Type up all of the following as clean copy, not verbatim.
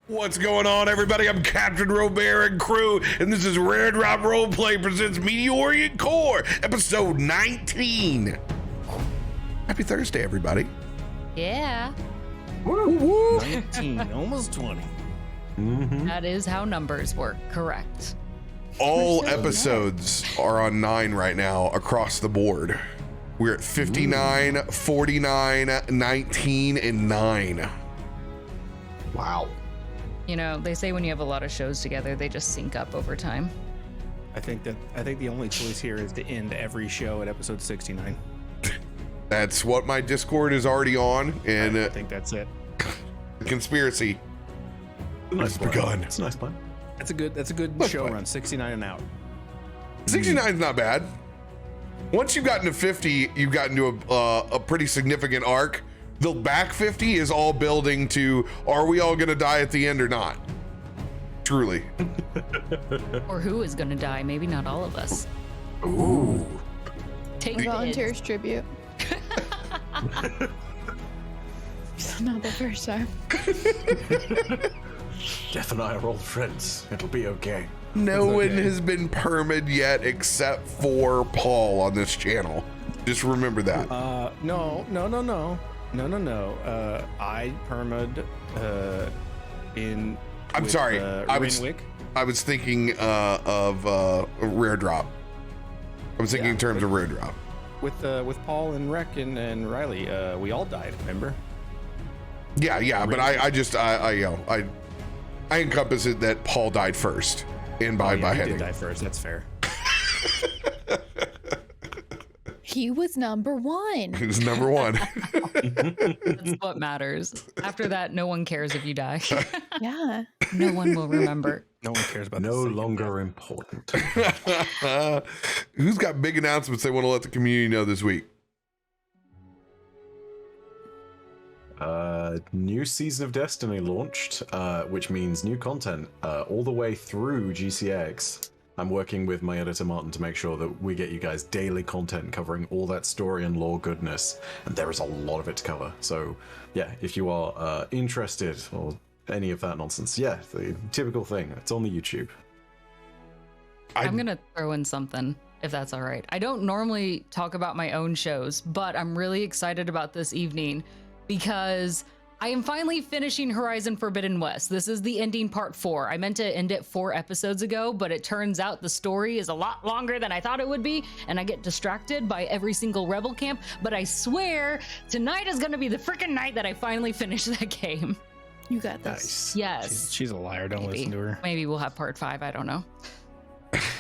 What's going on, everybody? I'm Captain Robert and crew, and this is Rare Drop Roleplay presents Meteorian Core, episode 19. Happy Thursday, everybody. Yeah. Woo. 19, almost 20. That is how numbers work, correct. All episodes are on 9 right now across the board. We're at 59, 49, 19, and 9. Wow. You know, they say when you have a lot of shows together, they just sync up over time. I think the only choice here is to end every show at episode 69. That's what my Discord is already on, and I think that's it. conspiracy Nice has begun. It's a nice plan. That's a good show run, 69 and out. 69 is not bad. Once you've gotten to 50, you've gotten to a pretty significant arc. The back 50 is all building to, are we all going to die at the end or not? Truly. Or who is going to die? Maybe not all of us. Ooh. Take Volunteers tribute. Not the first time. Jeff and I are old friends. It'll be okay. No It's one okay. has been permed yet except for Paul on this channel. Just remember that. No. I permed in. I'm with, sorry. I was thinking of Rare Drop. I was thinking Yeah, in terms of Rare Drop. with Paul and Rec and Riley. We all died, remember? Yeah, but I encompass it that Paul died first. And by He heading. did die first. That's fair. He was number one. He was number one. That's what matters. After that, no one cares if you die. Yeah. No one will remember. No one cares about No this. longer important. Who's got big announcements they want to let the community know this week? New season of Destiny launched, which means new content all the way through GCX. I'm working with my editor Martin to make sure that we get you guys daily content covering all that story and lore goodness, and there is a lot of it to cover. So yeah, if you are interested or any of that nonsense, yeah, the typical thing, it's on the YouTube. I'm going to throw in something, if that's all right. I don't normally talk about my own shows, but I'm really excited about this evening because I am finally finishing Horizon Forbidden West. This is the ending part 4. I meant to end it 4 episodes ago, but it turns out the story is a lot longer than I thought it would be, and I get distracted by every single rebel camp. But I swear, tonight is going to be the freaking night that I finally finish that game. You got this. Nice. Yes. She's a liar. Don't listen to her. Maybe we'll have part 5. I don't know.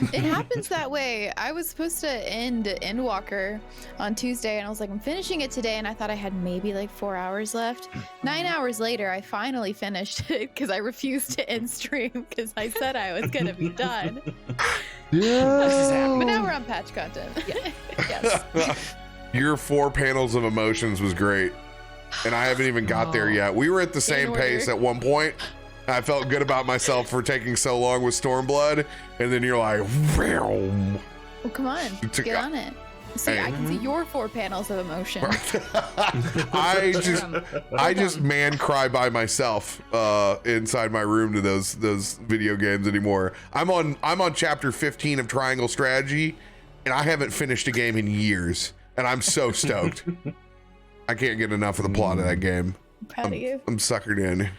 It happens that way. I was supposed to end Endwalker on Tuesday, and I was like, I'm finishing it today, and I thought I had maybe like 4 hours left. 9 hours later, I finally finished it because I refused to end stream because I said I was gonna be done. But now we're on patch content. Yes. Your 4 panels of emotions was great. And I haven't even got there yet. We were at the same order. pace at one point. I felt good about myself for taking so long with Stormblood. And then you're like, Well, come on, took- get on it. See, Hey. I can see your 4 panels of emotion. I just man cry by myself inside my room to those video games anymore. I'm on chapter 15 of Triangle Strategy, and I haven't finished a game in years, and I'm so stoked. I can't get enough of the plot of that game. I'm proud of you. I'm suckered in.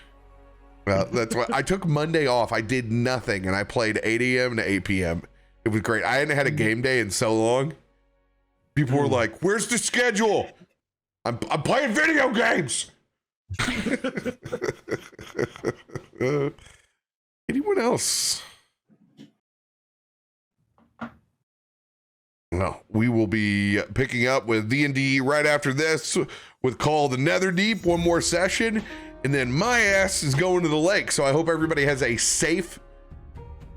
That's why I took Monday off. I did nothing, and I played 8 a.m. to 8 p.m. It was great. I hadn't had a game day in so long. People were like, "Where's the schedule?" I'm playing video games. Anyone else? No, we will be picking up with D&D right after this with Call of the Netherdeep, one more session, and then my ass is going to the lake. So I hope everybody has a safe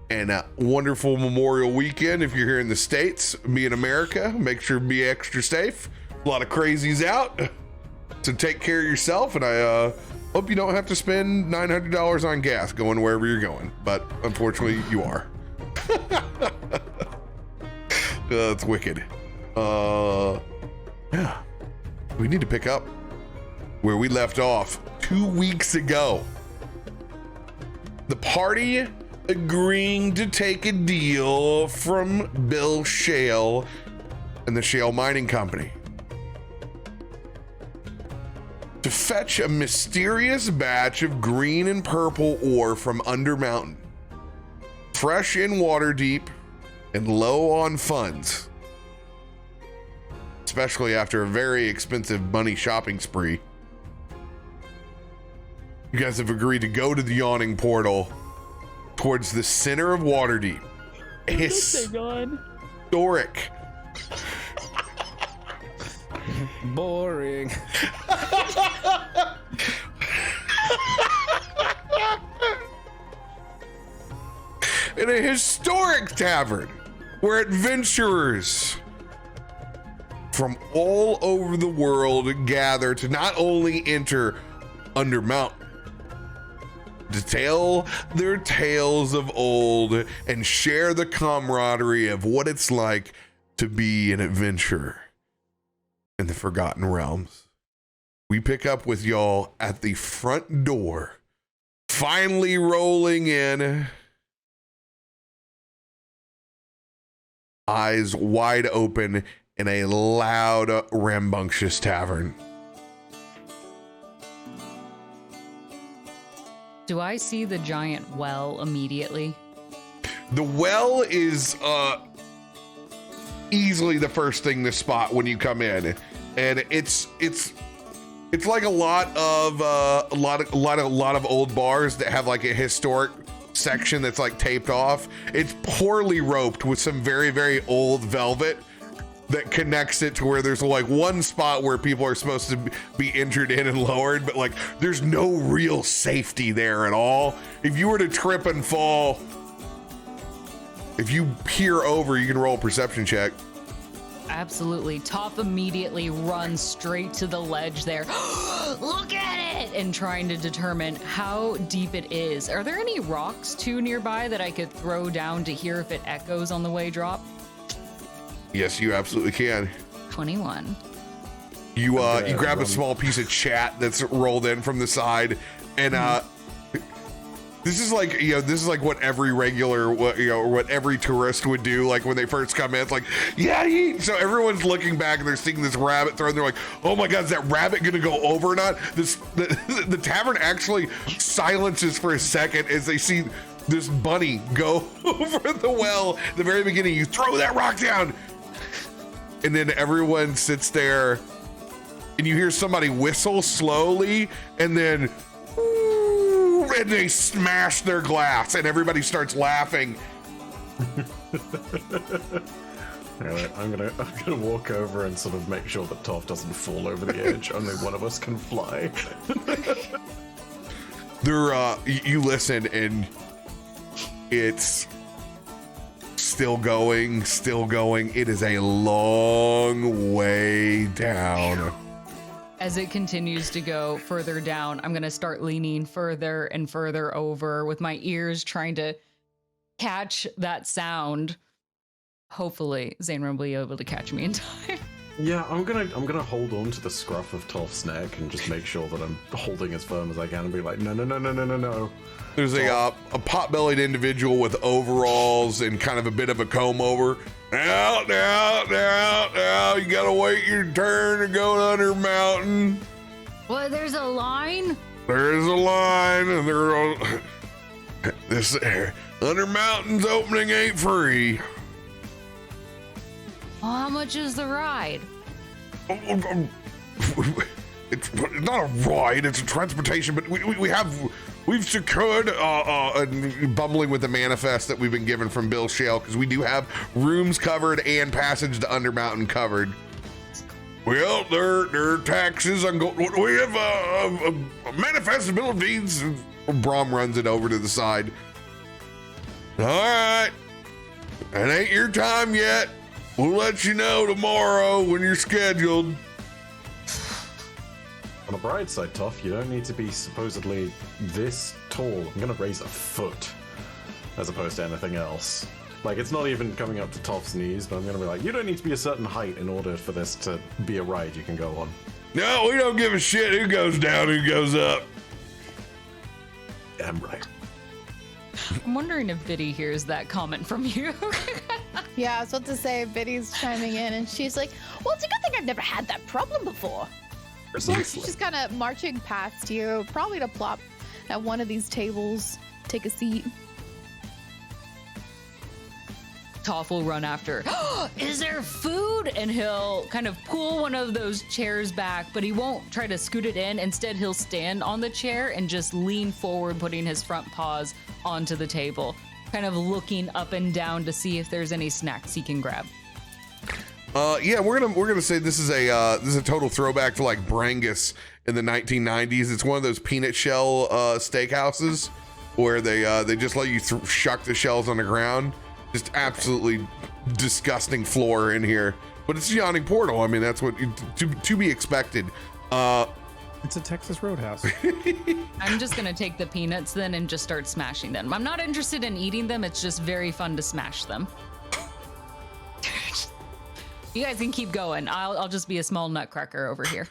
and a wonderful Memorial weekend. If you're here in the States, be in America, make sure to be extra safe. A lot of crazies out, so take care of yourself, and I hope you don't have to spend $900 on gas going wherever you're going, but unfortunately you are. That's wicked. Yeah, we need to pick up where we left off 2 weeks ago. the party agreeing to take a deal from Bill Shale and the Shale Mining Company to fetch a mysterious batch of green and purple ore from Under Mountain, fresh in Waterdeep and low on funds, especially after a very expensive money shopping spree. You guys have agreed to go to the Yawning Portal towards the center of Waterdeep. Historic. Boring. In a historic tavern where adventurers from all over the world gather to not only enter Under Mountain, to tell their tales of old and share the camaraderie of what it's like to be an adventurer in the Forgotten Realms. We pick up with y'all at the front door, finally rolling in, eyes wide open in a loud, rambunctious tavern. Do I see the giant well immediately? The well is easily the first thing to spot when you come in, and it's like a lot of old bars that have like a historic section that's like taped off. It's poorly roped with some very, very old velvet that connects it to where there's like one spot where people are supposed to be entered in and lowered, but like there's no real safety there at all. If you were to trip and fall, if you peer over, you can roll a perception check. Absolutely. Toph immediately runs straight to the ledge there. Look at it! And trying to determine how deep it is. Are there any rocks too nearby that I could throw down to hear if it echoes on the way drop? Yes, you absolutely can. 21. You grab a small piece of chat that's rolled in from the side, and this is like what every regular, what every tourist would do, like when they first come in. It's like, yeah, so everyone's looking back and they're seeing this rabbit thrown. They're like, oh my God, is that rabbit gonna go over or not? The tavern actually silences for a second as they see this bunny go over the well. At the very beginning, you throw that rock down, and then everyone sits there, and you hear somebody whistle slowly, and then and they smash their glass, and everybody starts laughing. All right, I'm gonna walk over and sort of make sure that Toph doesn't fall over the edge. Only one of us can fly. You listen, and it's still going. It is a long way down. As it continues to go further down, I'm going to start leaning further and further over with my ears trying to catch that sound. Hopefully, Zainra will be able to catch me in time. Yeah, I'm gonna hold on to the scruff of Toph's neck and just make sure that I'm holding as firm as I can and be like, no. There's a pot-bellied individual with overalls and kind of a bit of a comb over. Now, you gotta wait your turn to go to Under Mountain. Well, there's a line? There's a line, and this Under Mountain's opening ain't free. Well, how much is the ride? It's not a ride, it's a transportation, but we've secured bumbling with the manifest that we've been given from Bill Shale, because we do have rooms covered and passage to Under Mountain covered. Well, their taxes we have a manifest bill of deeds. Brom runs it over to the side. All right, it ain't your time yet. We'll let you know tomorrow when you're scheduled. On the bright side, Toph, you don't need to be supposedly this tall. I'm gonna raise a foot as opposed to anything else. Like, it's not even coming up to Toph's knees, but I'm gonna be like, you don't need to be a certain height in order for this to be a ride you can go on. No, we don't give a shit who goes down, who goes up. Damn right. I'm wondering if Biddy hears that comment from you. Yeah, I was about to say, Biddy's chiming in, and she's like, well, it's a good thing I've never had that problem before. Precisely. She's kind of marching past you, probably to plop at one of these tables, take a seat. Toph will run after. Is there food? And he'll kind of pull one of those chairs back, but he won't try to scoot it in. Instead, he'll stand on the chair and just lean forward, putting his front paws onto the table, kind of looking up and down to see if there's any snacks he can grab. Yeah, we're gonna say this is a total throwback to like Brangus in the 1990s. It's one of those peanut shell steakhouses where they just let you shuck the shells on the ground. Just absolutely disgusting floor in here, but it's Yawning Portal. I mean, that's what to be expected. It's a Texas Roadhouse. I'm just gonna take the peanuts then and just start smashing them. I'm not interested in eating them. It's just very fun to smash them. You guys can keep going. I'll just be a small nutcracker over here.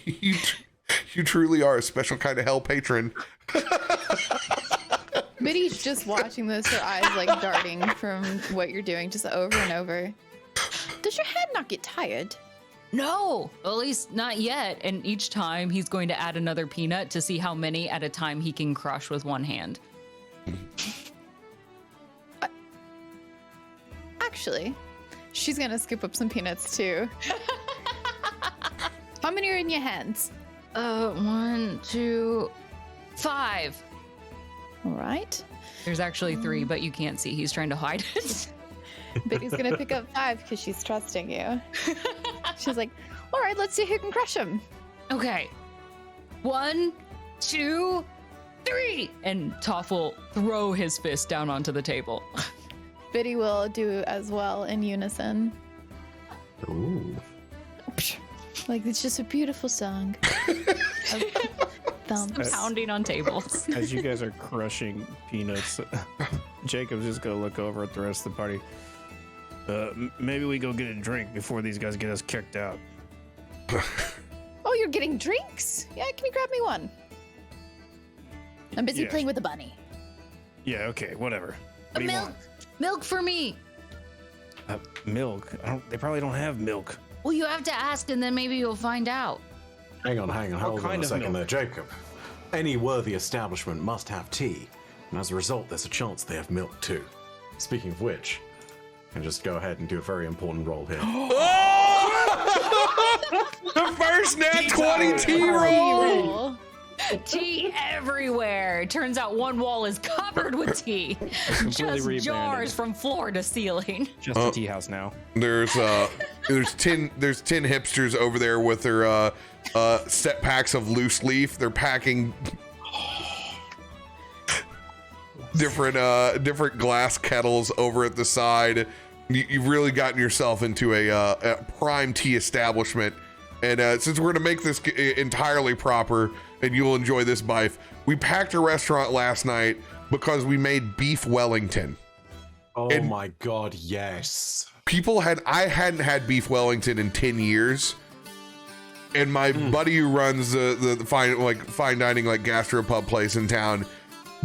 You truly are a special kind of hell patron. Biddy's just watching this, her eyes like darting from what you're doing, just over and over. Does your head not get tired? No, at least not yet. And each time he's going to add another peanut to see how many at a time he can crush with one hand. Actually, she's gonna scoop up some peanuts too. How many are in your hands? 1, 2, 5. All right. There's actually 3, but you can't see. He's trying to hide it. Biddy's gonna pick up 5 because she's trusting you. She's like, all right, let's see who can crush them. Okay. 1, 2, 3. And Toph will throw his fist down onto the table. Biddy will do as well in unison. Ooh. Like, it's just a beautiful song. Thumbs. Pounding on tables. As you guys are crushing peanuts, Jacob's just gonna look over at the rest of the party. Maybe we go get a drink before these guys get us kicked out. Oh, you're getting drinks? Yeah, can you grab me one? I'm busy Yeah. playing with the bunny. Yeah, okay, whatever. What do you Milk! want? Milk for me! Milk? They probably don't have milk. Well, you have to ask and then maybe you'll find out. Hang on, hold on kind a of second milk? there, Jacob. Any worthy establishment must have tea, and as a result, there's a chance they have milk too. Speaking of which, I can just go ahead and do a very important roll here. The first nat 20 tea roll. Tea everywhere. Turns out one wall is covered with tea. completely Just rebranded. jars from floor to ceiling. Just a tea house now. There's 10 hipsters over there with their set packs of loose leaf. They're packing different glass kettles over at the side. You've really gotten yourself into a prime tea establishment. And since we're gonna make this entirely proper, and you'll enjoy this, Bife, we packed a restaurant last night because we made beef Wellington. Oh And- my god, yes. I hadn't had beef Wellington in 10 years. And my buddy who runs the fine dining like gastropub place in town,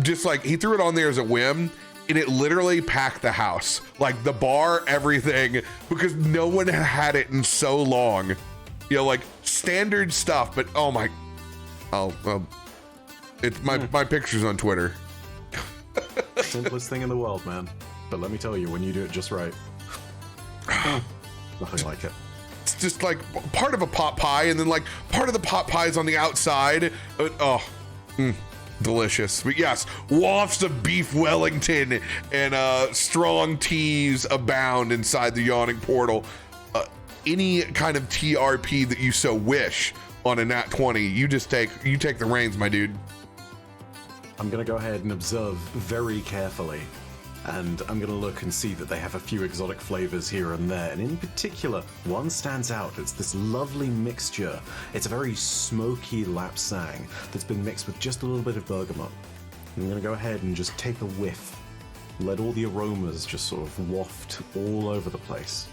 just like he threw it on there as a whim, and it literally packed the house, like the bar, everything, because no one had it in so long. You know, like standard stuff, but oh my, it's my pictures on Twitter. Simplest thing in the world, man. But let me tell you, when you do it just right, nothing like it. It's just like part of a pot pie, and then like part of the pot pie is on the outside. Delicious. But yes, wafts of beef Wellington and strong teas abound inside the Yawning Portal. Any kind of TRP that you so wish on a nat 20, you take the reins, my dude. I'm gonna go ahead and observe very carefully, and I'm gonna look and see that they have a few exotic flavors here and there, and in particular, one stands out. It's this lovely mixture. It's a very smoky lapsang that's been mixed with just a little bit of bergamot. I'm gonna go ahead and just take a whiff, let all the aromas just sort of waft all over the place.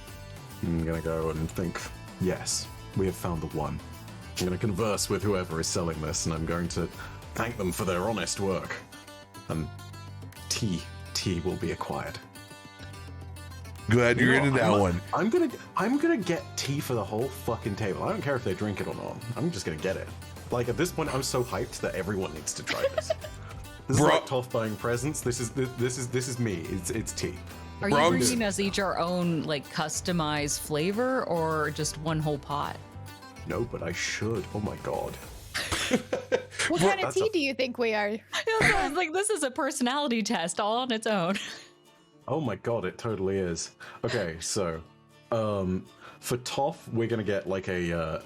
I'm gonna go and think, yes, we have found the one. I'm gonna converse with whoever is selling this, and I'm going to thank them for their honest work. And tea will be acquired. Glad you're into that one. I'm gonna get tea for the whole fucking table. I don't care if they drink it or not. I'm just gonna get it. Like at this point, I'm so hyped that everyone needs to try this. This is like Toph buying presents. This is me. It's tea. Are you bringing us each our own like customized flavor or just one whole pot? No, but I should. Oh my god. What kind of tea do you think we are? I was like, this is a personality test all on its own. Oh my god, it totally is. Okay, so for Toph, we're gonna get like a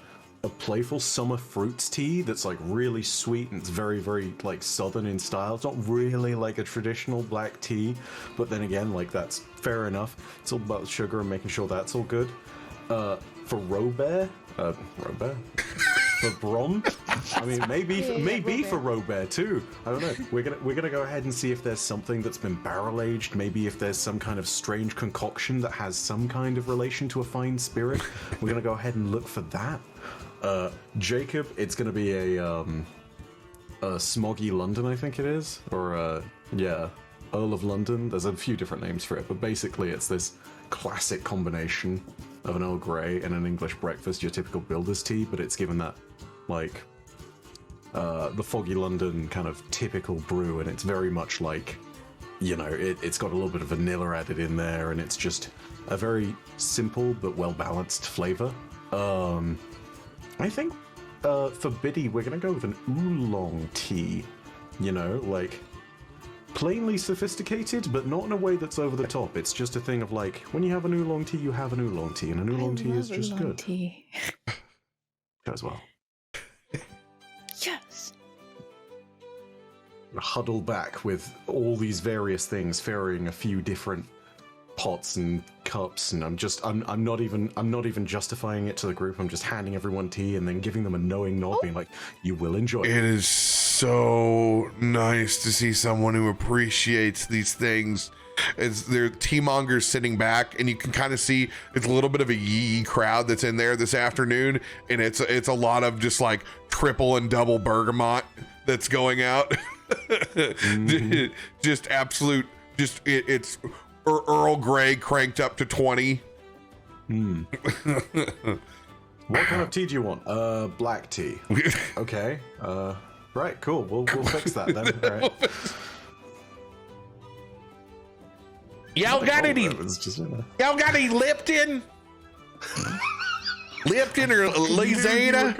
playful summer fruits tea that's like really sweet and it's very, very like southern in style. It's not really like a traditional black tea, but then again, like that's fair enough. It's all about sugar and making sure that's all good. For Robert, for Brom, I mean maybe for Robert too. I don't know. We're gonna go ahead and see if there's something that's been barrel aged. Maybe if there's some kind of strange concoction that has some kind of relation to a fine spirit. We're gonna go ahead and look for that. Jacob, it's gonna be a Smoggy London, I think it is, or Earl of London. There's a few different names for it, but basically it's this classic combination of an Earl Grey and an English breakfast, your typical builder's tea, but it's given that like the Foggy London kind of typical brew, and it's very much like, you know, it's got a little bit of vanilla added in there, and it's just a very simple but well balanced flavor. I think for Biddy, we're gonna go with an oolong tea. You know, like plainly sophisticated, but not in a way that's over the top. It's just a thing of like, when you have an oolong tea, you have an oolong tea, and an oolong tea is just good. Tea. As well. Yes. Huddle back with all these various things, ferrying a few different pots and cups, and I'm not even justifying it to the group. I'm just handing everyone tea and then giving them a knowing nod, being like, you will enjoy it. It is so nice to see someone who appreciates these things. As their tea mongers sitting back, and you can kind of see it's a little bit of a yee crowd that's in there this afternoon, and it's a lot of just like triple and double bergamot that's going out. Mm-hmm. Just absolute, just it's Earl Grey cranked up to 20. What kind of tea do you want? Black tea. Okay. Right, cool. We'll fix that then. All right. Y'all got any Lipton? Lipton or Lizada?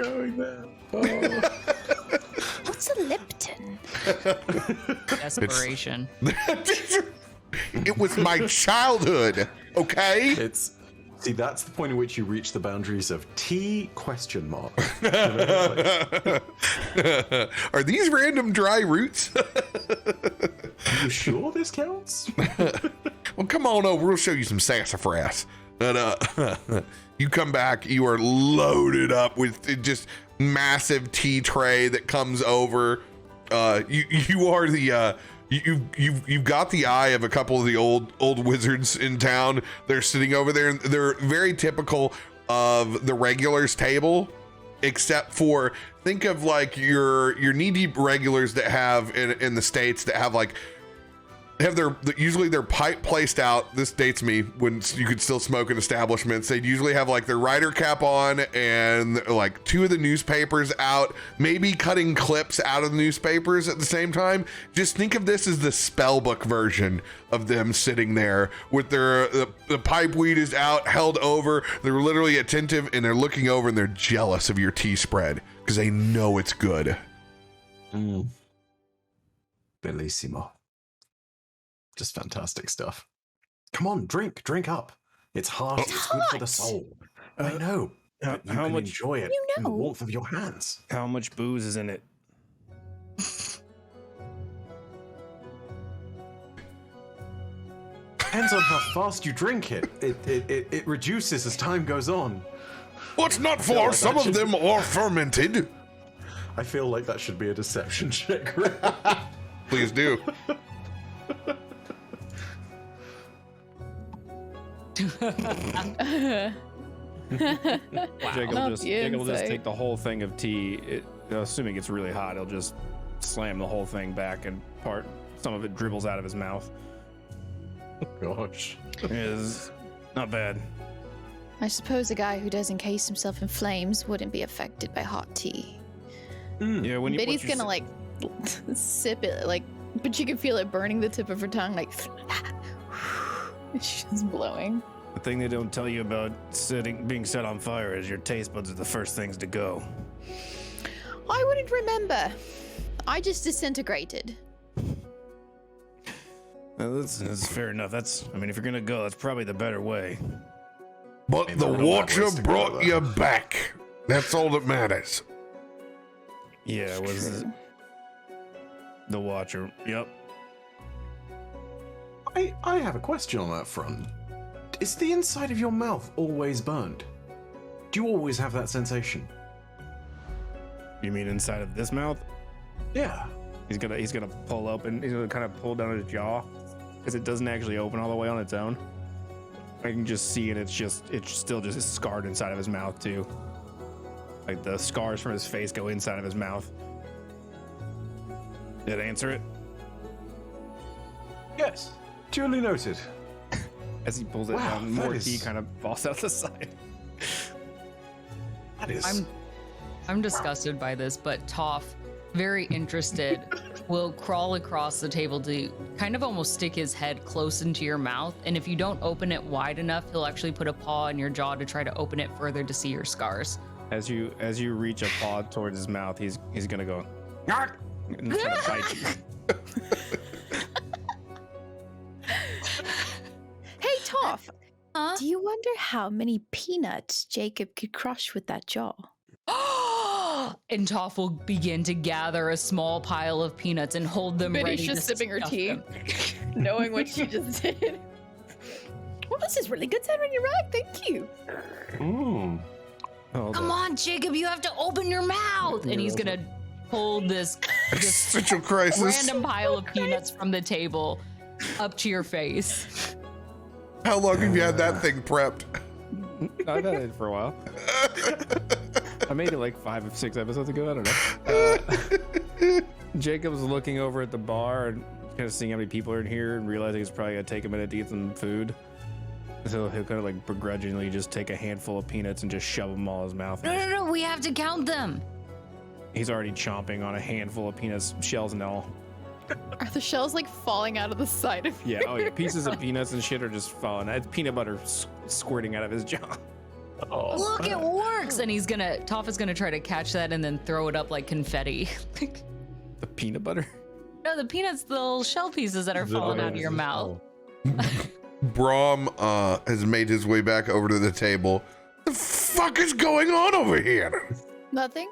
What's a Lipton? Desperation. It was my childhood, okay? See, that's the point at which you reach the boundaries of tea ? Are these random dry roots? Are you sure this counts? Well, come on over. We'll show you some sassafras. And you come back, you are loaded up with just massive tea tray that comes over. You are the you've got the eye of a couple of the old wizards in town. They're sitting over there, and they're very typical of the regulars table, except for, think of like your knee-deep regulars that have in the States that have like usually their pipe placed out. This dates me when you could still smoke in establishments. They'd usually have like their rider cap on and like two of the newspapers out, maybe cutting clips out of the newspapers at the same time. Just think of this as the spell book version of them sitting there with the pipe weed is out, held over. They're literally attentive, and they're looking over, and they're jealous of your tea spread because they know it's good. Bellissimo. Just fantastic stuff. Come on, drink up. It's hot. It's good for the soul. I know. How much enjoy it in the warmth of your hands? How much booze is in it? Depends on how fast you drink it. It reduces as time goes on. What's not for? Like some of them are fermented. I feel like that should be a deception check. Please do. Jacob will just take the whole thing of tea. Assuming it's really hot, he'll just slam the whole thing back and some of it dribbles out of his mouth. Gosh. It is not bad. I suppose a guy who does encase himself in flames wouldn't be affected by hot tea. Yeah, when you Biddy's gonna like sip it, like, but you can feel it burning the tip of her tongue, like she's just blowing. the thing they don't tell you about being set on fire is your taste buds are the first things to go. I wouldn't remember. I just disintegrated. That's fair enough. I mean, if you're gonna go, that's probably the better way. But Ain't the no better watcher ways to go, brought though. you back. That's all that matters. Yeah, it was the Watcher. Yep. I have a question on that front. Is the inside of your mouth always burned? Do you always have that sensation? You mean inside of this mouth? Yeah. He's gonna pull open. He's gonna kind of pull down his jaw because it doesn't actually open all the way on its own. I can just see it. It's still just scarred inside of his mouth too. Like the scars from his face go inside of his mouth. Did it answer it? Yes. Duly noted. As he pulls it Wow, down, that more is- tea kind of falls out the side. That is. I'm disgusted by this, but Toph, very interested, will crawl across the table to kind of almost stick his head close into your mouth. And if you don't open it wide enough, he'll actually put a paw in your jaw to try to open it further to see your scars. As you reach a paw towards his mouth, he's gonna go "Yark!" and try to bite you. Hey, Toph, Huh? do you wonder how many peanuts Jacob could crush with that jaw? And Toph will begin to gather a small pile of peanuts and hold them Biddy's ready just to sipping her stuff tea. them. Knowing what she just did. Well, this is really good cinnamon you're right. Thank you. Oh, Come on, Jacob, you have to open your mouth. And he's gonna pull this Existential crisis. random pile of peanuts from the table up to your face. How long have you had that thing prepped? I've had it for a while. I made it like 5 or 6 episodes ago. I don't know. Jacob's looking over at the bar and kind of seeing how many people are in here and realizing it's probably gonna take a minute to get some food. So he'll kind of like begrudgingly just take a handful of peanuts and just shove them all in his mouth. No, we have to count them. He's already chomping on a handful of peanuts, shells and all. Are the shells like falling out of the side of Yeah, oh yeah, pieces of peanuts and shit are just falling. It's peanut butter squirting out of his jaw. Oh. Look, it works. And Toph is gonna try to catch that and then throw it up like confetti. The peanut butter? No, the peanuts, the little shell pieces that are falling out of your mouth. Brahm has made his way back over to the table. The fuck is going on over here? Nothing?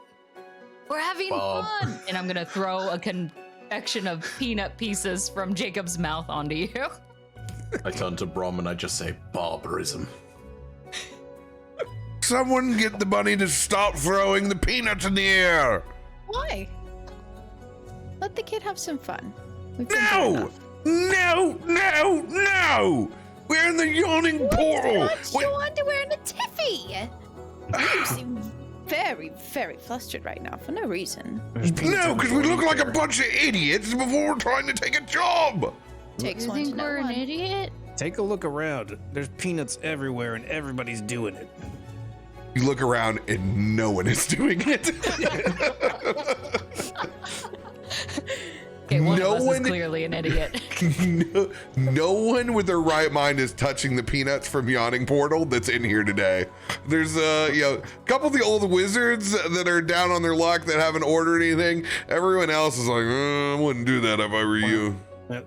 We're having Bob. fun. And I'm gonna throw a confection of peanut pieces from Jacob's mouth onto you. I turn to Brom and I just say barbarism. Someone get the bunny to stop throwing the peanuts in the air. Why? Let the kid have some fun. We've been through No! enough. No! We're in the Yawning Portal. Put Wait, your underwear in a tiffy. You seem very, very flustered right now for no reason. no, because we look like a bunch of idiots before we're trying to take a job. Takes You one to think know we're an one. idiot? Take a look around. There's peanuts everywhere and everybody's doing it. You look around and no one is doing it. Okay, one No of us one- is clearly an idiot. no one with their right mind is touching the peanuts from Yawning Portal that's in here today. There's a couple of the old wizards that are down on their luck that haven't ordered anything. Everyone else is like, I wouldn't do that if I were you.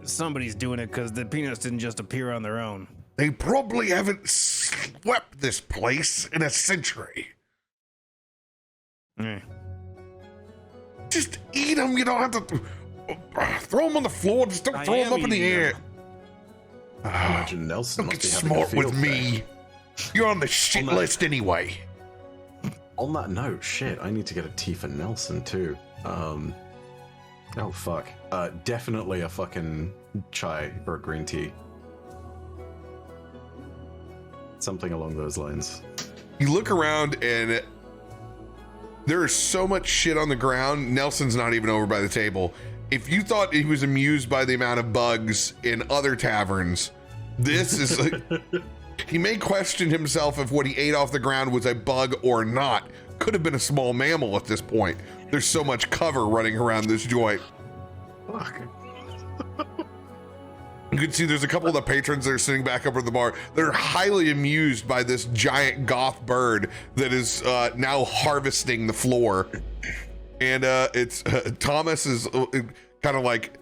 Somebody's doing it because the peanuts didn't just appear on their own. They probably haven't swept this place in a century. Eh. Just eat them. You don't have to throw them on the floor. Just don't I throw them am up in the eating air. them. Imagine Nelson Don't must get be having a smart with field day. me. You're on the shit On that- list anyway. On that note, shit, I need to get a tea for Nelson too. Oh fuck. Definitely a fucking chai or a green tea. Something along those lines. You look around and there is so much shit on the ground. Nelson's not even over by the table. if you thought he was amused by the amount of bugs in other taverns, this is like, he may question himself if what he ate off the ground was a bug or not. Could have been a small mammal at this point. There's so much cover running around this joint. Fuck. You can see there's a couple of the patrons that are sitting back over the bar. They're highly amused by this giant goth bird that is now harvesting the floor. And it's Thomas is kind of like,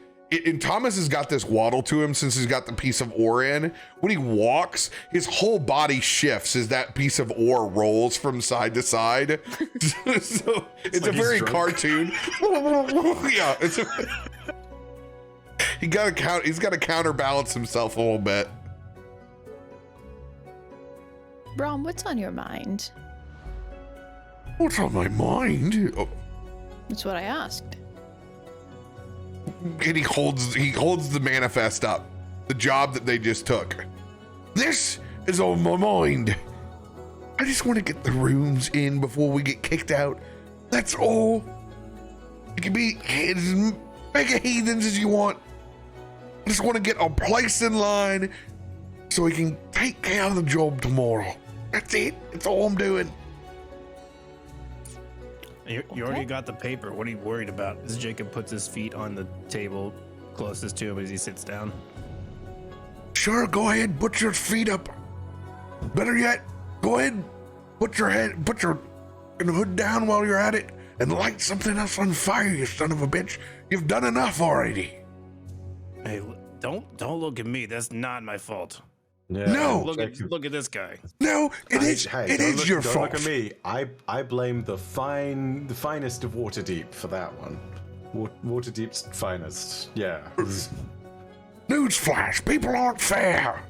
and Thomas has got this waddle to him since he's got the piece of ore in. When he walks, his whole body shifts as that piece of ore rolls from side to side. So it's like a very cartoon. Yeah, it's he's got to counterbalance himself a little bit. Brom, what's on your mind? What's on my mind? Oh. That's what I asked. And he holds the manifest up, the job that they just took. This is on my mind. I just want to get the rooms in before we get kicked out. That's all. You can be as mega heathens as you want. I just want to get a place in line so we can take care of the job tomorrow. That's it. That's all I'm doing. You already got the paper. What are you worried about? As Jacob puts his feet on the table closest to him as he sits down. Sure, go ahead, put your feet up. Better yet, go ahead, put your hood down while you're at it and light something else on fire, you son of a bitch. You've done enough already. Hey, don't look at me. That's not my fault. Yeah, No. Look at this guy. No, it is your don't fault. Look at me. I blame the finest of Waterdeep for that one. Waterdeep's finest. Yeah. Newsflash, people aren't fair.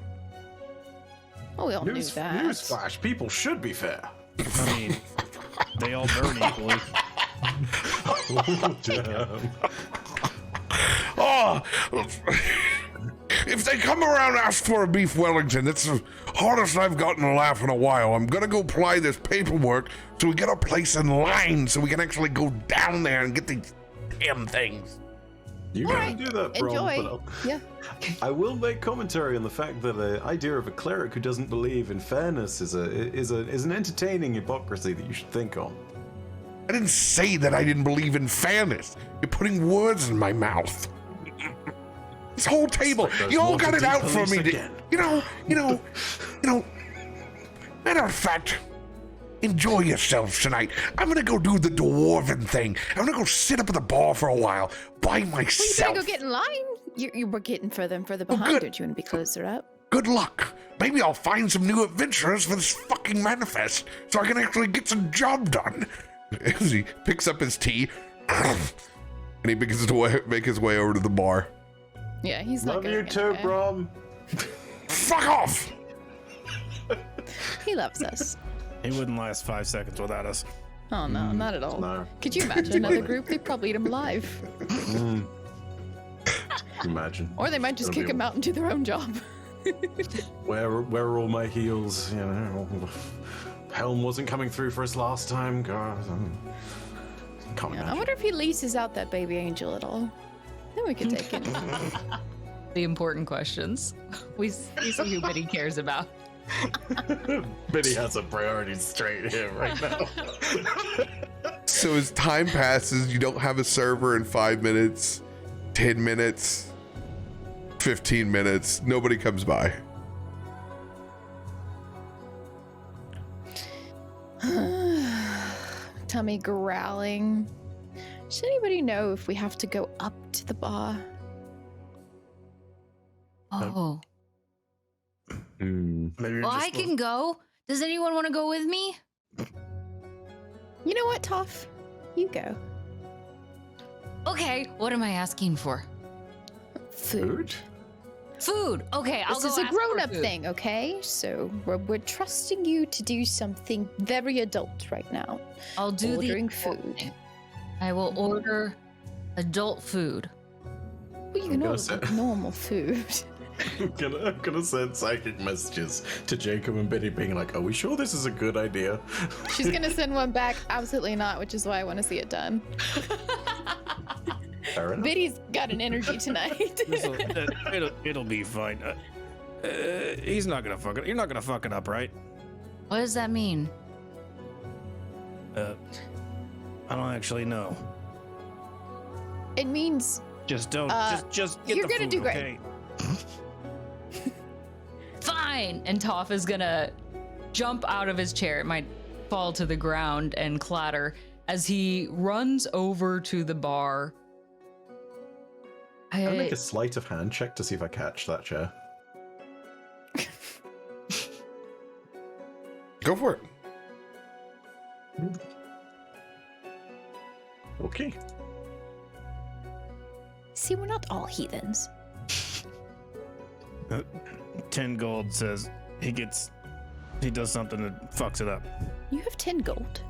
Oh, we all knew that. Newsflash, people should be fair. I mean, they all burn equally. Oh, if they come around and ask for a beef Wellington, it's the hardest I've gotten a laugh in a while. I'm gonna go apply this paperwork so we get our place in line so we can actually go down there and get these damn things. You All can right, do that, Brom, enjoy. but Yeah. I will make commentary on the fact that the idea of a cleric who doesn't believe in fairness is an entertaining hypocrisy that you should think on. I didn't say that I didn't believe in fairness. You're putting words in my mouth. This whole table, It's like those you all got it out Waterdeep for me. police again. You know. Matter of fact, enjoy yourselves tonight. I'm gonna go do the dwarven thing. I'm gonna go sit up at the bar for a while by Well, you myself. better go get in line. You were getting further and further behind. good. Don't you want to be closer up? Good luck. Maybe I'll find some new adventurers for this fucking manifest so I can actually get some job done. As he picks up his tea and he begins to make his way over to the bar. Yeah, he's not Love going you too, Brom. Fuck off! He loves us. He wouldn't last 5 seconds without us. Oh no, not at all. No. Could you imagine another group? They'd probably eat him alive. Imagine. Or they might just That'd kick be- him out and do their own job. Where are all my heels? You know, Helm wasn't coming through for us last time. God, can't Yeah, I imagine. wonder if he leases out that baby angel at all. Then we could take it. The important questions. We see who Biddy cares about. Biddy has a priority straight here right now. So as time passes, you don't have a server in 5 minutes, 10 minutes, 15 minutes. Nobody comes by. Tummy growling. Does anybody know if we have to go up to the bar? Oh. Maybe Well, I can go. Does anyone want to go with me? You know what, Toph? You go. Okay, what am I asking for? Food. Food. Okay, I'll This go is a ask for grown-up food. thing, okay? So we're trusting you to do something very adult right now. I'll do Ordering the food. I will order adult food. Well, you can gonna order say- like normal food. I'm gonna send psychic messages to Jacob and Biddy being like, are we sure this is a good idea? She's gonna send one back. Absolutely not, which is why I want to see it done. Fair enough. Biddy's got an energy tonight. It'll be fine. He's not gonna fuck it. You're not gonna fuck it up, right? What does that mean? I don't actually know. It means Just don't. Just get you're the gonna food, do great. okay? Fine. And Toph is gonna jump out of his chair. It might fall to the ground and clatter as he runs over to the bar. Can I make a sleight of hand check to see if I catch that chair? Go for it. Okay. See, we're not all heathens. 10 gold says he does something that fucks it up. You have 10 gold.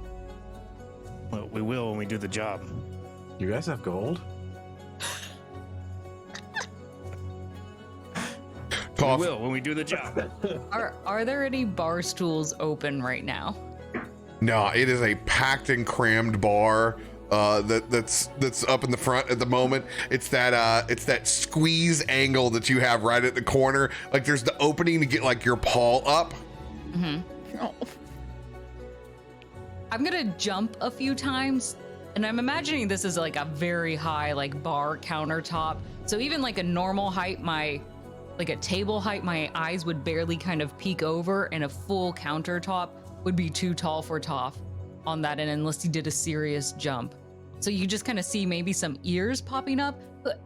Well, we will when we do the job. You guys have gold? We Toph, will when we do the job. Are there any bar stools open right now? no, it is a packed and crammed bar. That's up in the front at the moment. It's that squeeze angle that you have right at the corner. Like there's the opening to get like your paw up. Oh. I'm gonna jump a few times, and I'm imagining this is like a very high like bar countertop. So even like a normal height, like a table height, my eyes would barely kind of peek over, and a full countertop would be too tall for Toph on that end unless he did a serious jump. So you just kind of see maybe some ears popping up. But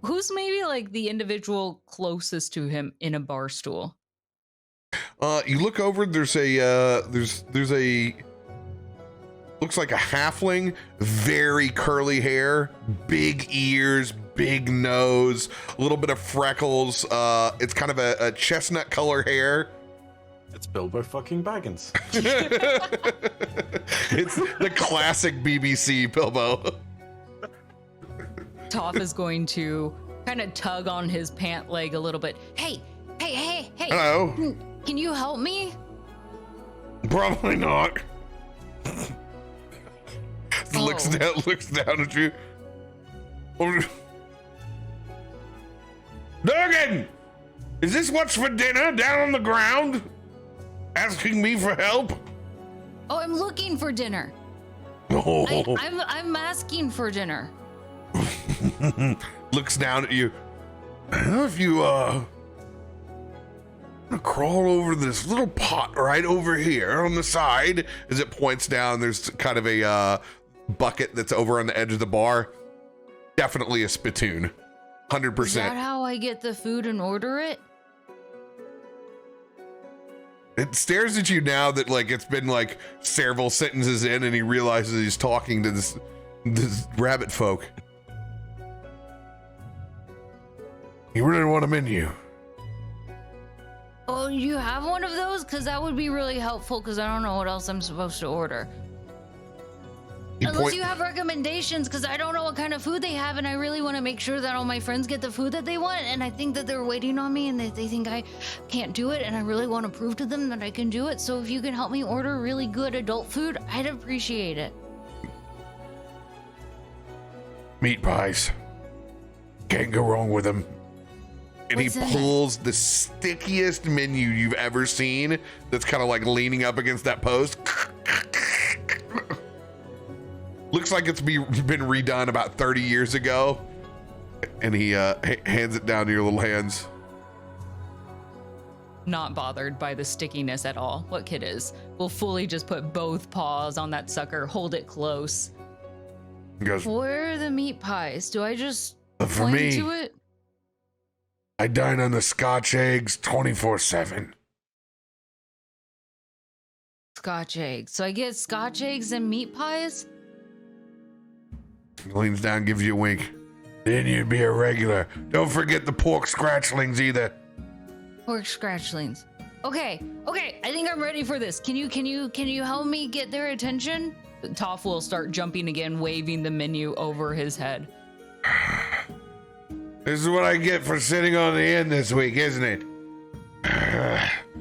who's maybe like the individual closest to him in a bar stool? You look over. There's a looks like a halfling, very curly hair, big ears, big nose, a little bit of freckles. It's kind of a chestnut color hair. It's Bilbo fucking Baggins. It's the classic BBC Bilbo. Toph is going to kind of tug on his pant leg a little bit. Hey. Hello. Can you help me? Probably not. Looks Oh. down at you. Duggan! Is this what's for dinner down on the ground? Asking me for help? Oh, I'm looking for dinner. Oh. I'm asking for dinner. Looks down at you. If you crawl over this little pot right over here on the side, as it points down, there's kind of a bucket that's over on the edge of the bar. Definitely a spittoon. 100%. Is that how I get the food and order it? It stares at you now that like it's been like several sentences in, and he realizes he's talking to this rabbit folk. You really want a menu? Oh, you have one of those? Because that would be really helpful, because I don't know what else I'm supposed to order. Unless you have recommendations, because I don't know what kind of food they have, and I really want to make sure that all my friends get the food that they want, and I think that they're waiting on me, and they think I can't do it, and I really want to prove to them that I can do it. So if you can help me order really good adult food, I'd appreciate it. Meat pies. Can't go wrong with them. And What's he in it? pulls the stickiest menu you've ever seen that's kind of like leaning up against that post. Looks like it's been redone about 30 years ago. And he hands it down to your little hands. Not bothered by the stickiness at all. What kid is? Will fully just put both paws on that sucker, hold it close. He goes, Where are the meat pies? Do I just for point me, to it? I dine on the Scotch eggs 24/7. Scotch eggs. So I get Scotch eggs and meat pies? He leans down, gives you a wink. Then you'd be a regular. Don't forget the pork scratchlings either. Pork scratchlings. Okay. I think I'm ready for this. Can you help me get their attention? Toph will start jumping again, waving the menu over his head. This is what I get for sitting on the end this week, isn't it?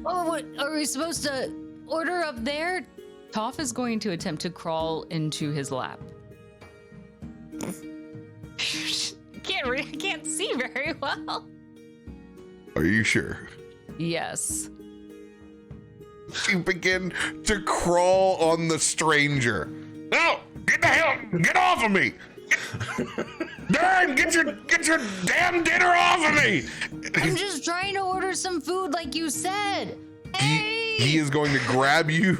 Oh, what are we supposed to order up there? Toph is going to attempt to crawl into his lap. I can't see very well. Are you sure? Yes. You begin to crawl on the stranger. No! Get off of me! Darn, get your damn dinner off of me! I'm just trying to order some food like you said. Hey! He is going to grab you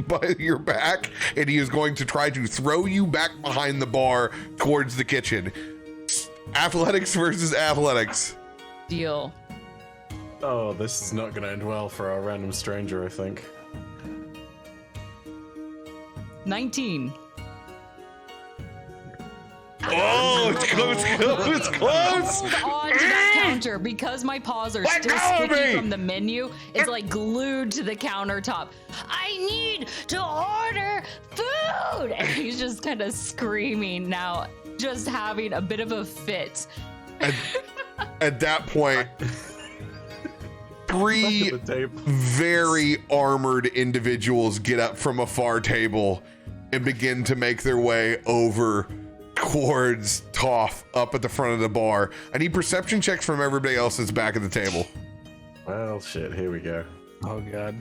by your back, and he is going to try to throw you back behind the bar towards the kitchen. Athletics versus athletics. Deal. Oh, this is not going to end well for our random stranger, I think. 19. Oh, it's close. Hold on to that counter because my paws are Let still go of sticky me! from the menu. It's like glued to the countertop. I need to order food! And he's just kind of screaming now, just having a bit of a fit. At that point, three very armored individuals get up from a far table and begin to make their way over towards Toph up at the front of the bar. I need perception checks from everybody else that's back at the table. Well, shit, here we go. Oh god.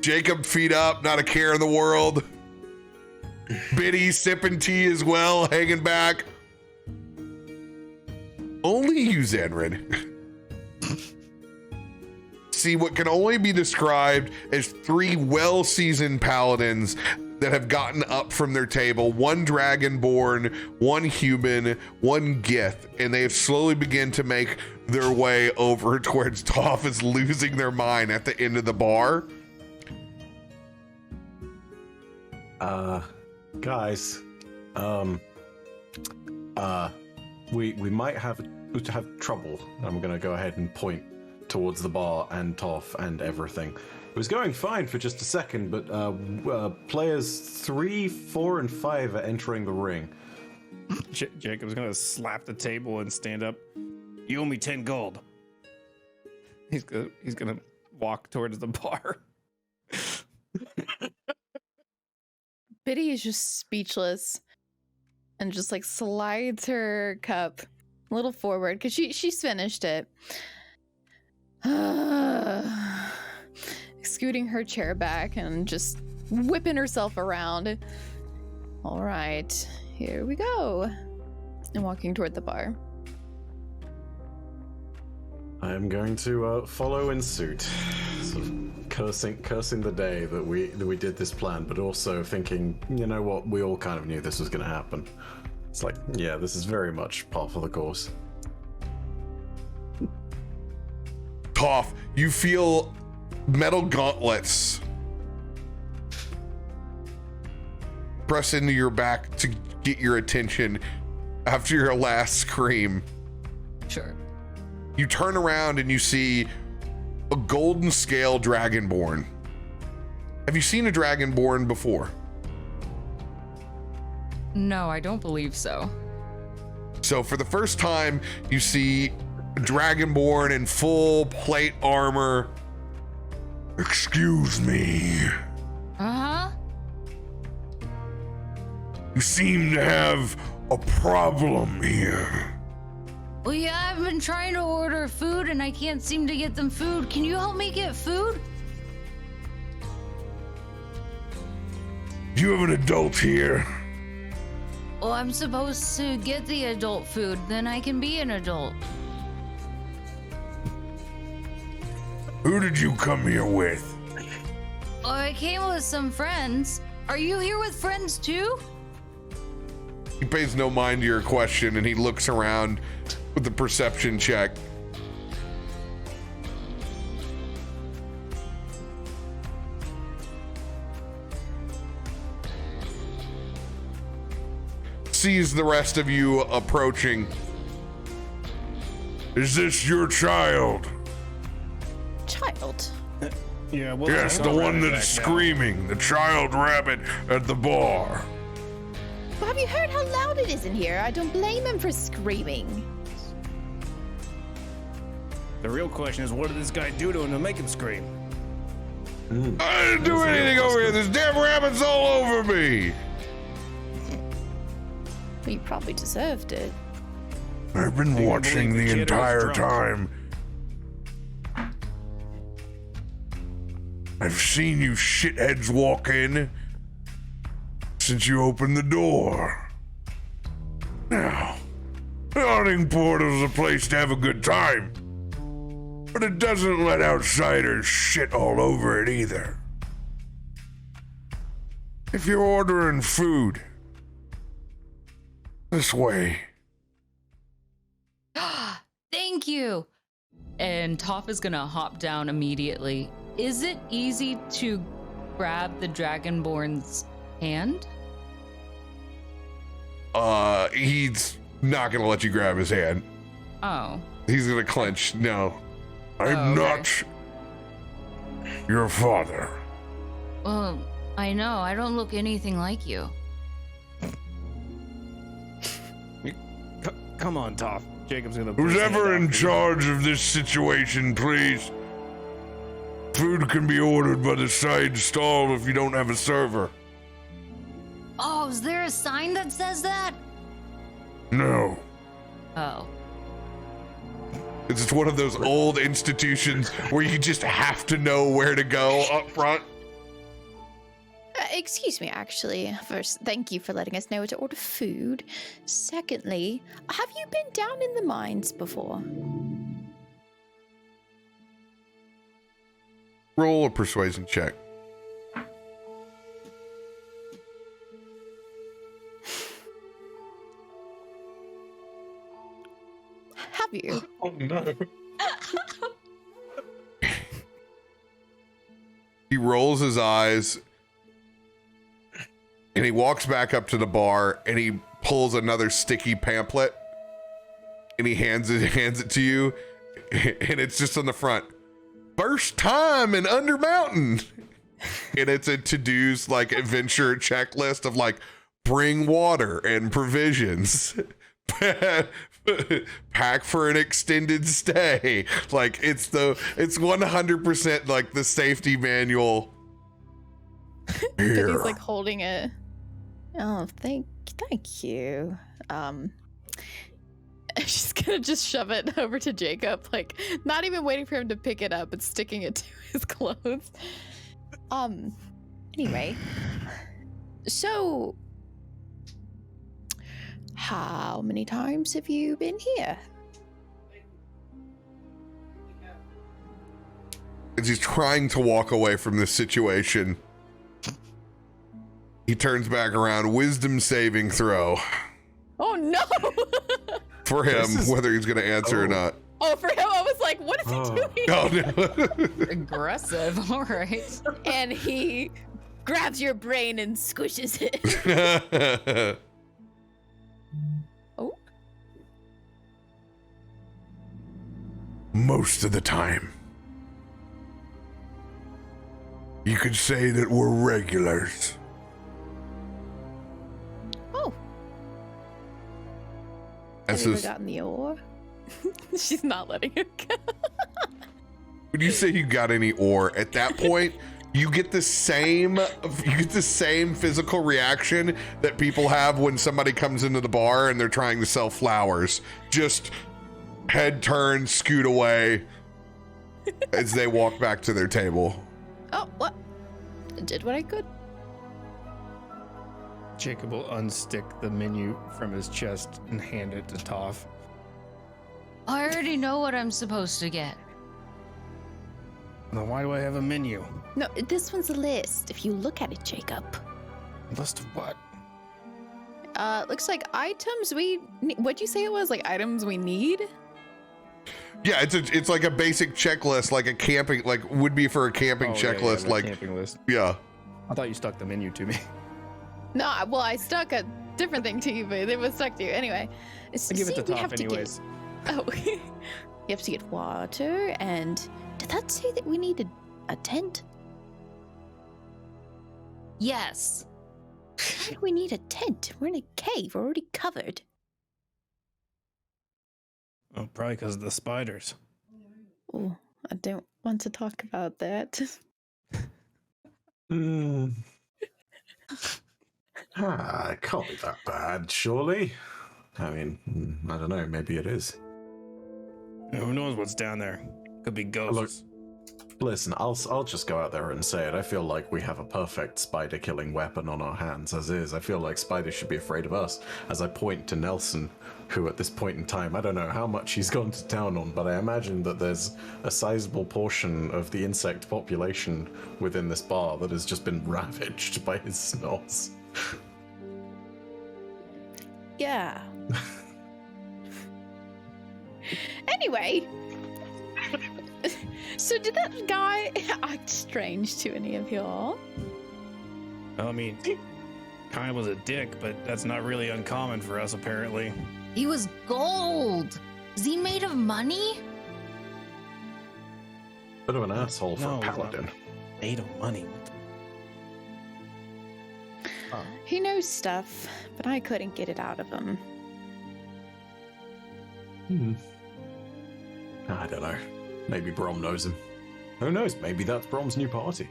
Jacob, feet up, not a care in the world. Biddy sipping tea as well, hanging back. Only you, Zenrid. See what can only be described as three well-seasoned paladins that have gotten up from their table, one dragonborn, one human, one Gith, and they have slowly begun to make their way over towards Toph is losing their mind at the end of the bar. Guys, we might have trouble. I'm gonna go ahead and point towards the bar and Toph and everything. It was going fine for just a second, but players 3, 4, and 5 are entering the ring. Jacob's gonna slap the table and stand up. You owe me 10 gold. He's gonna walk towards the bar. Biddy is just speechless and just like slides her cup a little forward because she's finished it. Scooting her chair back and just whipping herself around. All right, here we go. And walking toward the bar. I am going to follow in suit, sort of cursing the day that we did this plan, but also thinking, you know what, we all kind of knew this was going to happen. It's like, yeah, this is very much par for the course. Toph, you feel metal gauntlets press into your back to get your attention after your last scream. Sure. You turn around and you see a golden scale dragonborn. Have you seen a dragonborn before? No, I don't believe so. So for the first time, you see a dragonborn in full plate armor. Excuse me. Uh-huh. You seem to have a problem here. Well, yeah, I've been trying to order food and I can't seem to get them food. Can you help me get food? You have an adult here. Well, I'm supposed to get the adult food, then I can be an adult. Who did you come here with? Oh, I came with some friends. Are you here with friends too? He pays no mind to your question and he looks around with the perception check. Sees the rest of you approaching. Is this your child? Child. Yeah, well, Yes, the one that's screaming, the child rabbit at the bar. Well, have you heard how loud it is in here? I don't blame him for screaming. The real question is, what did this guy do to him to make him scream? I didn't do anything over here. There's damn rabbits all over me. Well, you probably deserved it. I've been watching the entire time. I've seen you shitheads walk in since you opened the door. Now, Yawning Portal's a place to have a good time, but it doesn't let outsiders shit all over it either. If you're ordering food, this way. Thank you. And Toph is gonna hop down immediately. Is it easy to grab the Dragonborn's hand? He's not gonna let you grab his hand. Oh. He's gonna clench. No, I'm not your father. Well, I know. I don't look anything like you. Come on, Toph. Jacob's gonna. Who's ever in charge of this situation, please? Food can be ordered by the side stall if you don't have a server. Oh, is there a sign that says that? No. Oh. It's one of those old institutions where you just have to know where to go up front. Excuse me, actually. First, thank you for letting us know where to order food. Secondly, have you been down in the mines before? Roll a persuasion check. Have you? Oh no. He rolls his eyes and he walks back up to the bar and he pulls another sticky pamphlet and he hands it to you, and it's just on the front. First time in Under Mountain. And it's a to-dos like adventure checklist of like bring water and provisions. Pack for an extended stay. Like it's 100% like the safety manual. But Here. he's like holding it. Oh, thank you. She's gonna just shove it over to Jacob, like not even waiting for him to pick it up, but sticking it to his clothes. Anyway, so how many times have you been here? As he's trying to walk away from this situation, he turns back around. Wisdom saving throw Oh no! for him, whether he's going to answer or not. Oh, for him, I was like, what is he doing? Oh no! Aggressive. All right. And he grabs your brain and squishes it. Oh. Most of the time, you could say that we're regulars. Oh. That's Have you ever just, gotten the ore? She's not letting him go. when you say you got any ore, at that point, you get the same physical reaction that people have when somebody comes into the bar and they're trying to sell flowers. Just head turn, scoot away as they walk back to their table. Oh, what? Did what I could. Jacob will unstick the menu from his chest and hand it to Toph. I already know what I'm supposed to get. Then why do I have a menu? No, this one's a list. If you look at it, Jacob. List of what? Looks like items we. What'd you say it was? Like items we need? Yeah, it's like a basic checklist, like a camping, like would be for a camping checklist, the like camping list. yeah. I thought you stuck the menu to me. No, well, I stuck a different thing to you, but it was stuck to you anyway. I give it to Toph anyways. Oh, you have to get water, and did that say that we needed a tent? Yes. Why do we need a tent? We're in a cave. We're already covered. Oh, probably because of the spiders. Oh, I don't want to talk about that. It can't be that bad, surely. I mean, I don't know. Maybe it is. Who knows what's down there? Could be ghosts. Listen, I'll just go out there and say it. I feel like we have a perfect spider-killing weapon on our hands as is. I feel like spiders should be afraid of us. As I point to Nelson, who at this point in time, I don't know how much he's gone to town on, but I imagine that there's a sizable portion of the insect population within this bar that has just been ravaged by his snots. Yeah. Anyway. So did that guy act strange to any of y'all? I mean, kind of was a dick, but that's not really uncommon for us, apparently. He was gold. Is he made of money? Bit of an asshole for No, a he's not. paladin. Made of money. He knows stuff, but I couldn't get it out of him. I don't know. Maybe Brom knows him. Who knows? Maybe that's Brom's new party.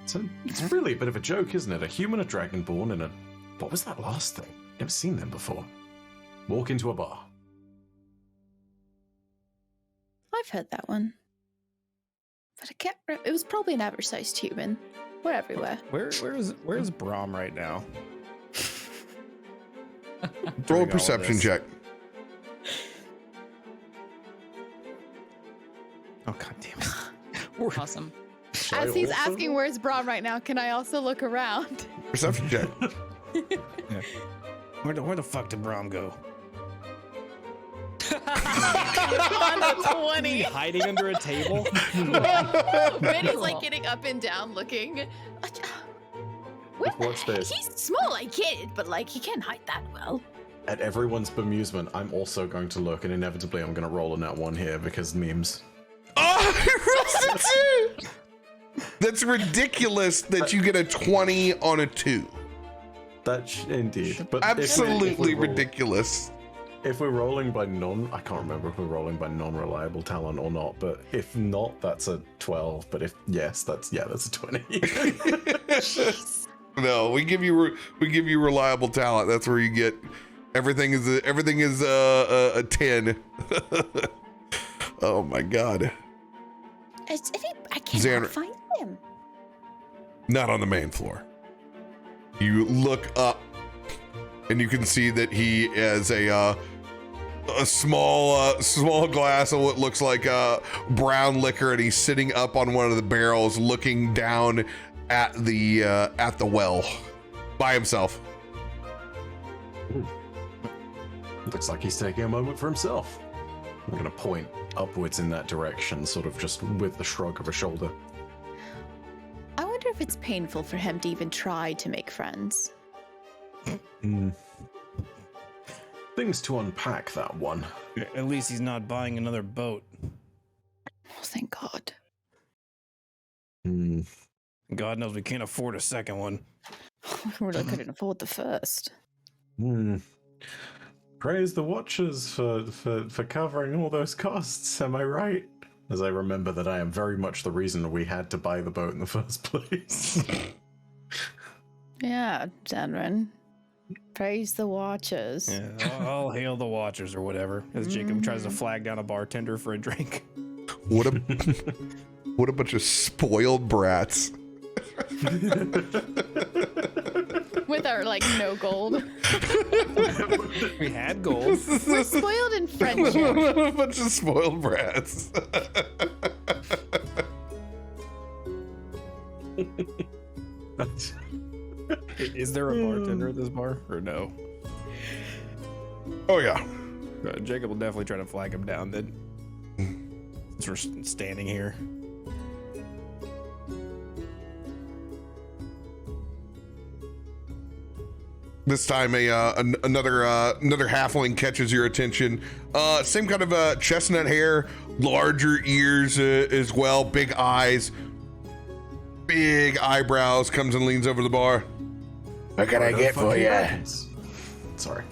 So it's really a bit of a joke, isn't it? A human, a dragonborn, and a... What was that last thing? Never seen them before. Walk into a bar. I've heard that one. But I can't... It was probably an oversized human. We're everywhere. Where's Brom right now? Roll a Doing all perception this. check. Oh, god damn it. Awesome. As he's asking where's Braun right now, can I also look around? Perception check. Where the fuck did Brom go? On a 20. Hiding under a table? Benny's like getting up and down looking. Watch this. He's small, I get it, but like he can't hide that well. At everyone's bemusement, I'm also going to look, and inevitably I'm going to roll a nat 1 here because memes. Oh, that's ridiculous that you get a 20 on a 2. That's indeed. But Absolutely if we roll- ridiculous. If we're rolling by I can't remember if we're rolling by non-reliable talent or not, but if not, that's a 12. But if yes, that's a 20. No, we give you reliable talent. That's where you get everything is a 10. Oh my god. I can't Xander. find him. Not on the main floor. You look up and you can see that he has a small glass of what looks like brown liquor, and he's sitting up on one of the barrels looking down at the well by himself. Looks like he's taking a moment for himself. I'm going to point upwards in that direction, sort of just with the shrug of a shoulder. I wonder if it's painful for him to even try to make friends. Things to unpack, that one. At least he's not buying another boat. Oh, thank God. God knows we can't afford a second one. We couldn't afford the first. Praise the Watchers for covering all those costs, am I right? As I remember that I am very much the reason we had to buy the boat in the first place. Yeah, Danrin. Praise the Watchers. Yeah, I'll hail the Watchers or whatever. As Jacob tries to flag down a bartender for a drink. What a bunch of spoiled brats. With our, like, no gold. We had gold. We're spoiled in friendship. A bunch of spoiled brats. Is there a bartender at this bar or no? Oh yeah. Jacob will definitely try to flag him down then. Since we're standing here. This time, another halfling catches your attention. Same kind of chestnut hair, larger ears as well, big eyes, big eyebrows. Comes and leans over the bar. What can I get for you? Sorry.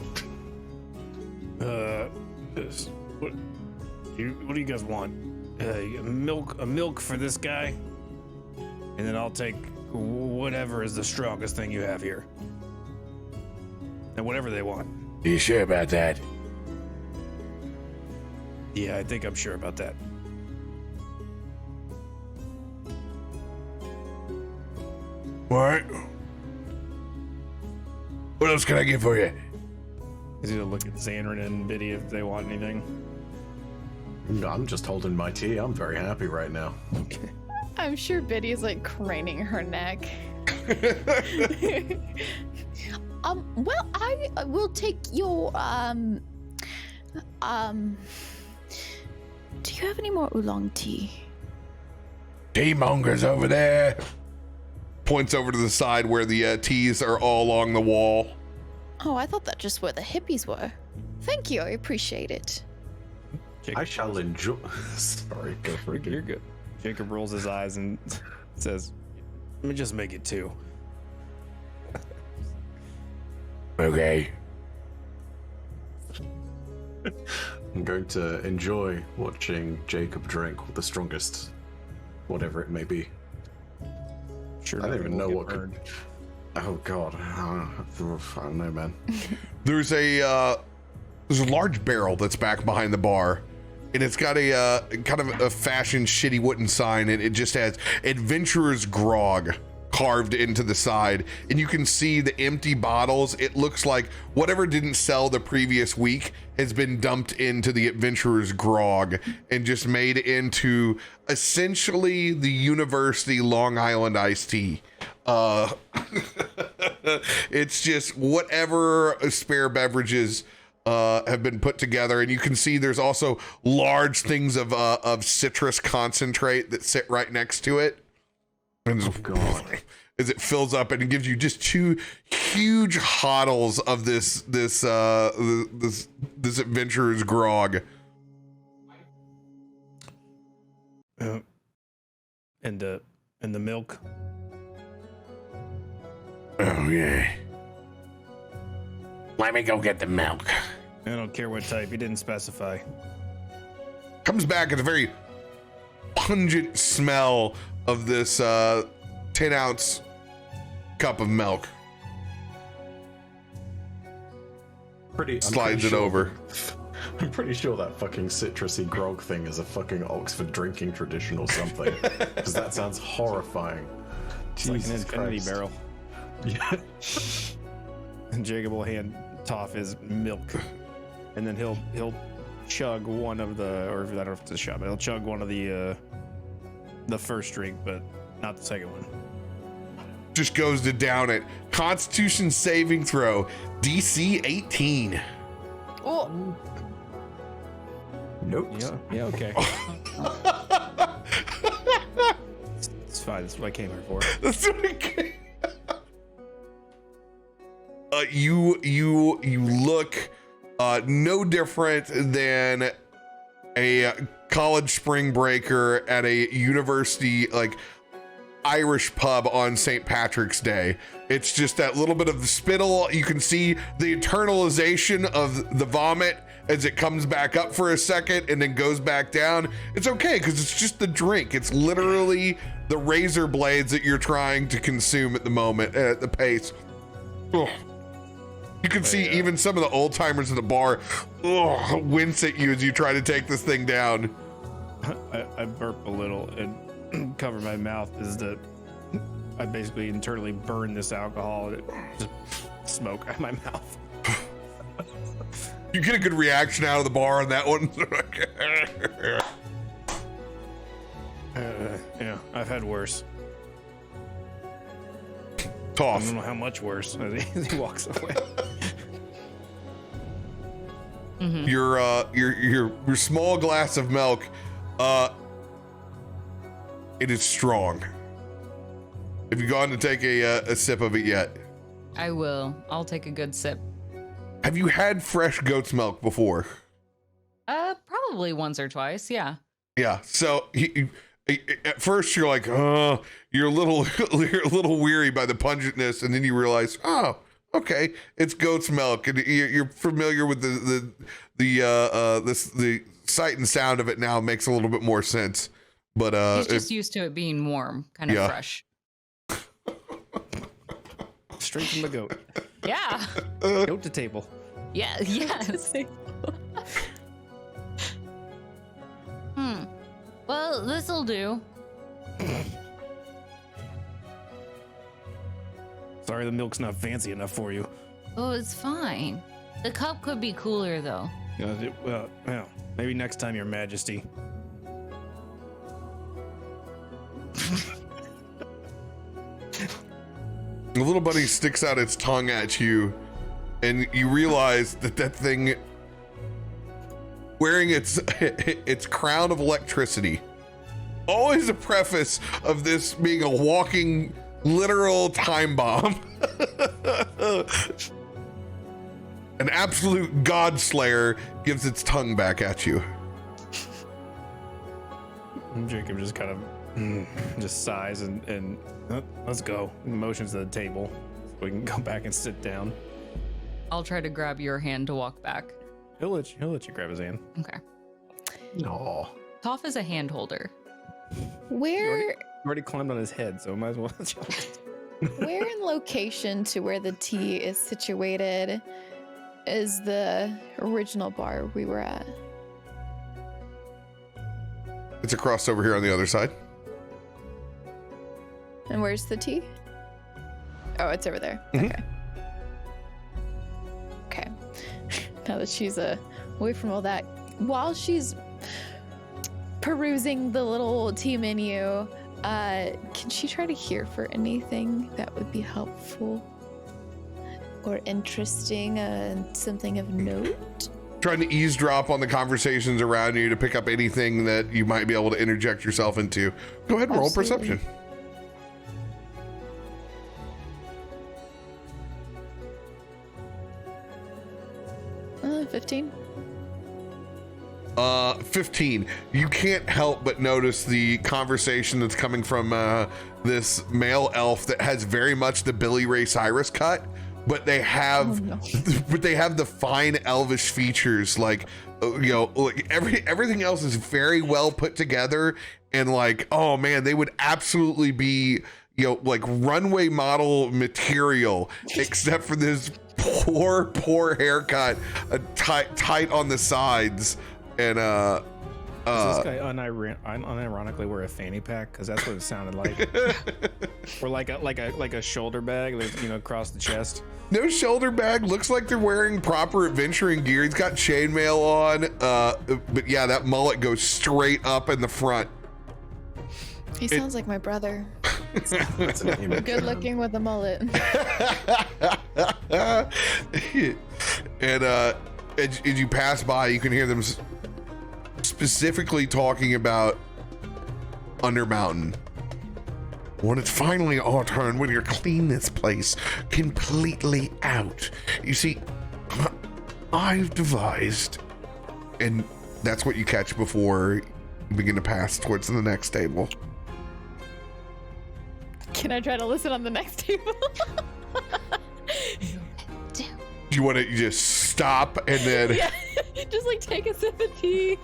What do you guys want? A milk for this guy? and then I'll take whatever is the strongest thing you have here. And whatever they want. Are you sure about that? Yeah, I think I'm sure about that. All right. What else can I get for you? He's gonna look at Xanrin and Biddy if they want anything. I'm just holding my tea. I'm very happy right now. Okay. I'm sure Biddy's like craning her neck. Well, I will take your do you have any more oolong tea? Tea mongers over there. Points over to the side where the teas are all along the wall. Oh, I thought that just where the hippies were. Thank you, I appreciate it. Jacob I shall enjoy. Sorry, go for it. You're good. Jacob rolls his eyes and says, "Let me just make it 2." Okay. I'm going to enjoy watching Jacob drink the strongest, whatever it may be. Sure. I don't even know what could. Oh God, I don't know, man. There's a large barrel that's back behind the bar, and it's got a kind of a fashioned shitty wooden sign, and it just has Adventurer's Grog carved into the side, and you can see the empty bottles. It looks like whatever didn't sell the previous week has been dumped into the Adventurer's Grog and just made into essentially the University Long Island iced tea. It's just whatever spare beverages have been put together, and you can see there's also large things of citrus concentrate that sit right next to it. And Oh God. as it fills up, and it gives you just 2 huge hoddles of this Adventurer's Grog. And the milk. Oh yeah. Let me go get the milk. I don't care what type. He didn't specify. Comes back at a very pungent smell of this 10-ounce cup of milk. Slides it over. I'm pretty sure that fucking citrusy grog thing is a fucking Oxford drinking tradition or something. Because that sounds horrifying. It's like an Jesus infinity Christ. barrel. Yeah. And Jacob will hand Toph his milk, and then he'll chug one of the, or I don't know if it's a shot, but he'll chug one of the first drink, but not the second one. Just goes to down it. Constitution saving throw, DC 18. Oh, Nope. Yeah, okay. It's fine. That's what I came here for. That's what I get. You look no different than a college spring breaker at a university, like Irish pub on St. Patrick's Day. It's just that little bit of the spittle. You can see the internalization of the vomit as it comes back up for a second and then goes back down. It's okay because it's just the drink. It's literally the razor blades that you're trying to consume at the moment at the pace. Ugh. You can see even some of the old timers in the bar wince at you as you try to take this thing down. I burp a little and cover my mouth as I basically internally burn this alcohol and it just smoke out of my mouth. You get a good reaction out of the bar on that one. Yeah, I've had worse. I Tough. don't know how much worse. As he walks away. Your small glass of milk, it is strong. Have you gone to take a sip of it yet? I will. I'll take a good sip. Have you had fresh goat's milk before? Probably once or twice. Yeah. Yeah. So at first you're like, oh, you're a little weary by the pungentness, and then you realize, oh, okay, it's goat's milk, and you're familiar with the sight and sound of it now. Makes a little bit more sense. But He's just used to it being warm, kind of fresh. Straight from the goat. Yeah. Goat to table. Yeah. Yes. Well, this'll do. Sorry, the milk's not fancy enough for you. Oh, it's fine. The cup could be cooler, though. Well, maybe next time, Your Majesty. the little bunny sticks out its tongue at you, and you realize that thing wearing its crown of electricity. Always a preface of this being a walking literal time bomb. An absolute god slayer gives its tongue back at you. Jacob just kind of just sighs and let's go. Motions to the table so we can go back and sit down. I'll try to grab your hand to walk back. He'll let you grab his hand. Okay. No. Toph is a hand holder. Where You already climbed on his head, so might as well. where in location to where the tea is situated is the original bar we were at? It's across over here on the other side. And where's the tea? Oh, it's over there. Mhm. Okay. Okay. Now that she's away from all that, while she's perusing the little tea menu, can she try to hear for anything that would be helpful or interesting, something of note? Trying to eavesdrop on the conversations around you to pick up anything that you might be able to interject yourself into. Go ahead and roll Absolutely. perception. Uh, 15. 15. You can't help but notice the conversation that's coming from this male elf that has very much the Billy Ray Cyrus cut, but they have but they have the fine elvish features, like like everything else is very well put together, and like, oh man, they would absolutely be like runway model material, except for this poor haircut, tight on the sides. And Does this guy unironically wear a fanny pack? Because that's what it sounded like. Or like a shoulder bag, across the chest. No shoulder bag. Looks like they're wearing proper adventuring gear. He's got chainmail on. But yeah, that mullet goes straight up in the front. He sounds like my brother. That's an image. Good looking with a mullet. And as you pass by, you can hear them specifically talking about Undermountain. When it's finally our turn, when you clean this place completely out. You see, I've devised, and that's what you catch before you begin to pass towards the next table. Can I try to listen on the next table? You want to just stop and then Yeah, just like take a sip of tea,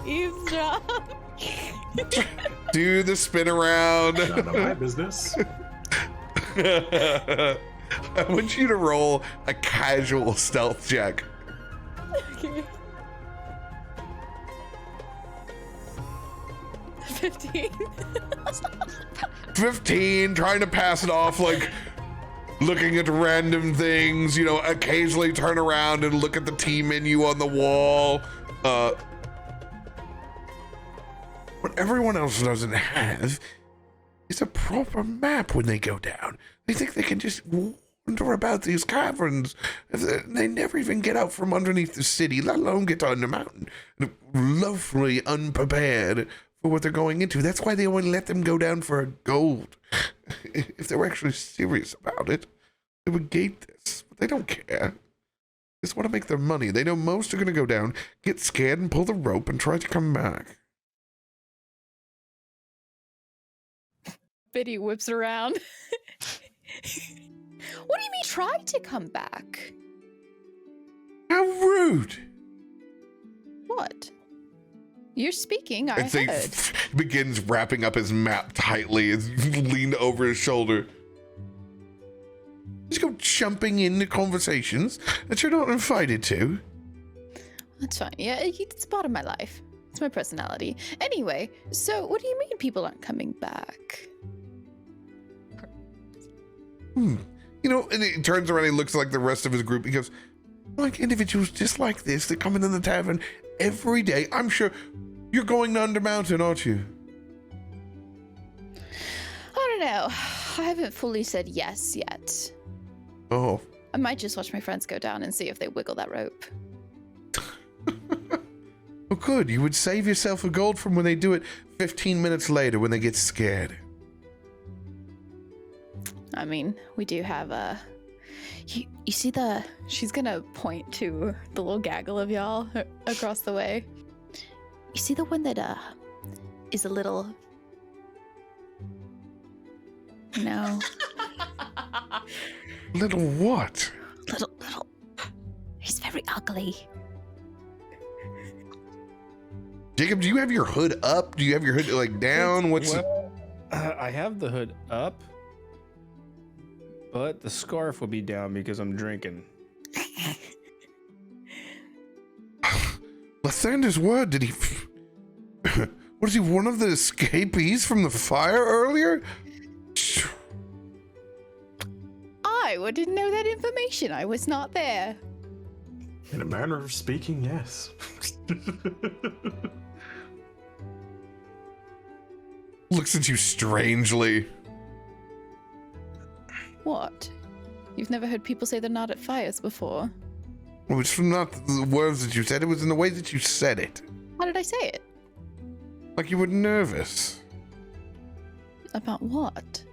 eavesdrop. do the spin around. None of my business. I want you to roll a casual stealth check. Okay. 15. 15, trying to pass it off, like looking at random things, occasionally turn around and look at the tea menu on the wall. What everyone else doesn't have is a proper map when they go down. They think they can just wander about these caverns. They never even get out from underneath the city, let alone get on the mountain. Lovely unprepared for what they're going into. That's why they only let them go down for gold. If they were actually serious about it, they would gate this, but they don't care. They just want to make their money. They know most are going to go down, get scared, and pull the rope and try to come back. Biddy whips around. What do you mean try to come back? How rude! What? You're speaking. I And so heard. he begins wrapping up his map tightly as leaned over his shoulder. Just go jumping into conversations that you're not invited to. That's fine. Yeah, it's part of my life. It's my personality. Anyway, so what do you mean people aren't coming back? You know, and he turns around and he looks like the rest of his group. He goes, like individuals just like this that come into the tavern every day. I'm sure you're going to Undermountain, aren't you? I don't know. I haven't fully said yes yet. Oh. I might just watch my friends go down and see if they wiggle that rope. Well, good. You would save yourself a gold from when they do it 15 minutes later when they get scared. I mean, we do have you see she's gonna point to the little gaggle of y'all across the way. You see the one that is a little, no. Little what? Little, he's very ugly. Jacob, do you have your hood up? Do you have your hood like down? I have the hood up, but the scarf will be down because I'm drinking. Lathander's word, did he... Was he one of the escapees from the fire earlier? I wouldn't know that information. I was not there. In a manner of speaking, yes. Looks at you strangely. What? You've never heard people say they're not at fires before? It was not the words that you said, it was in the way that you said it. How did I say it? Like you were nervous. About what?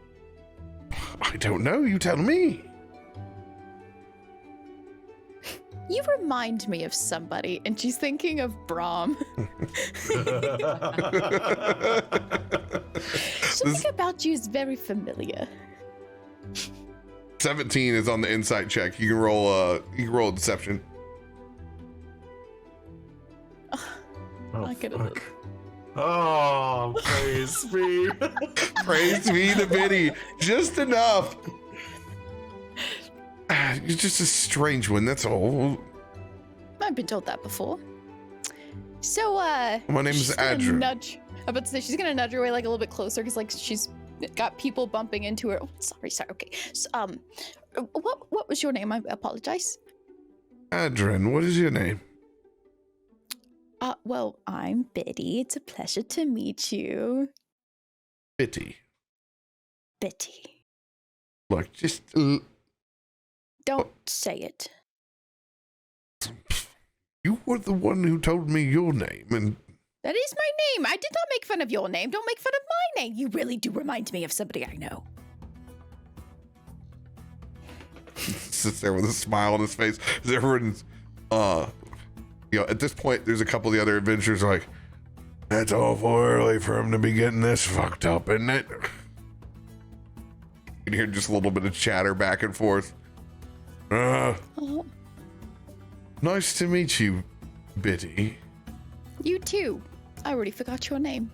I don't know, you tell me. You remind me of somebody, and she's thinking of Brahm. Something about you is very familiar. 17 is on the insight check. You can roll a deception. Oh, I could've- fuck. Oh, praise me. Praise be the biddy. Just enough. You're just a strange one, that's all. I've been told that before. So, My name she's is gonna Adra. I'm about to say she's gonna nudge her way like a little bit closer because like she's got people bumping into her. Oh, sorry. Okay. So, what was your name? I apologize. Adrian, what is your name? Well, I'm Biddy. It's a pleasure to meet you. Bitty. Bitty. Like, just... Don't say it. You were the one who told me your name, and... That is my name. I did not make fun of your name. Don't make fun of my name. You really do remind me of somebody I know. Sits there with a smile on his face. As everyone's, at this point, there's a couple of the other adventurers like, that's awful early for him to be getting this fucked up, isn't it? You can hear just a little bit of chatter back and forth. Oh, Nice to meet you, Bitty. you too. I already forgot your name.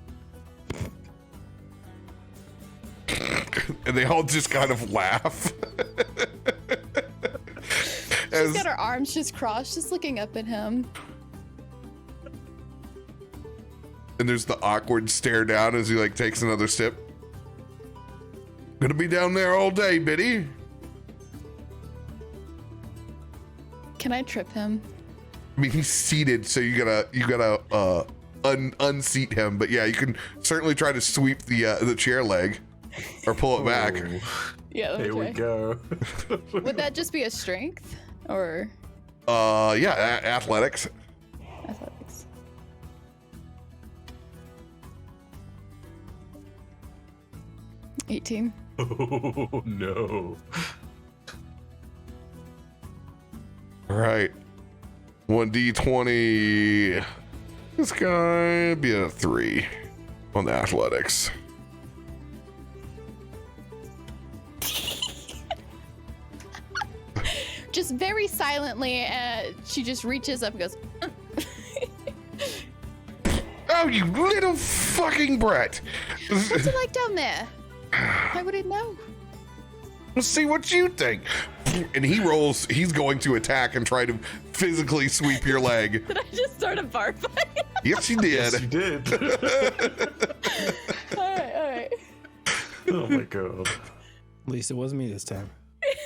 And they all just kind of laugh. She's got her arms just crossed, just looking up at him. And there's the awkward stare down as he like takes another sip. Gonna be down there all day, Bitty. Can I trip him? I mean, he's seated, so you gotta unseat him. But yeah, you can certainly try to sweep the chair leg or pull it back. Yeah. Here we go. Would that just be a strength or Yeah, athletics. athletics? $18. Oh, no. All right, 1d20. This guy be a 3 on the athletics. Just very silently, she just reaches up and goes, Oh, you little fucking brat. What's it like down there? I wouldn't know. Let's see what you think. And he's going to attack and try to physically sweep your leg. Did I just start a bar fight? Yes, you did. Yes, you did. All right. Oh my god. At least it wasn't me this time.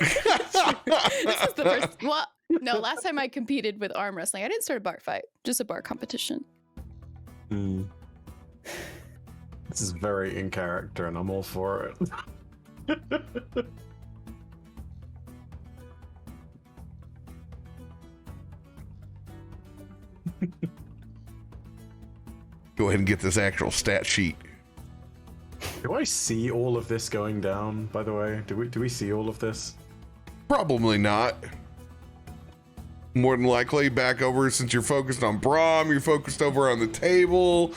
This is the first. Well, no, last time I competed with arm wrestling, I didn't start a bar fight, just a bar competition. This is very in character, and I'm all for it. Go ahead and get this actual stat sheet. Do I see all of this going down, by the way? Do we see all of this? Probably not. More than likely, back over since you're focused on Brahm, you're focused over on the table.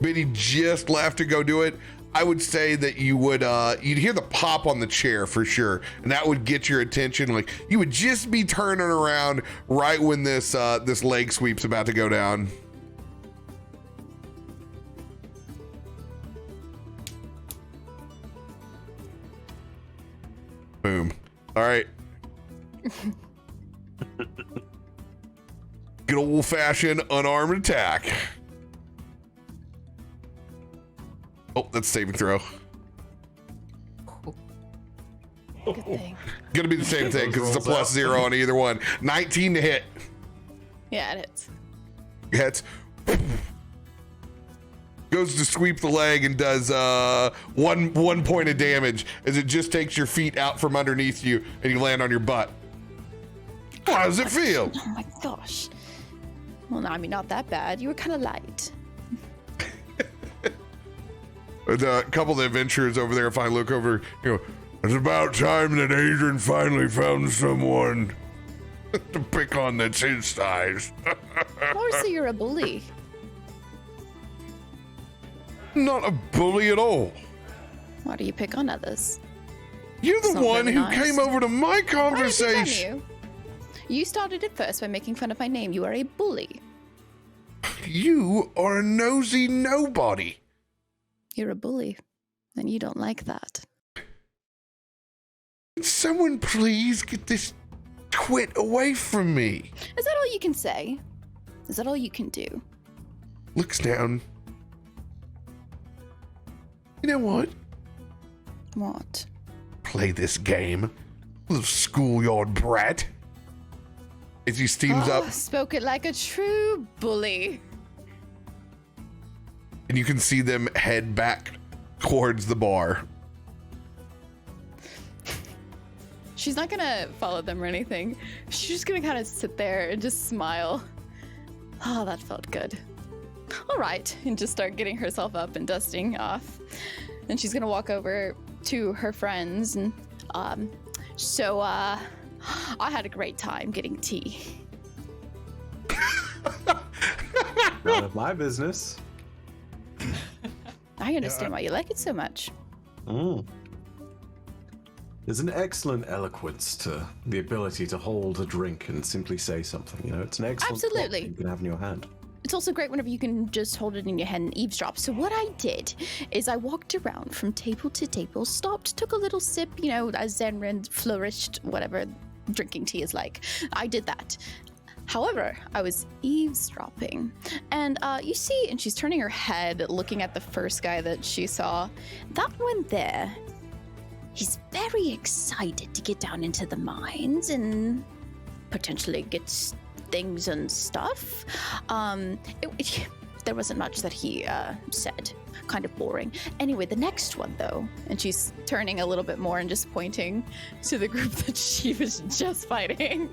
Biddy just left to go do it. I would say that you would you'd hear the pop on the chair for sure, and that would get your attention. Like you would just be turning around right when this leg sweep's about to go down. Boom. All right. Good old-fashioned unarmed attack. Oh, that's saving throw. Good thing. Gonna be the same thing because it's a +0 on either one. 19 to hit. Yeah, it is. Hits. Goes to sweep the leg and does one point of damage as it just takes your feet out from underneath you and you land on your butt. How does it feel? Oh my gosh. Well, no, I mean, not that bad. You were kind of light. A couple of the adventurers over there, if I look over, it's about time that Adrian finally found someone to pick on that's his size. Or you're a bully. Not a bully at all. Why do you pick on others? You're the It's not one very who nice. came over to my Why did I pick on conversation. You started it first by making fun of my name. You are a bully. You are a nosy nobody. You're a bully, and you don't like that. Can someone please get this twit away from me? Is that all you can say? Is that all you can do? Looks down. You know what? What? Play this game. Little schoolyard brat. As he steams up, Spoke it like a true bully. and you can see them head back towards the bar. She's not gonna follow them or anything. She's just gonna kind of sit there and just smile. Oh, that felt good. All right, and just start getting herself up and dusting off. And she's gonna walk over to her friends and, I had a great time getting tea. None of my business. I understand why you like it so much. There's an excellent eloquence to the ability to hold a drink and simply say something. It's an excellent plot Absolutely. that you can have in your hand. It's also great whenever you can just hold it in your hand and eavesdrop. So what I did is I walked around from table to table, stopped, took a little sip, as Zenrin flourished, whatever drinking tea is like. I did that. However, I was eavesdropping. And you see, and she's turning her head, looking at the first guy that she saw. That one there, he's very excited to get down into the mines and potentially get things and stuff. There wasn't much that he said. Kind of boring. Anyway, the next one though, and she's turning a little bit more and just pointing to the group that she was just fighting.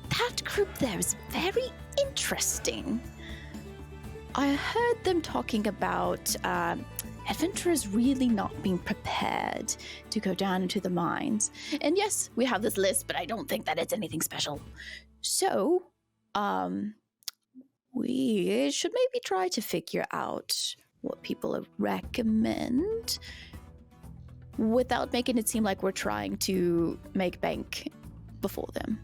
That group there is very interesting. I heard them talking about adventurers really not being prepared to go down into the mines. And yes, we have this list, but I don't think that it's anything special. So, we should maybe try to figure out what people recommend without making it seem like we're trying to make bank before them.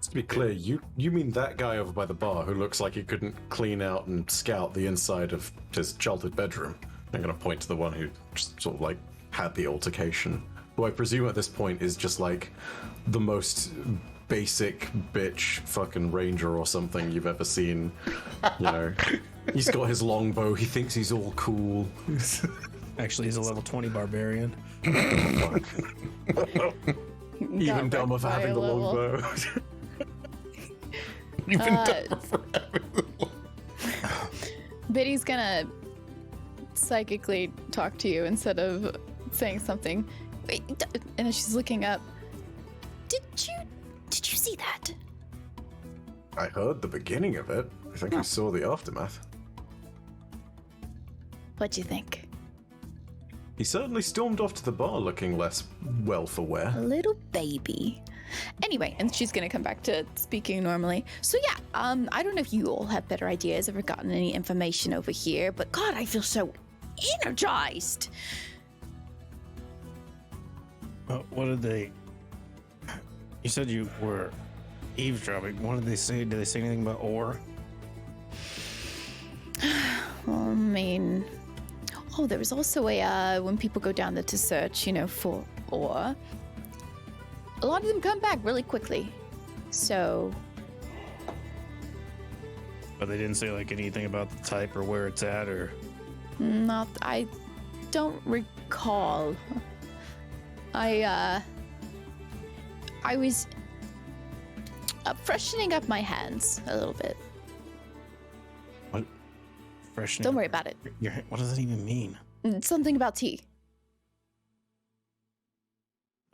To be clear, you mean that guy over by the bar who looks like he couldn't clean out and scout the inside of his childhood bedroom? I'm gonna point to the one who just sort of like had the altercation, who I presume at this point is just like the most basic bitch fucking ranger or something you've ever seen. You know, he's got his longbow, he thinks he's all cool. Actually, he's a level 20 barbarian. Even dumber for having the longbow. Even dumber for having the longbow. Biddy's gonna psychically talk to you instead of saying something. Wait, and then she's looking up. Did you see that? I heard the beginning of it. I think I saw the aftermath. What'd you think? He certainly stormed off to the bar looking less well for wear. A little baby. Anyway, and she's gonna come back to speaking normally. So yeah, I don't know if you all have better ideas or gotten any information over here, but God, I feel so energized. What did they... You said you were eavesdropping. What did they say? Did they say anything about ore? Well, I mean... Oh, there was also a, when people go down there to search, for ore, a lot of them come back really quickly. So... But they didn't say, like, anything about the type or where it's at, or... I don't recall. I was freshening up my hands a little bit. What? Freshening? Don't worry about it. What does that even mean? Something about tea.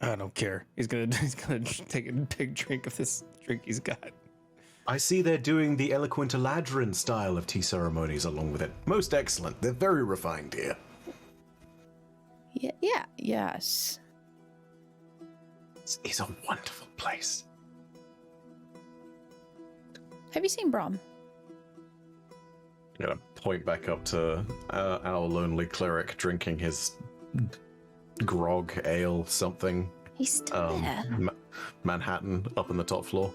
I don't care. He's gonna take a big drink of this drink he's got. I see they're doing the eloquent Eladrin style of tea ceremonies along with it. Most excellent. They're very refined here. Yes. This is a wonderful place. Have you seen Brom? I'm gonna point back up to our lonely cleric drinking his grog, ale, something. He's still there. Manhattan up on the top floor.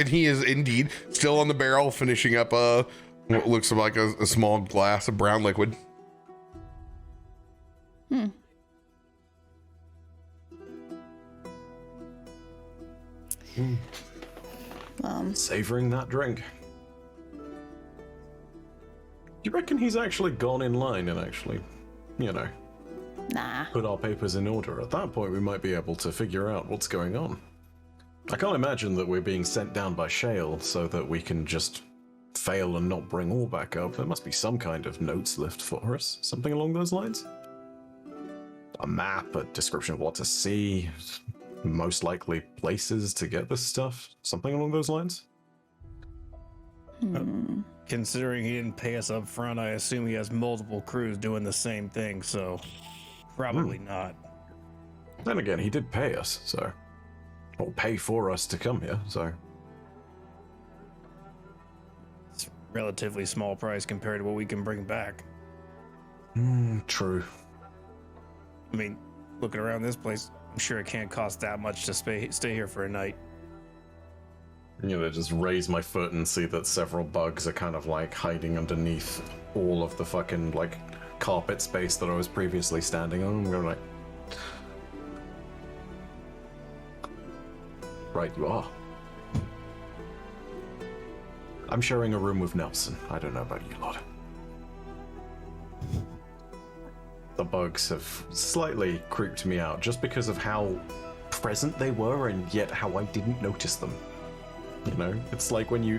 And he is indeed still on the barrel, finishing up what looks like a small glass of brown liquid. Savoring that drink. You reckon he's actually gone in line and actually, Nah. put our papers in order? At that point, we might be able to figure out what's going on. I can't imagine that we're being sent down by Shale so that we can just fail and not bring all back up. There must be some kind of notes left for us. Something along those lines? A map, a description of what to see, most likely places to get this stuff. Something along those lines? Considering he didn't pay us up front, I assume he has multiple crews doing the same thing, so probably not. Then again, he did pay us, so... Or pay for us to come here, so... It's a relatively small price compared to what we can bring back. True. I mean, looking around this place, I'm sure it can't cost that much to stay here for a night. Just raise my foot and see that several bugs are kind of like hiding underneath all of the fucking like carpet space that I was previously standing on. I'm going like, right, you are. I'm sharing a room with Nelson. I don't know about you lot. The bugs have slightly creeped me out just because of how present they were and yet how I didn't notice them. It's like when you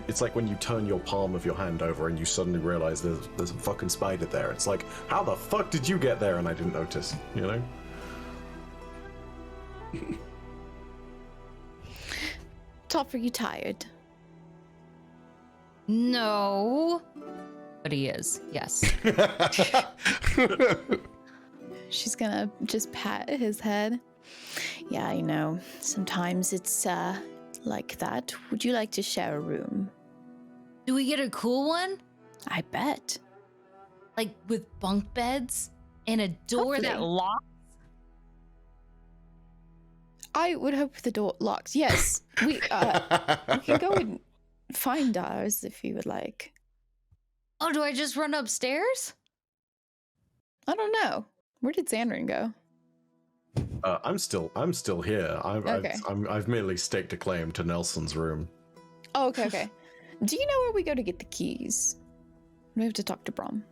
turn your palm of your hand over and you suddenly realize there's a fucking spider there. It's like, how the fuck did you get there and I didn't notice, Top, are you tired? No. But he is, yes. She's gonna just pat his head. Yeah, I know. Sometimes it's, like that. Would you like to share a room? Do we get a cool one? I bet. Like with bunk beds and a door that Hopefully. locks? I would hope the door locks. Yes, we can go and find ours if you would like. Oh, do I just run upstairs? I don't know. Where did Xandrin go? I'm still here. Okay. I've merely staked a claim to Nelson's room. Oh, okay. Do you know where we go to get the keys? We have to talk to Brom.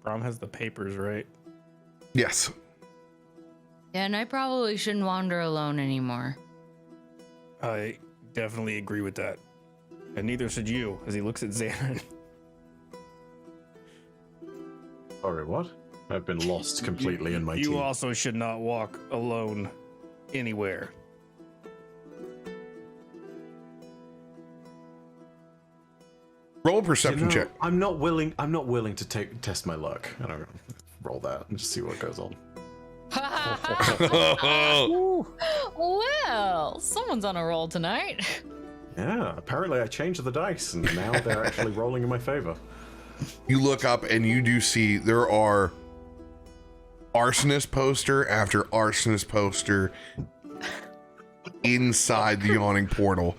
Brom has the papers, right? Yes. Yeah, and I probably shouldn't wander alone anymore. I definitely agree with that. And neither should you, as he looks at Xanon. Sorry, what? I've been lost completely in my team. You also should not walk alone anywhere. Roll a perception check. I'm not willing to test my luck. I don't know. Roll that and just see what goes on. Well, someone's on a roll tonight. Yeah, apparently I changed the dice and now they're actually rolling in my favor. You look up and you do see there are arsonist poster after arsonist poster inside the Yawning Portal.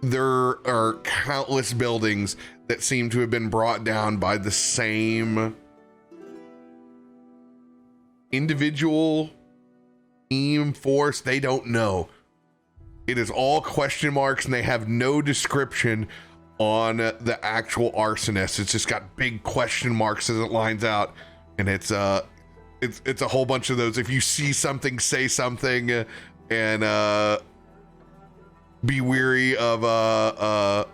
There are countless buildings that seem to have been brought down by the same individual, team, force. They don't know. It is all question marks and they have no description on the actual arsonist. It's just got big question marks as it lines out, and it's a whole bunch of those. If you see something, say something, and be weary of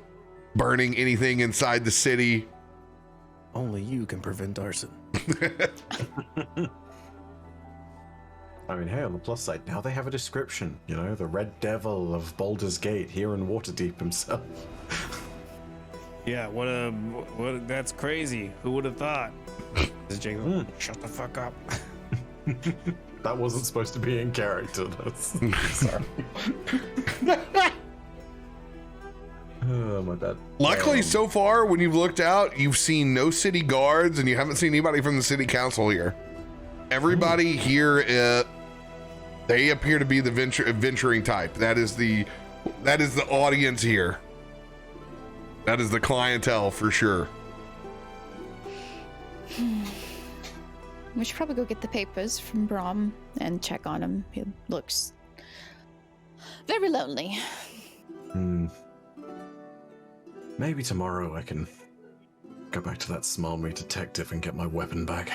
burning anything inside the city. Only you can prevent arson. I mean, hey, on the plus side, now they have a description. You know, the Red Devil of Baldur's Gate, here in Waterdeep himself. Yeah, what? That's crazy. Who would have thought? Is Jacob? Shut the fuck up. That wasn't supposed to be in character. That's sorry. Oh, my bad. Luckily, so far, when you've looked out, you've seen no city guards and you haven't seen anybody from the city council here. Everybody here, they appear to be the venturing type. That is the audience here. That is the clientele for sure. We should probably go get the papers from Brom and check on him. He looks very lonely. Maybe tomorrow I can go back to that smarmy detective and get my weapon back.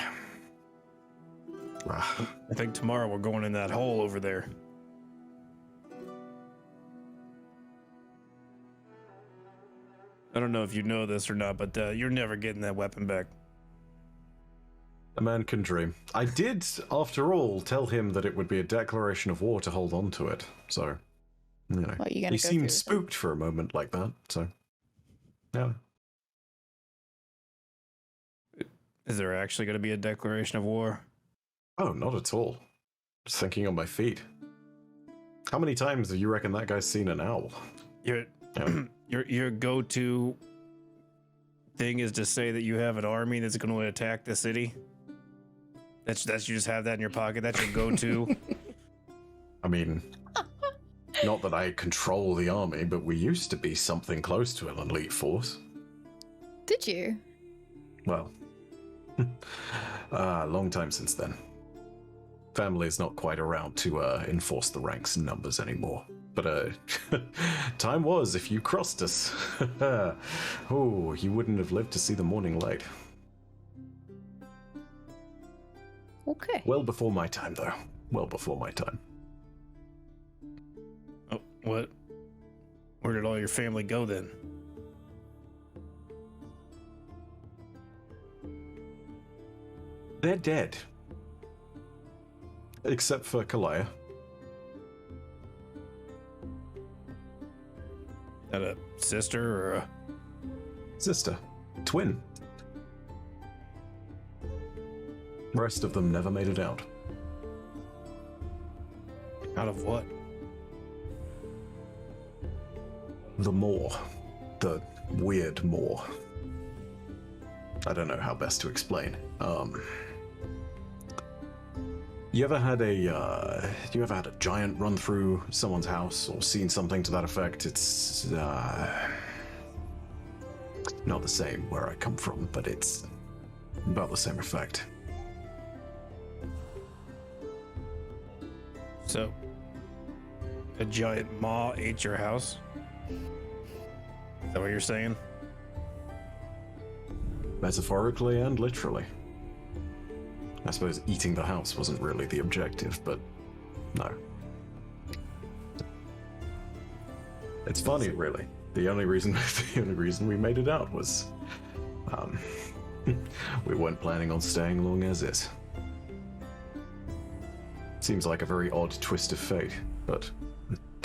I think tomorrow we're going in that hole over there. I don't know if you know this or not, but you're never getting that weapon back. A man can dream. I did, after all, tell him that it would be a declaration of war to hold on to it. So, you know, he seemed spooked for a moment like that. So, yeah. Is there actually going to be a declaration of war? Oh, not at all. Just thinking on my feet. How many times do you reckon that guy's seen an owl? Your go-to thing is to say that you have an army that's going to attack the city? That's you just have that in your pocket? That's your go-to? I mean, not that I control the army, but we used to be something close to an elite force. Did you? Well, a long time since then. Family's not quite around to enforce the ranks and numbers anymore. But time was if you crossed us. Oh, you wouldn't have lived to see the morning light. Okay. Well before my time, though. Well before my time. Oh, what? Where did all your family go then? They're dead. Except for Kalaya. That a sister or a... Sister. Twin. Rest of them never made it out. Out of what? The moor. The weird moor. You ever had a giant run through someone's house or seen something to that effect? It's not the same where I come from, but it's about the same effect. So, a giant maw ate your house? Is that what you're saying? Metaphorically and literally. I suppose eating the house wasn't really the objective, but no. It's funny, really. The only reason we made it out was, we weren't planning on staying long as is. Seems like a very odd twist of fate, but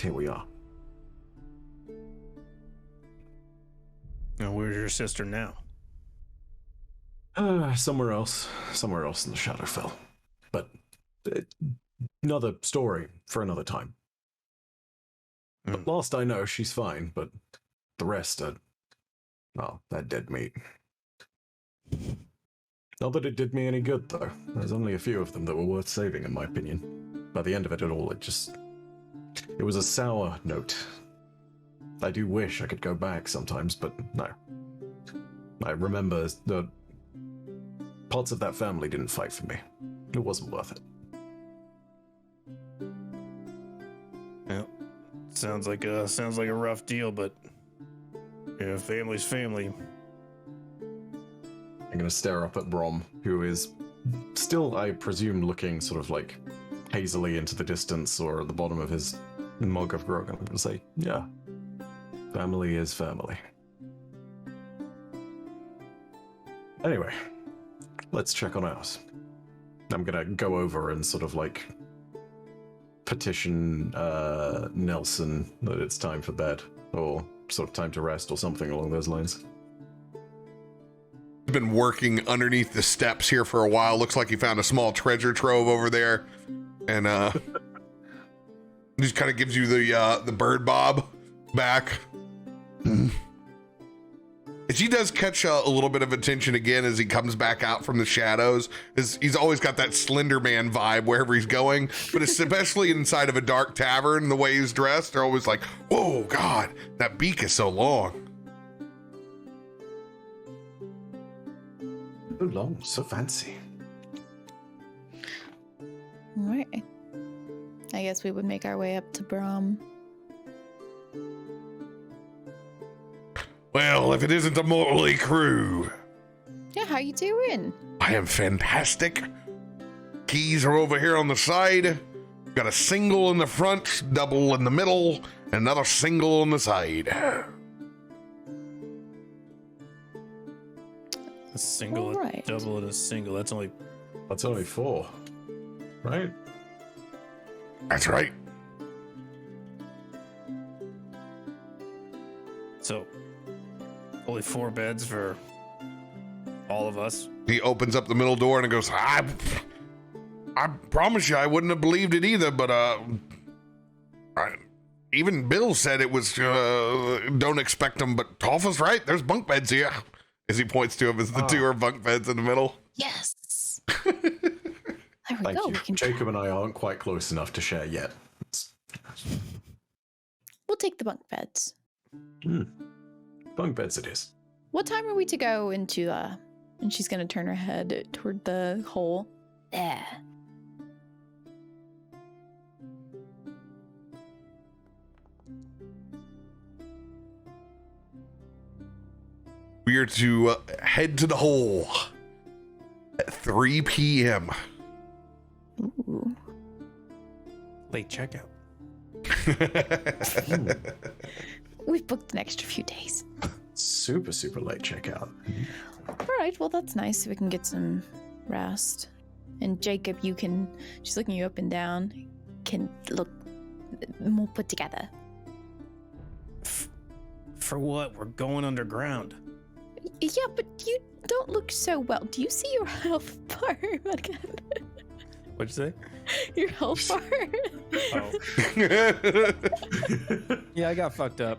here we are. Now, where's your sister now? Somewhere else in the Shadowfell. But another story for another time. But last I know, she's fine, but the rest are, well, they're dead meat. Not that it did me any good, though. There's only a few of them that were worth saving, in my opinion. By the end of it all, it was a sour note. I do wish I could go back sometimes, but no. I remember the parts of that family didn't fight for me. It wasn't worth it. Well, sounds like a rough deal, but yeah, family's family. I'm gonna stare up at Brom, who is still, I presume, looking sort of like hazily into the distance or at the bottom of his mug of grog. I'm gonna say, yeah, family is family. Anyway, let's check on ours. I'm gonna go over and sort of like petition Nelson that it's time for bed, or sort of time to rest, or something along those lines. He's been working underneath the steps here for a while. Looks like he found a small treasure trove over there, and just kind of gives you the bird bob back. She does catch a little bit of attention again as he comes back out from the shadows. He's always got that Slender Man vibe wherever he's going, but especially inside of a dark tavern, the way he's dressed, they're always like, whoa, God, that beak is so long. So long, so fancy. Alright. I guess we would make our way up to Brom. Well, if it isn't the motley crew. Yeah, how you doing? I am fantastic. Keys are over here on the side. Got a single in the front, double in the middle, and another single on the side. A single, Alright. a double, and a single. That's only 4, right? That's right. so only 4 beds for all of us. He opens up the middle door and goes, I promise you I wouldn't have believed it either, but even Bill said it was, don't expect them, but Toffa's right, there's bunk beds here. As he points to him as the 2 are bunk beds in the middle. Yes. There we Thank go. you. We can Jacob and I aren't quite close enough to share yet. We'll take the bunk beds. Bunk beds it is. What time are we to go into and she's gonna turn her head toward the hole. There. We are to head to the hole at 3 p.m. Ooh. Late checkout. We've booked an extra few days. Super, super late checkout. All right, well, that's nice. So we can get some rest. And Jacob, she's looking you up and down, can look more put together. For what? We're going underground. Yeah, but you don't look so well. Do you see your health bar again? What'd you say? Your health bar? Oh. Yeah, I got fucked up.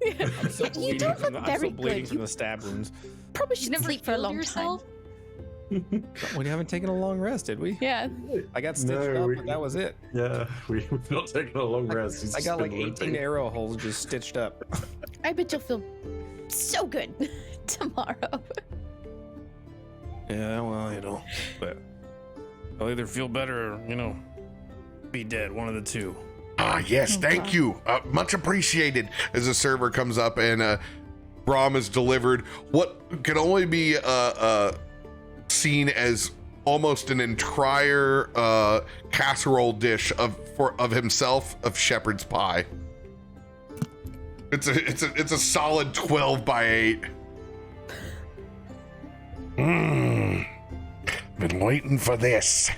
I'm still You bleeding, don't look I'm very still bleeding good. from the stab wounds. Probably should never sleep for a healed long yourself? time. We haven't taken a long rest, did we? Yeah. I got stitched up, but that was it. Yeah, we've not taken a long rest. He's I just got like been 18 limping. arrow holes just stitched up. I bet you'll feel so good tomorrow. Yeah, well, but I'll either feel better or, be dead. One of the two. Ah, yes, thank you. Much appreciated. As the server comes up and Brahm is delivered what can only be seen as almost an entire casserole dish of himself of shepherd's pie. It's a solid 12 by 8. Been waiting for this.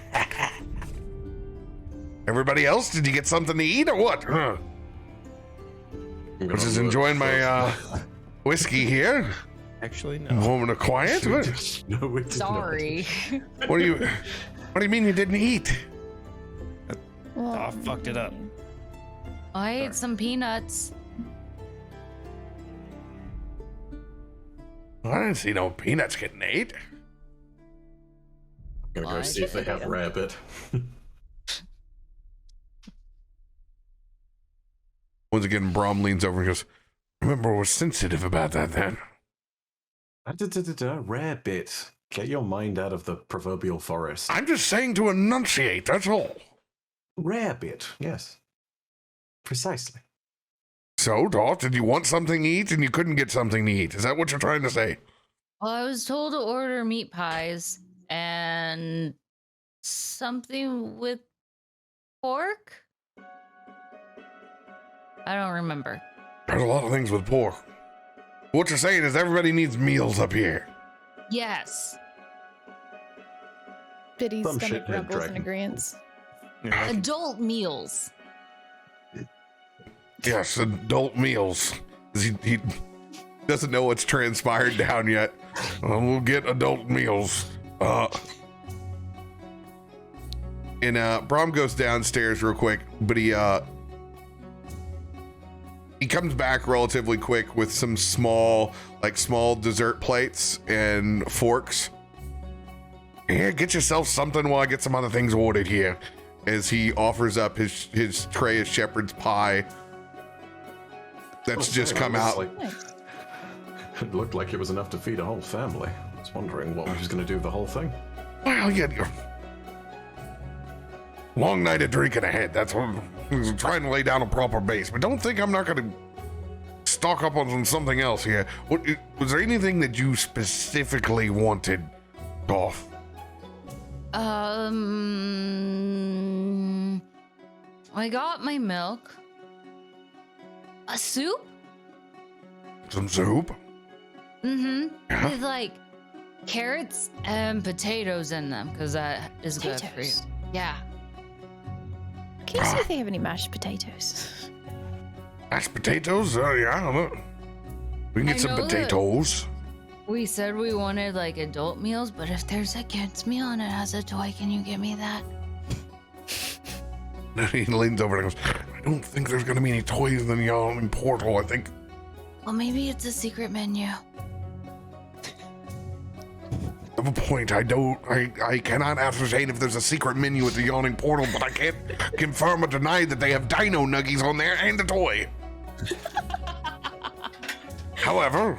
Everybody else, did you get something to eat or what? Huh? I'm I'm just enjoying my whiskey here. Actually, no. Moment of quiet. What? No, we did Sorry. What do you mean you didn't eat? Well, I fucked it up. I ate some peanuts. I didn't see no peanuts getting ate. I'm gonna go I see if they have didn't. rabbit. Once again, Brahm leans over and goes, remember, we're sensitive about that then. Rabbit. Get your mind out of the proverbial forest. I'm just saying to enunciate, that's all. Rabbit. Yes. Precisely. So, Dot, did you want something to eat and you couldn't get something to eat? Is that what you're trying to say? Well, I was told to order meat pies and something with pork. I don't remember. There's a lot of things with pork. What you're saying is everybody needs meals up here. Yes. Biddy's Some stomach shithead rumbles in dragon. agreement. Adult meals. Yes, adult meals. He doesn't know what's transpired down yet. We'll get adult meals. And Brahm goes downstairs real quick, but he comes back relatively quick with some small dessert plates and forks. Here, get yourself something while I get some other things ordered here. As he offers up his tray of shepherd's pie that's just come out. It looked like it was enough to feed a whole family. I was wondering what we was going to do with the whole thing. Well, yeah, long night of drinking ahead. That's what I'm trying to lay down a proper base. But don't think I'm not going to stock up on something else here. Was there anything that you specifically wanted, Dolph? I got my milk. A soup? Some soup? Mm-hmm. Yeah. With like carrots and potatoes in them, because that is good for you. Potatoes? Yeah. Can you see if they have any mashed potatoes? Mashed potatoes? Yeah, I don't know. We can get I some know that- potatoes. We said we wanted like adult meals, but if there's a kids meal and it has a toy, can you give me that? He leans over and goes, I don't think there's going to be any toys in the Yawning Portal. I think Well, maybe it's a secret menu. have a point. I cannot ascertain if there's a secret menu at the Yawning Portal, but I can't confirm or deny that they have dino nuggies on there and a toy. However,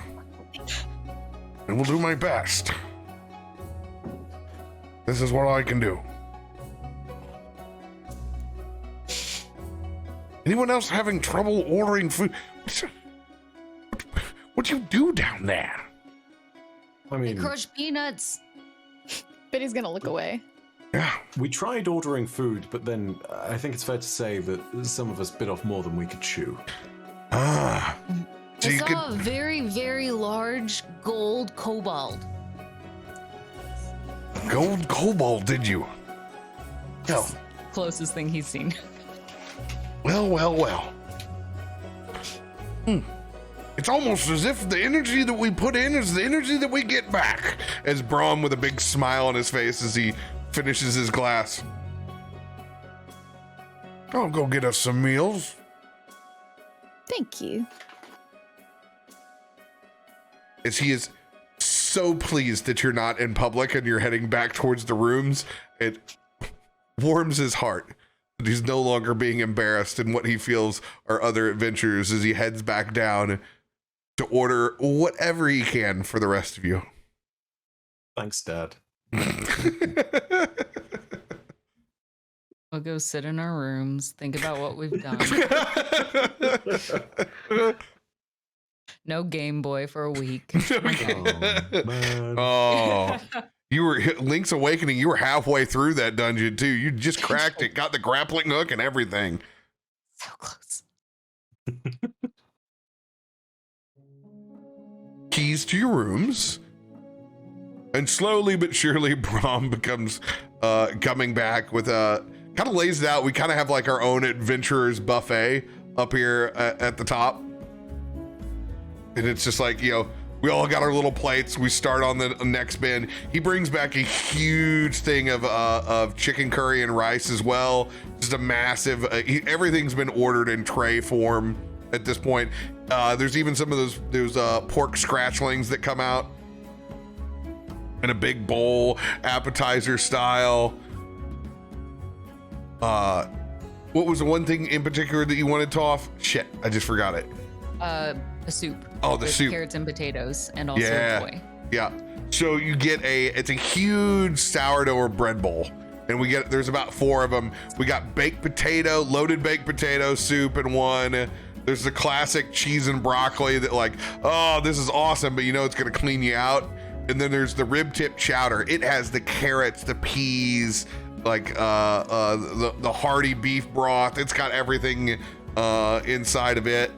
I will do my best. This is what I can do. Anyone else having trouble ordering food? What do you do down there? I I mean, crushed peanuts. Biddy's gonna look away. Yeah. we tried ordering food, but then I think it's fair to say that some of us bit off more than we could chew. Ah. So I you saw a could, very, very large gold kobold. gold kobold, did you? No. Closest thing he's seen. Well. It's almost as if the energy that we put in is the energy that we get back. As Brahm, with a big smile on his face as he finishes his glass. I'll go get us some meals. Thank you. As he is so pleased that you're not in public and you're heading back towards the rooms. It warms his heart that he's no longer being embarrassed in what he feels are other adventures as he heads back down to order whatever he can for the rest of you. Thanks, Dad. We'll go sit in our rooms, think about what we've done. No Game Boy for a week. Oh, man. Oh, you were Link's Awakening. You were halfway through that dungeon too. You just cracked it, got the grappling hook and everything. So close. Keys to your rooms, and slowly but surely, Brahm becomes coming back with a kind of lays it out. We kind of have like our own adventurers buffet up here at the top. And it's just like, you know, we all got our little plates. We start on the next bin. He brings back a huge thing of chicken curry and rice as well. Just a massive, everything's been ordered in tray form at this point. There's even some of those pork scratchlings that come out in a big bowl, appetizer style. What was the one thing in particular that you wanted, Toph? Shit, I just forgot it. A soup. Oh, the with soup. Carrots and potatoes, and also a toy. Yeah. So you get it's a huge sourdough or bread bowl. And there's about 4 of them. We got baked potato, loaded baked potato soup in one. There's the classic cheese and broccoli that like, oh, this is awesome, but you know it's gonna clean you out. And then there's the rib tip chowder. It has the carrots, the peas, like the hearty beef broth. It's got everything inside of it.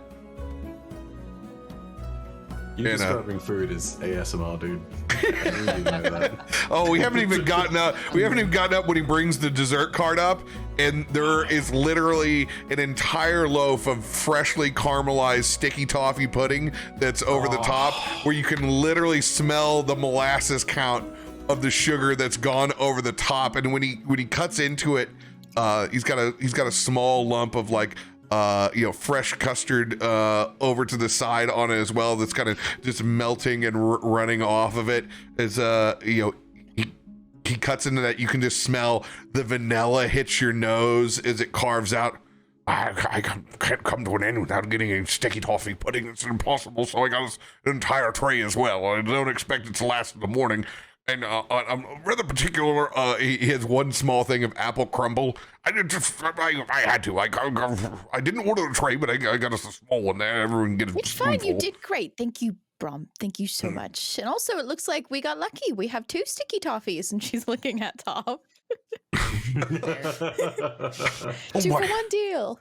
You describing food as ASMR, dude. I really know that. Oh, we haven't even gotten up. We haven't even gotten up when he brings the dessert cart up, and there is literally an entire loaf of freshly caramelized sticky toffee pudding that's over the top, where you can literally smell the molasses count of the sugar that's gone over the top. And when he cuts into it, he's got a small lump of like fresh custard over to the side on it as well. That's kind of just melting and running off of it. As he cuts into that, you can just smell the vanilla hits your nose as it carves out. I can't come to an end without getting a sticky toffee pudding. It's impossible. So I got an entire tray as well. I don't expect it to last in the morning. And I'm rather particular. He has one small thing of apple crumble. I had to. I didn't order a tray, but I got us a small one there. Everyone get a It's fine. spoonful. You did great. Thank you, Brom. Thank you so much. And also, it looks like we got lucky. We have 2 sticky toffees, and she's looking at Top. 2 for 1 deal.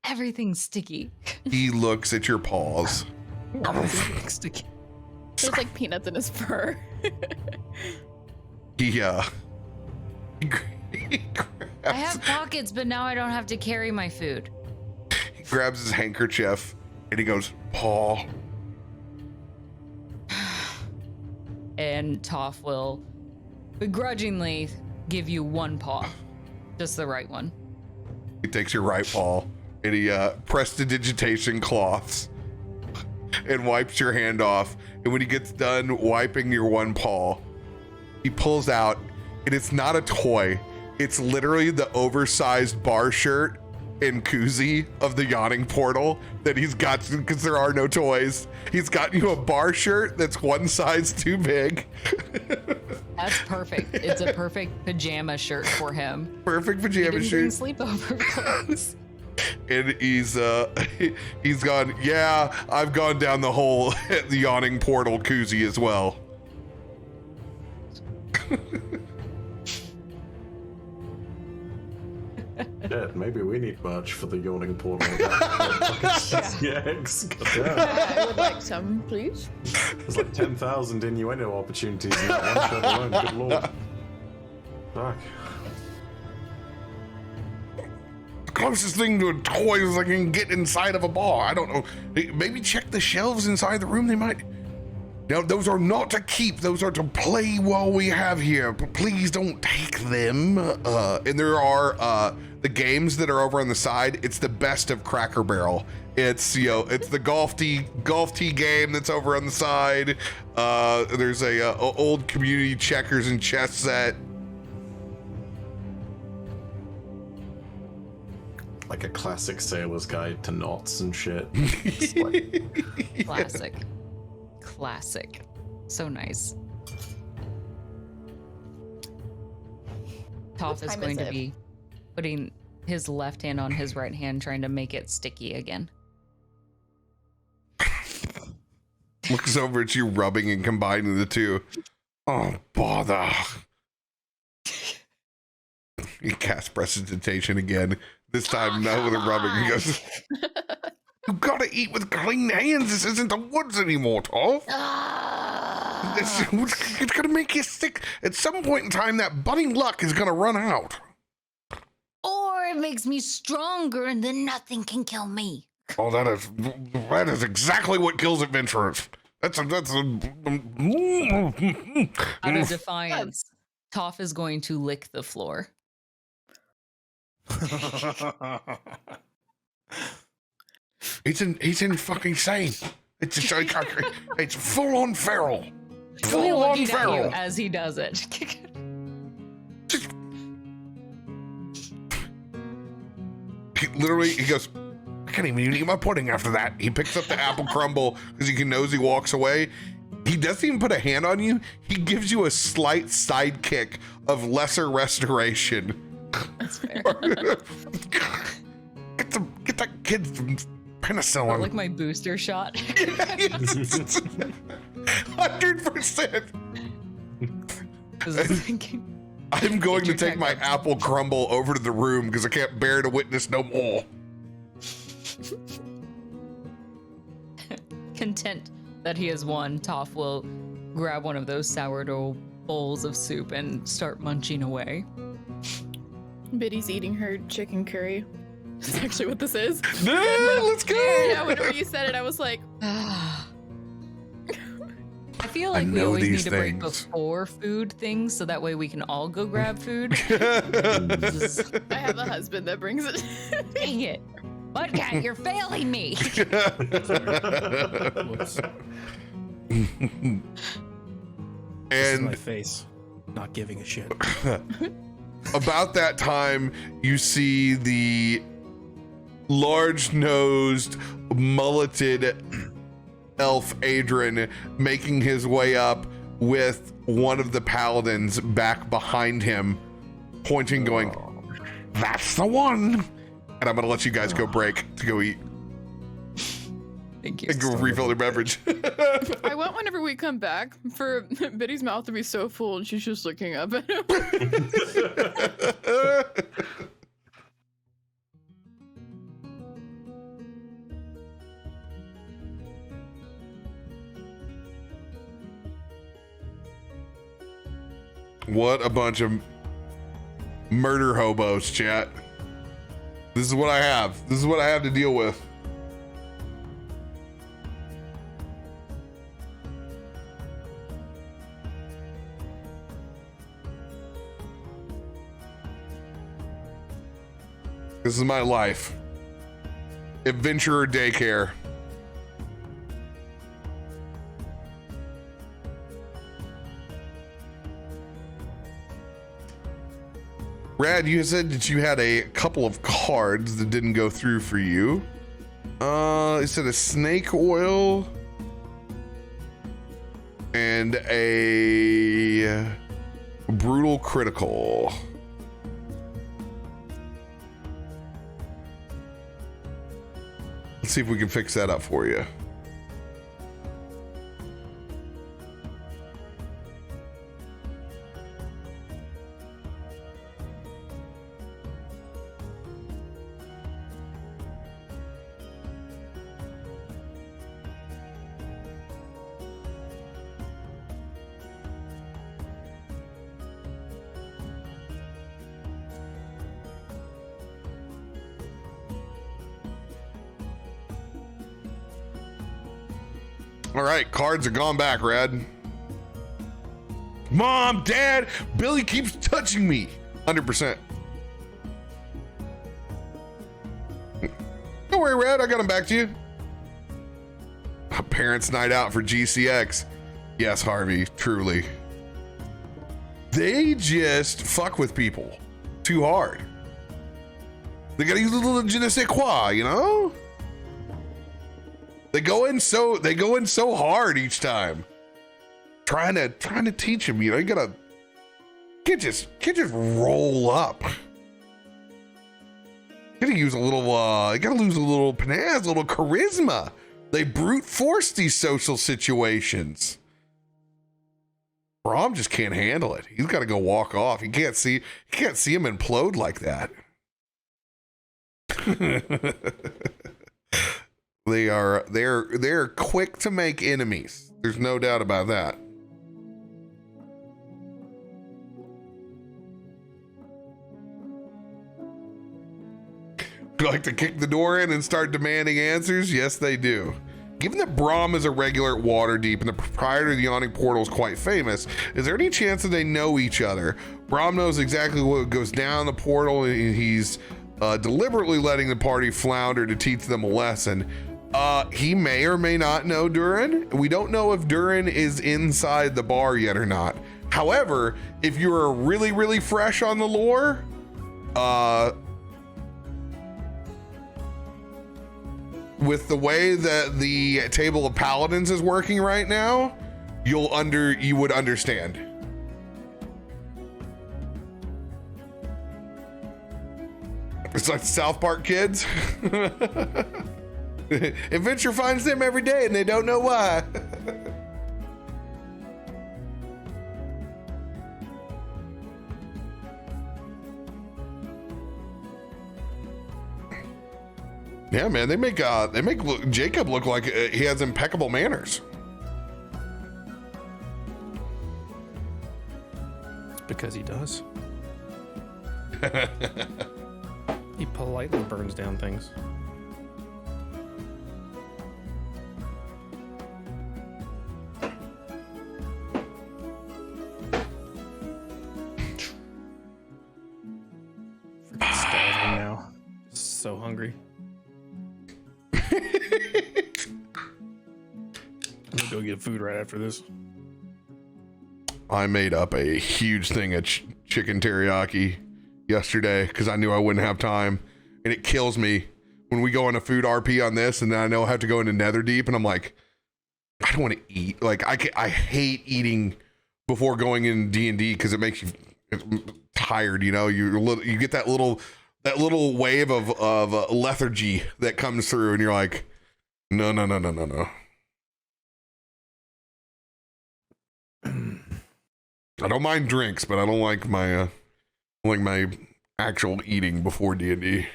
Everything's sticky. He looks at your paws. Sticky. There's like peanuts in his fur. He I have pockets, but now I don't have to carry my food. He grabs his handkerchief and he goes, Paul. And Toph will begrudgingly give you 1 paw. Just the right one. He takes your right paw and he prestidigitation cloths and wipes your hand off. And when he gets done wiping your 1 paw, he pulls out, and it's not a toy. It's literally the oversized bar shirt and koozie of the Yawning Portal that he's got, because there are no toys. He's got you a bar shirt that's 1 size too big. That's perfect. It's a perfect pajama shirt for him. Perfect pajama He shirt. didn't bring sleepover clothes. And he's gone, yeah, I've gone down the hole at the Yawning Portal koozie as well. Yeah, maybe we need merch for the Yawning Portal. Yes, I would like some, please. there's like 10,000 innuendo opportunities in that one shot alone. Good lord. Fuck. Closest thing to a toy is I can get inside of a bar. I don't know. Maybe check the shelves inside the room. They might Now, those are not to keep. Those are to play while we have here. But please don't take them. And there are the games that are over on the side. It's the best of Cracker Barrel. It's, you know, it's the golf tee game that's over on the side. There's a old community checkers and chess set. Like a classic sailor's guide to knots and shit. It's like, Classic. So nice. Toph is time going is to it? be putting his left hand on his right hand, trying to make it sticky again. Looks over at you, rubbing and combining the two. Oh, bother. He casts prestidigitation again. This time, not with a rubbing. He goes, "You gotta eat with clean hands. This isn't the woods anymore, Toph. It's gonna make you sick. At some point in time, that budding luck is gonna run out." Or it makes me stronger and then nothing can kill me. Oh, that is exactly what kills adventurers. That's Out of defiance, Toph is going to lick the floor. He's in fucking insane. It's full on feral. Full on Looking at you feral. as he does it. He goes, "I can't even eat my pudding after that." He picks up the apple crumble because he knows he walks away. He doesn't even put a hand on you. He gives you a slight sidekick of lesser restoration. That's fair. Get that kid some penicillin. Like my booster shot. 100%. Thinking. I'm going to your take my tactics. apple crumble over to the room because I can't bear to witness no more. Content that he has won, Toph will grab one of those sourdough bowls of soup and start munching away. Biddy's eating her chicken curry. That's actually what this is. Let's go. Yeah, whenever you said it, I was like, I feel I like we know always need these to break things. before food things so that way we can all go grab food. I have a husband that brings it. Dang it. Mudcat, you're failing me. Whoops. And my face. Not giving a shit. about that time, you see the large-nosed, mulleted elf Adrian making his way up with one of the paladins back behind him, pointing, going, "That's the one." And I'm gonna let you guys go break to go eat Thank you. and go refill their beverage. I want whenever we come back for Biddy's mouth to be so full and she's just looking up at him. What a bunch of murder hobos, chat. This is what I have. This is what I have to deal with. This is my life. Adventurer daycare. Brad, you said that you had a couple of cards that didn't go through for you. It said a snake oil and a brutal critical. Let's see if we can fix that up for you. All right, cards are gone back, Red. Mom, Dad, Billy keeps touching me. 100%. Don't worry, Red, I got him back to you. A parents' night out for GCX. Yes, Harvey, truly. They just fuck with people too hard. They gotta use a little je ne sais quoi, you know? They go in so hard each time. Trying to teach him, you know, you can't just roll up. You gotta use a little you gotta lose a little panache, a little charisma. They brute force these social situations. Brom just can't handle it. He's got to go walk off. He can't see him implode like that. They're quick to make enemies. There's no doubt about that. Like to kick the door in and start demanding answers? Yes, they do. Given that Braum is a regular at Waterdeep and the proprietor of the Yawning Portal is quite famous, is there any chance that they know each other? Braum knows exactly what goes down the portal, and he's deliberately letting the party flounder to teach them a lesson. He may or may not know Durin. We don't know if Durin is inside the bar yet or not. However, if you're really, really fresh on the lore, with the way that the Table of Paladins is working right now, you would understand. It's like South Park kids. Adventure finds them every day and they don't know why. Yeah, man, they make Jacob look like he has impeccable manners. It's because he does. He politely burns down things. Freaking starving now. So hungry. I'm gonna go get food right after this. I made up a huge thing of chicken teriyaki yesterday because I knew I wouldn't have time, and it kills me when we go on a food RP on this, and then I know I have to go into Netherdeep, and I'm like, I don't want to eat. Like I hate eating before going in D&D because it makes you tired. You know, you get that little wave of lethargy that comes through, and you're like, no. I don't mind drinks, but I don't like my actual eating before D&D.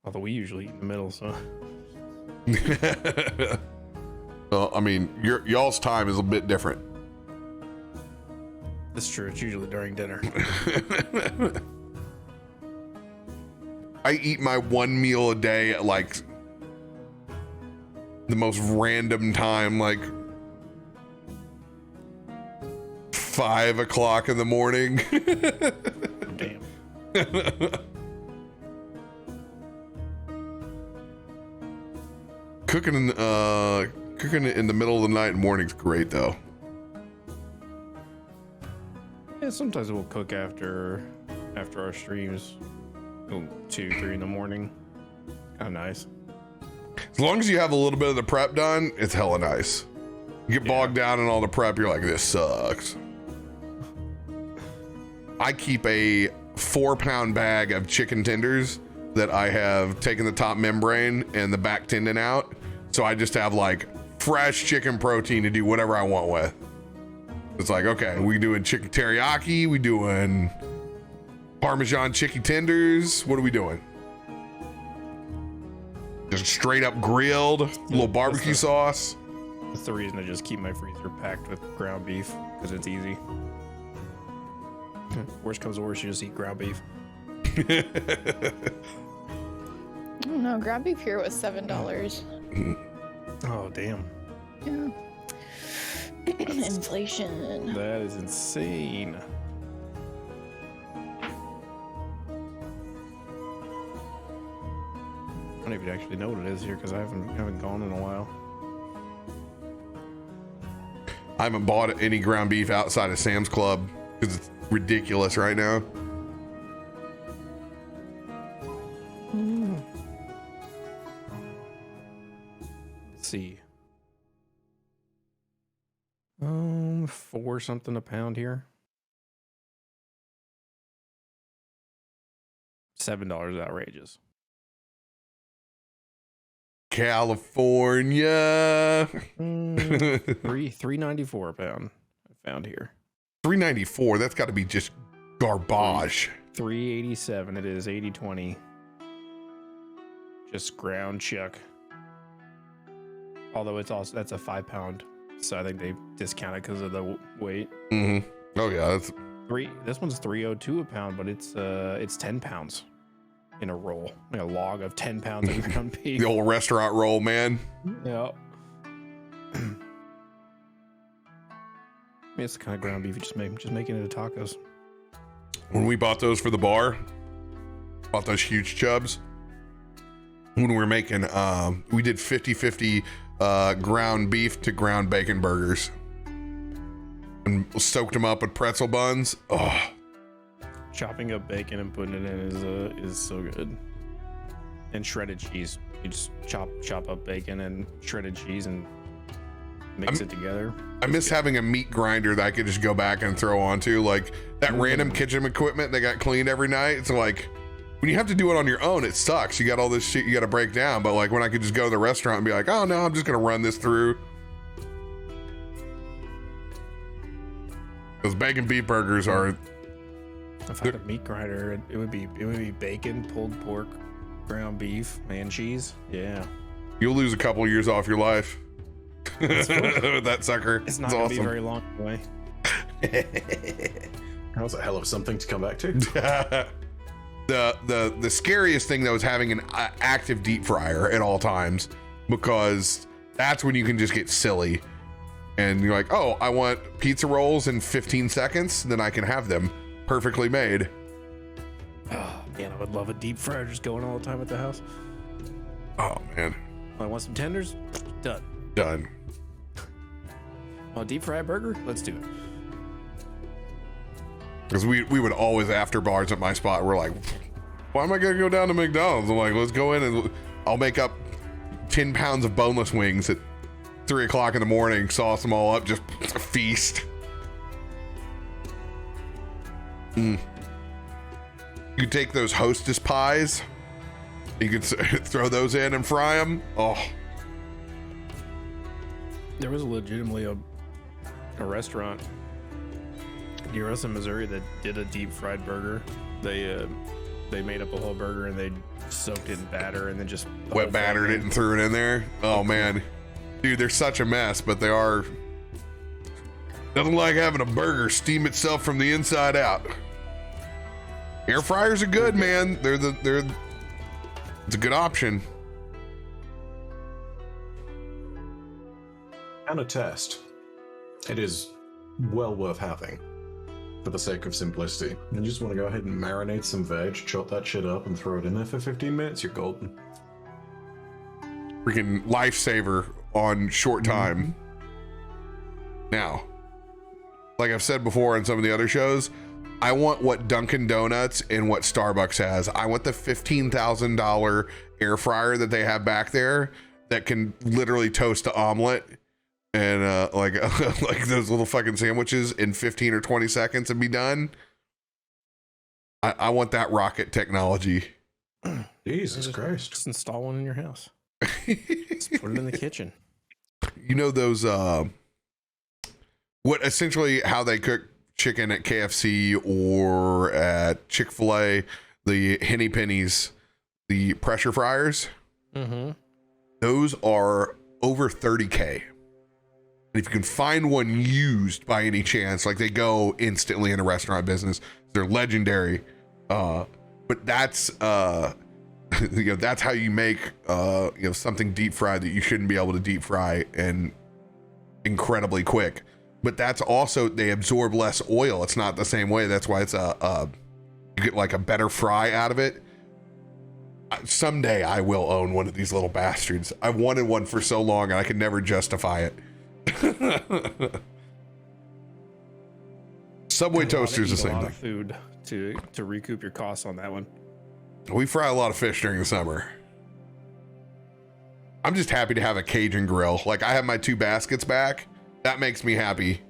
Although we usually eat in the middle, so. Well, I mean, y'all's time is a bit different. That's true. It's usually during dinner. I eat my one meal a day at like the most random time, like 5 o'clock in the morning. Damn. Cooking in the middle of the night and morning's great though. Yeah, sometimes we'll cook after our streams. 2, 3 in the morning. Kind of nice. As long as you have a little bit of the prep done, it's hella nice. You get bogged down in all the prep, you're like, this sucks. I keep a 4-pound bag of chicken tenders that I have taken the top membrane and the back tendon out. So I just have like fresh chicken protein to do whatever I want with. It's like, okay, we doing chicken teriyaki, we doing Parmesan chicken tenders. What are we doing? Just straight up grilled, a little barbecue sauce. That's the reason I just keep my freezer packed with ground beef, because it's easy. Worst comes to worst, you just eat ground beef. Oh no, ground beef here was $7. Oh, damn. Yeah. Inflation. That is insane. I don't even actually know what it is here because I haven't gone in a while. I haven't bought any ground beef outside of Sam's Club because it's ridiculous right now. Let's see. 4 something a pound here. $7 is outrageous. California. $3.94 a pound I found here. $3.94. That's got to be just garbage. $3.87. It is 80/20. Just ground chuck. Although that's a 5 pound, so I think they discount it because of the weight. Mm-hmm. Oh yeah, that's This one's $3.02 a pound, but it's 10 pounds in a roll, like a log of 10 pounds of ground beef. the old restaurant roll, man. Yeah. It's the kind of ground beef you just making it into tacos. When we bought those for the bar, bought those huge chubs. When we were making, we did 50-50 ground beef to ground bacon burgers, and soaked them up with pretzel buns. Oh, Chopping up bacon and putting it in is so good. And shredded cheese. You just chop up bacon and shredded cheese and mix it together. I miss having a meat grinder that I could just go back and throw onto, like that random kitchen equipment that got cleaned every night. It's like when you have to do it on your own, it sucks. You got all this shit you got to break down. But like when I could just go to the restaurant and be like, oh no, I'm just gonna run this through. Those bacon beef burgers are. If I had a meat grinder, it would be bacon, pulled pork, ground beef, and cheese. Yeah. You'll lose a couple of years off your life with that sucker. It's not It's gonna be awesome. very long anyway. That was a hell of something to come back to. The scariest thing though is having an active deep fryer at all times, because that's when you can just get silly and you're like, oh, I want pizza rolls in 15 seconds, then I can have them perfectly made. Oh man, I would love a deep fryer just going all the time at the house. Oh man, I want some tenders. Done. done. Want a deep fried burger? Let's do it. Because we would always, after bars at my spot, we're like, why am I gonna go down to McDonald's? I'm like, let's go in and I'll make up 10 pounds of boneless wings at 3 o'clock in the morning, sauce them all up, just a feast. You could take those Hostess pies, you could throw those in and fry them. Oh, There was legitimately a restaurant near us in Missouri that did a deep fried burger. They made up a whole burger and they soaked it in batter and then just wet battered it and threw it in there. Oh man, dude, they're such a mess, but they are. Nothing like having a burger steam itself from the inside out. Air fryers are good, man. It's a good option. And a test. It is well worth having for the sake of simplicity. You just want to go ahead and marinate some veg, chop that shit up, and throw it in there for 15 minutes. You're golden. Freaking lifesaver on short time. Now, like I've said before on some of the other shows, I want what Dunkin' Donuts and what Starbucks has. I want the $15,000 air fryer that they have back there that can literally toast an omelet and like those little fucking sandwiches in 15 or 20 seconds and be done. I want that rocket technology. Jesus Christ. Just install one in your house. Just put it in the kitchen. You know those what essentially how they cook chicken at KFC or at Chick-fil-A, the Henny Pennies, the pressure fryers. Mm-hmm. Those are over 30K. And if you can find one used by any chance, like they go instantly in the restaurant business, they're legendary. but that's that's how you make something deep fried that you shouldn't be able to deep fry and incredibly quick. But that's also, they absorb less oil. It's not the same way. That's why it's you get like a better fry out of it. Someday I will own one of these little bastards. I've wanted one for so long and I could never justify it. Subway toaster's the same A lot thing. of food to recoup your costs on that one. We fry a lot of fish during the summer. I'm just happy to have a Cajun grill. Like, I have my 2 baskets back. That makes me happy.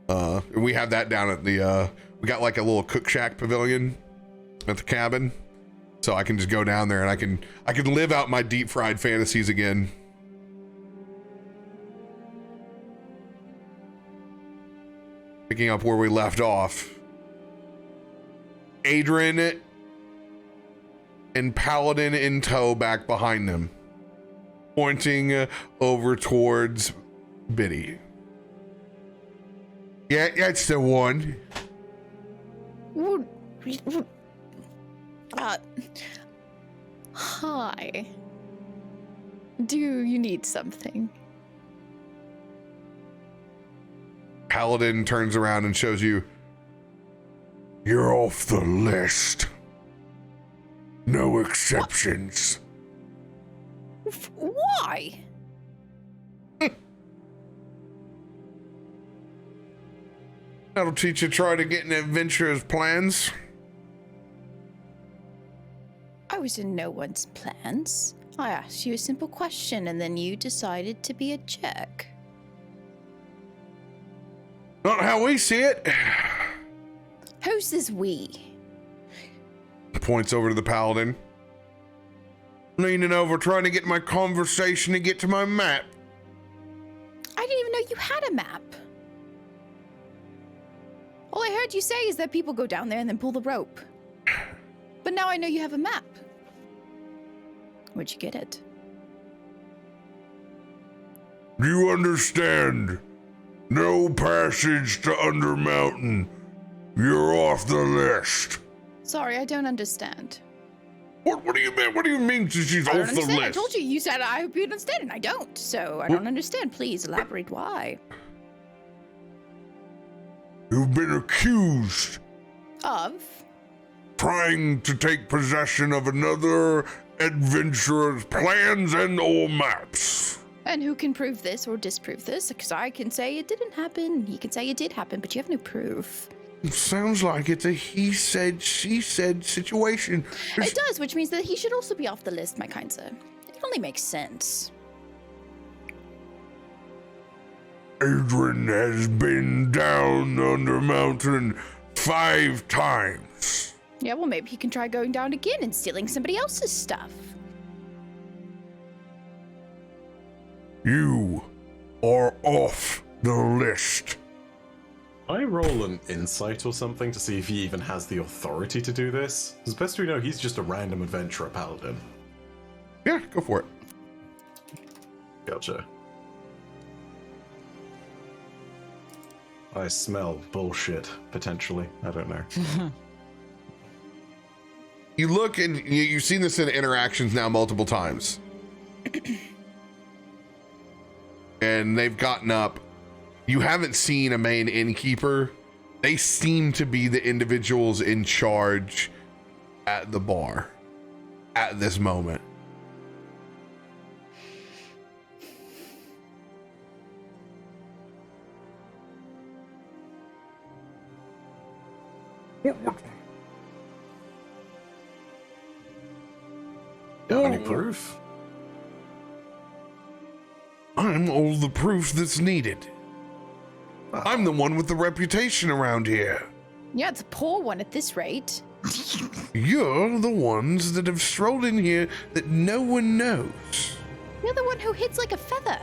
And we have that down at the we got like a little cook shack pavilion at the cabin. So I can just go down there and I can live out my deep fried fantasies again. Picking up where we left off. Adrian and Paladin in tow back behind them, pointing over towards Biddy. Yeah, that's the one. Hi. Do you need something? Paladin turns around and shows you. You're off the list. No exceptions. Why? That'll teach you to try to get an adventurer's plans. I was in no one's plans. I asked you a simple question and then you decided to be a jerk. Not how we see it. Who's this we? Points over to the Paladin. Leaning over, trying to get my conversation to get to my map. I didn't even know you had a map. All I heard you say is that people go down there and then pull the rope. But now I know you have a map. Where'd you get it? Do you understand? No passage to Undermountain. You're off the list. Sorry, I don't understand. What do you mean? What do you mean she's I don't off the understand. I list? told you. You said I hope you understand, and I don't. So I don't understand. Please elaborate why. You've been accused Of? trying to take possession of another adventurer's plans and or maps. And who can prove this or disprove this? Because I can say it didn't happen. He can say it did happen, but you have no proof. It sounds like it's a he said, she said situation. It does, which means that he should also be off the list, my kind sir. It only makes sense. Adrian has been down Undermountain 5 times. Yeah, well, maybe he can try going down again and stealing somebody else's stuff. You are off the list. I roll an insight or something to see if he even has the authority to do this. As best we know, he's just a random adventurer paladin. Yeah, go for it. Gotcha. I smell bullshit, potentially. I don't know. You look and you've seen this in interactions now multiple times. And they've gotten up. You haven't seen a main innkeeper. They seem to be the individuals in charge at the bar at this moment. Got any proof? I'm all the proof that's needed. I'm the one with the reputation around here. Yeah, it's a poor one at this rate. You're the ones that have strolled in here that no one knows. You're the one who hits like a feather.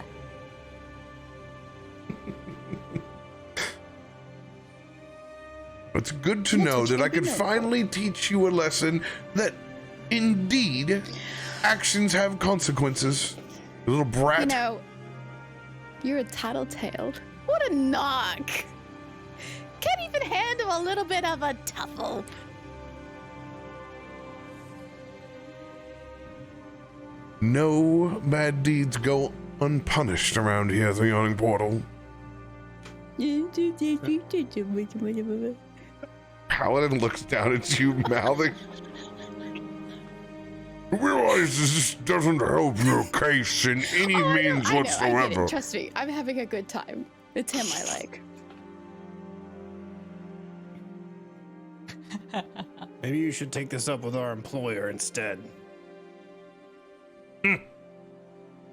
It's good to That's know what you that I can can be known finally teach you a lesson that indeed actions have consequences. You little brat. You know, you're a tattletale. What a knock. Can't even handle a little bit of a tuffle. No bad deeds go unpunished around here at the Yawning Portal. Paladin looks down at you, mouthing. I realize this doesn't help your case in any means I whatsoever. get it. Trust me, I'm having a good time. It's him I like. Maybe you should take this up with our employer instead.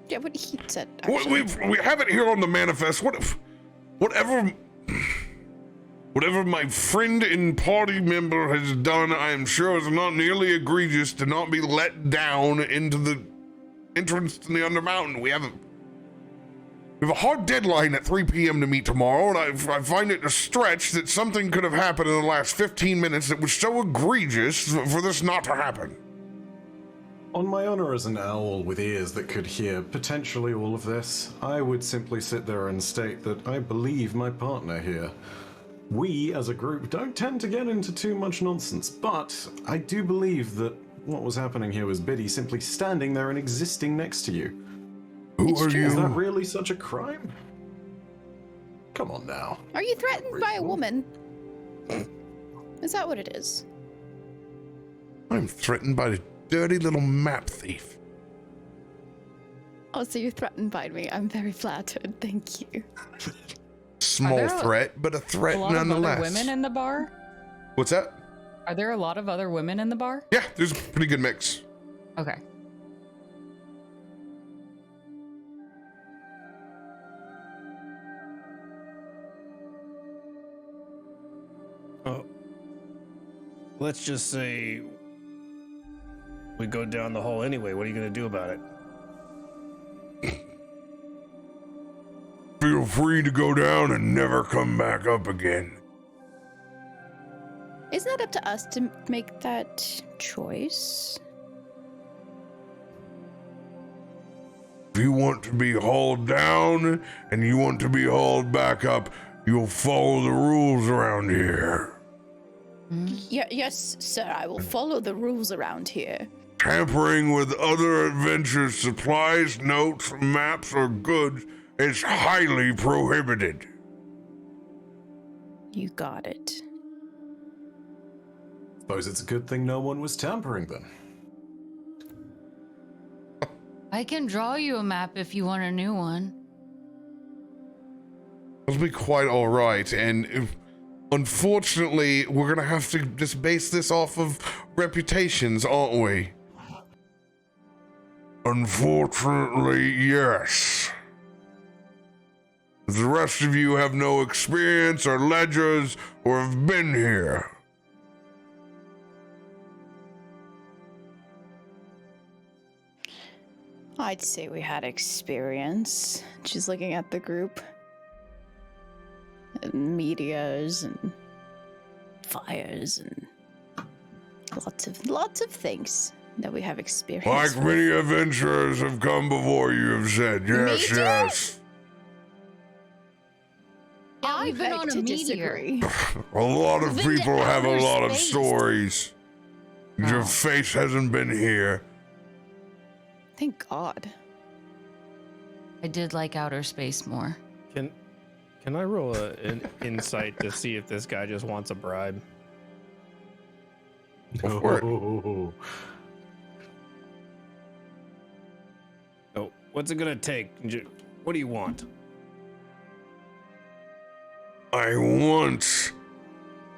Yeah, what he said. We have it here on the manifest. Whatever my friend and party member has done, I am sure is not nearly egregious to not be let down into the entrance to the Undermountain. We have a hard deadline at 3 p.m. to meet tomorrow, and I find it a stretch that something could have happened in the last 15 minutes that was so egregious for this not to happen. On my honor as an owl with ears that could hear potentially all of this, I would simply sit there and state that I believe my partner here. We, as a group, don't tend to get into too much nonsense, but I do believe that what was happening here was Biddy simply standing there and existing next to you. Who It's are true. you? Is that really such a crime? Come on now. Are you threatened by a woman? Is that what it is? I'm threatened by a dirty little map thief. Oh, so you're threatened by me. I'm very flattered. Thank you. Small threat, but a threat A lot nonetheless. of other women in the bar? What's that? Are there a lot of other women in the bar? Yeah, there's a pretty good mix. Okay. Oh, let's just say we go down the hall anyway. What are you going to do about it? Feel free to go down and never come back up again. Isn't that up to us to make that choice? If you want to be hauled down and you want to be hauled back up, you'll follow the rules around here. Yes, sir. I will follow the rules around here. Tampering with other adventure supplies, notes, maps, or goods is highly prohibited. You got it. Suppose it's a good thing no one was tampering then. I can draw you a map if you want a new one. It'll be quite all right, and unfortunately, we're gonna have to just base this off of reputations, aren't we? Unfortunately, yes. The rest of you have no experience or ledgers or have been here. I'd say we had experience. She's looking at the group. And meteors and fires and lots of things that we have experience. Like with. many adventurers have come before you have said, yes, Meteor? yes. Yeah, we've been beg on a to meteor. disagree. A lot of We've been to people have a outer lot of space. stories. Your Oh. face hasn't been here. Thank God. I did like outer space more. Can I roll an insight to see if this guy just wants a bribe? Go for it. Oh. Oh, what's it going to take? What do you want? I want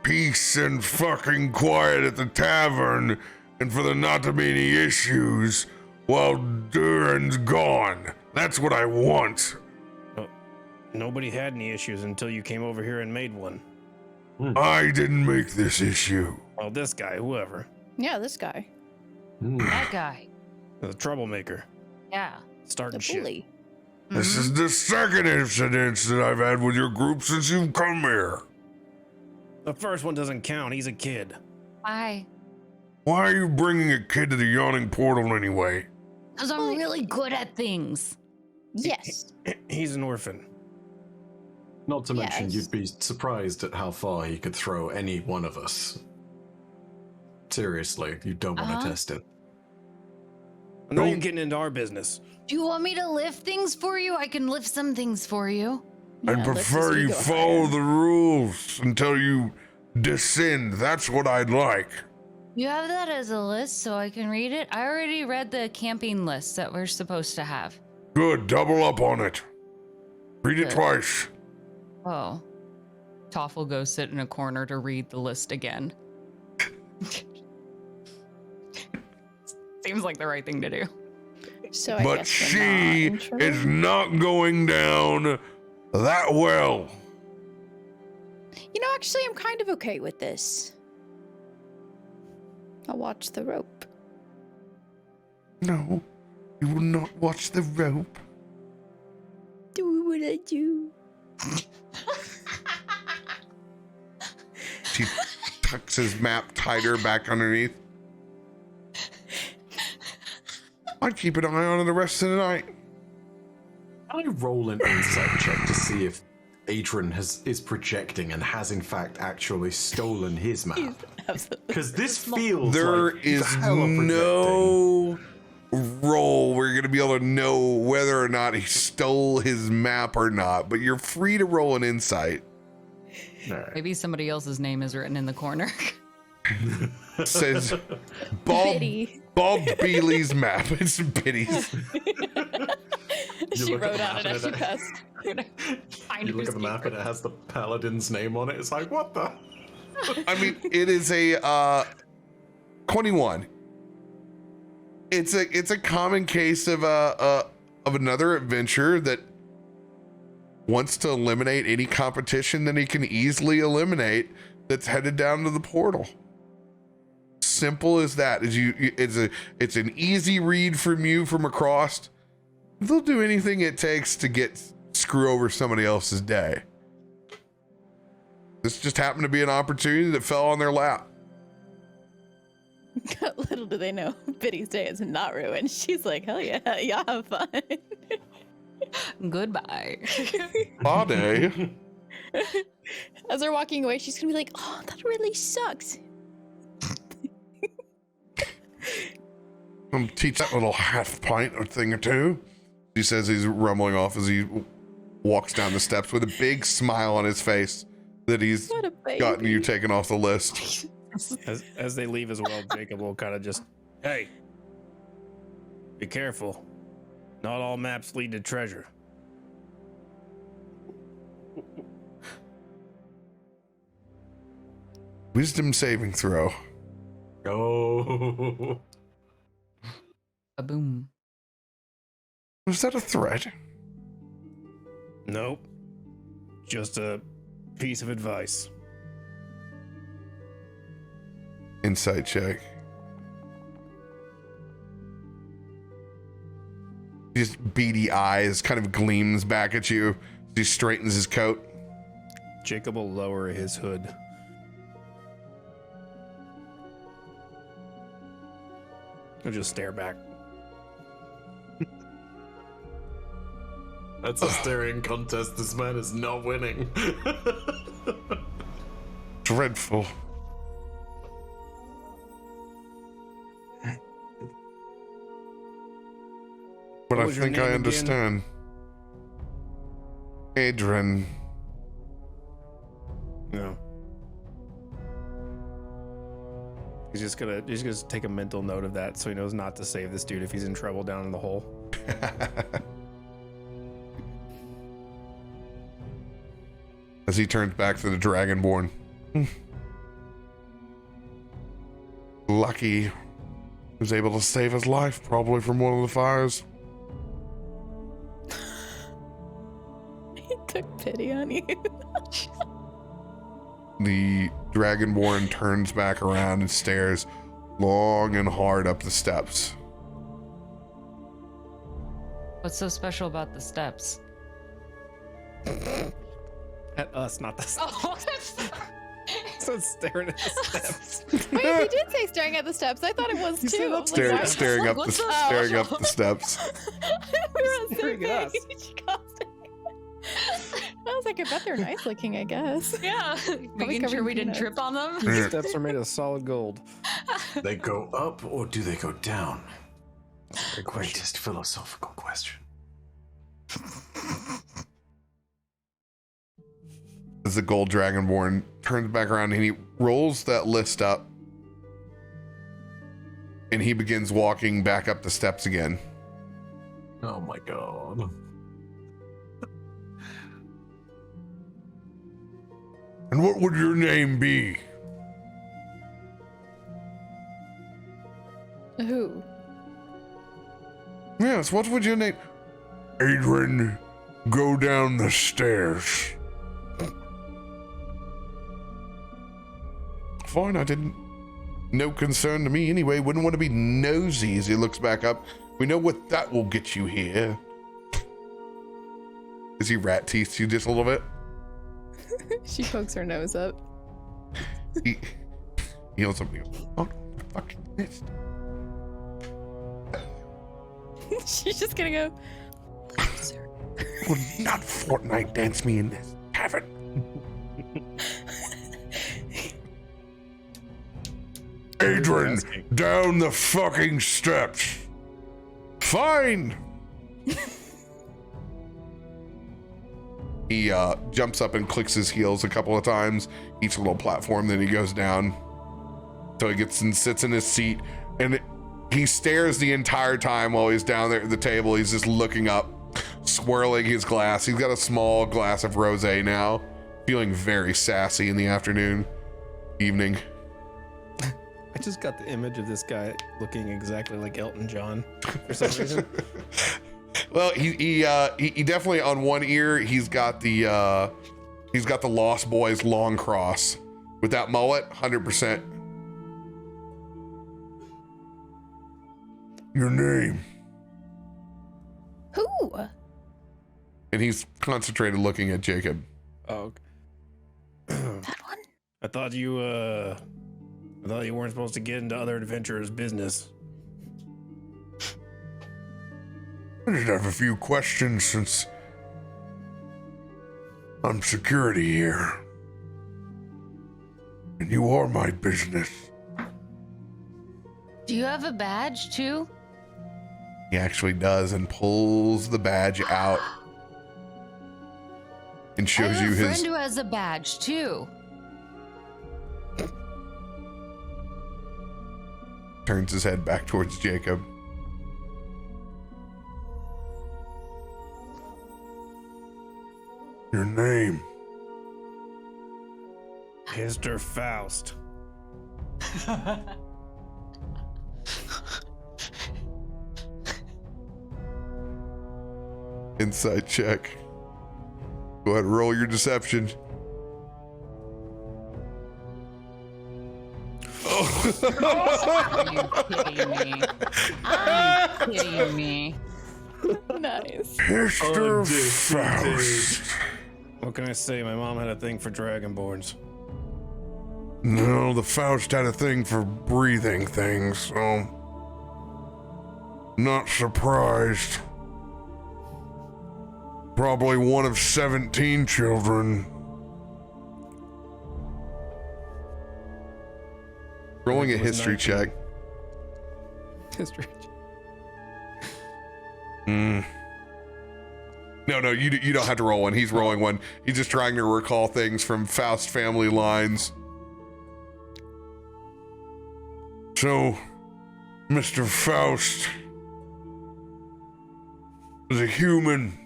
peace and fucking quiet at the tavern and for there not to be any issues while Duran's gone. That's what I want. Nobody had any issues until you came over here and made one. I didn't make this issue. Well, this guy, whoever, Yeah, this guy. That guy. the troublemaker, Yeah. starting The shit. bully. This is the second incident that I've had with your group since you've come here. The first one doesn't count. He's a kid. Hi. Why are you bringing a kid to the Yawning Portal anyway? Because I'm really good at things. Yes. He's an orphan. Not to mention, Yes. you'd be surprised at how far he could throw any one of us. Seriously, you don't want to test it. I know you're getting into our business. Do you want me to lift things for you? I can lift some things for you. I'd Yeah, let's prefer just you go follow higher. the rules until you descend. That's what I'd like. You have that as a list so I can read it? I already read the camping list that we're supposed to have. Good, double up on it. Read it Good. twice. Oh. Toph will go sit in a corner to read the list again. Seems like the right thing to do. So I But guess she we're not in trouble. is not going down that well. You know, actually, I'm kind of okay with this. I'll watch the rope. No, you will not watch the rope. Do what I do. She tucks his map tighter back underneath. I'd keep an eye on it the rest of the night. I roll an insight check to see if Adrian is projecting and has in fact actually stolen his map. Because this feels There like is hella projecting. no roll where you're going to be able to know whether or not he stole his map or not, but you're free to roll an insight. Alright. Maybe somebody else's name is written in the corner. It says Bob Biddy. Beely's map. It's Biddy's. She look at wrote the on it map as she and passed. You look at the map and it has the paladin's name on it. It's like, what the? I mean, it is a 21. It's a common case of another adventurer that wants to eliminate any competition that he can easily eliminate that's headed down to the portal. Simple as that. It's an easy read from you from across. They'll do anything it takes to screw over somebody else's day. This just happened to be an opportunity that fell on their lap. Little do they know, Biddy's day is not ruined. She's like, hell yeah, y'all have fun. Goodbye. Bade. As they're walking away, she's gonna be like, oh, that really sucks. Teach that little half pint or thing or two. She says he's rumbling off as he walks down the steps with a big smile on his face that he's What a baby. gotten you taken off the list. As they leave as well, Jacob will kind of just, Hey, be careful. Not all maps lead to treasure. Wisdom saving throw. Oh. A boom. Was that a threat? Nope. Just a piece of advice. Insight check. Just beady eyes kind of gleams back at you as he straightens his coat. Jacob will lower his hood. He'll just stare back. That's a staring contest. This man is not winning. Dreadful. But What I was your think name I again? understand. Adrian. No. He's just gonna take a mental note of that so he knows not to save this dude if he's in trouble down in the hole. As he turns back to the Dragonborn. Lucky. He was able to save his life, probably from one of the fires. He took pity on you. The Dragonborn turns back around and stares long and hard up the steps. What's so special about the steps? At us, not the steps. Oh, So it's staring at the steps. Wait, he did say staring at the steps. I thought it was too. I was like, why- Staring up the What's so staring up special? the steps. we were on the same Staring at us. page. I was like, I bet they're nice looking, I guess. yeah. Making covered sure we in didn't peanuts. trip on them. These steps are made of solid gold. They go up or do they go down? Great question. Greatest philosophical question. As the gold dragonborn turns back around and he rolls that list up and he begins walking back up the steps again. Oh my god. And what would your name be? Who? Yes, what would your name? Adrian, go down the stairs. Fine, I didn't. No concern to me anyway. Wouldn't want to be nosy as he looks back up. We know what that will get you here. Is he rat teeth you just a little bit? She pokes her nose up. He yells something. Oh, fuck this. She's just gonna go. Will not Fortnite dance me in this tavern. Adrian, down the fucking steps. Fine. He jumps up and clicks his heels a couple of times, each little platform, then he goes down. So he gets and sits in his seat, and he stares the entire time while he's down there at the table. He's just looking up, swirling his glass. He's got a small glass of rosé now, feeling very sassy in the evening. I just got the image of this guy looking exactly like Elton John for some reason. Well, he definitely on one ear he's got the Lost Boys long cross with that mullet, 100%. Your name? Who? And he's concentrated looking at Jacob. Oh, That one? I thought you weren't supposed to get into other adventurers' business. I just have a few questions since I'm security here. And you are my business. Do you have a badge too? He actually does and pulls the badge out and I shows have you a friend his. who has a badge too. Turns his head back towards Jacob. Your name? Mr. Faust. Inside check. Go ahead and roll your deception. Are you kidding me? Are you kidding me? Nice. Mr. Faust. What can I say? My mom had a thing for dragonborns. No, the Faust had a thing for breathing things, so. Not surprised. Probably one of 17 children. Rolling a It was history 19. check. history. No, you don't have to roll one. He's rolling one. He's just trying to recall things from Faust family lines. So, Mr. Faust is a human,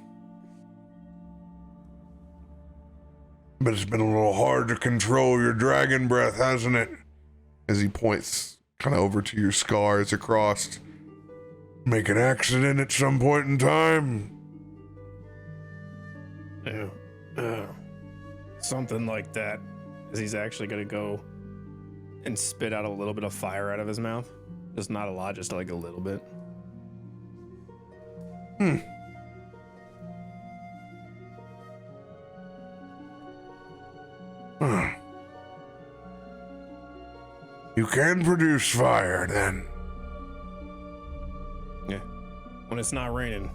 but it's been a little hard to control your dragon breath, hasn't it? As he points kind of over to your scars across. Make an accident at some point in time? Something like that. Is he's actually gonna go and spit out a little bit of fire out of his mouth? Just not a lot, just like a little bit. You can produce fire, then. Yeah. When it's not raining.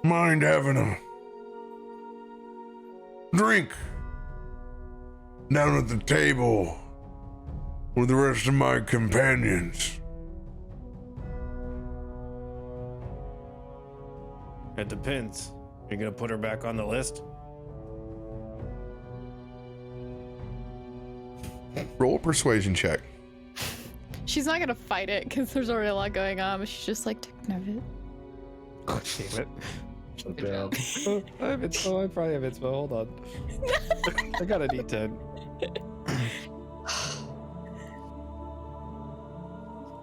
Mind having a drink? down at the table with the rest of my companions. It depends. You're gonna put her back on the list? Roll a persuasion check. She's not gonna fight it because there's already a lot going on, but she's just like, take note of it. Oh, damn it. Good job. I have inspo. I probably have inspo. Hold on. I got a D10.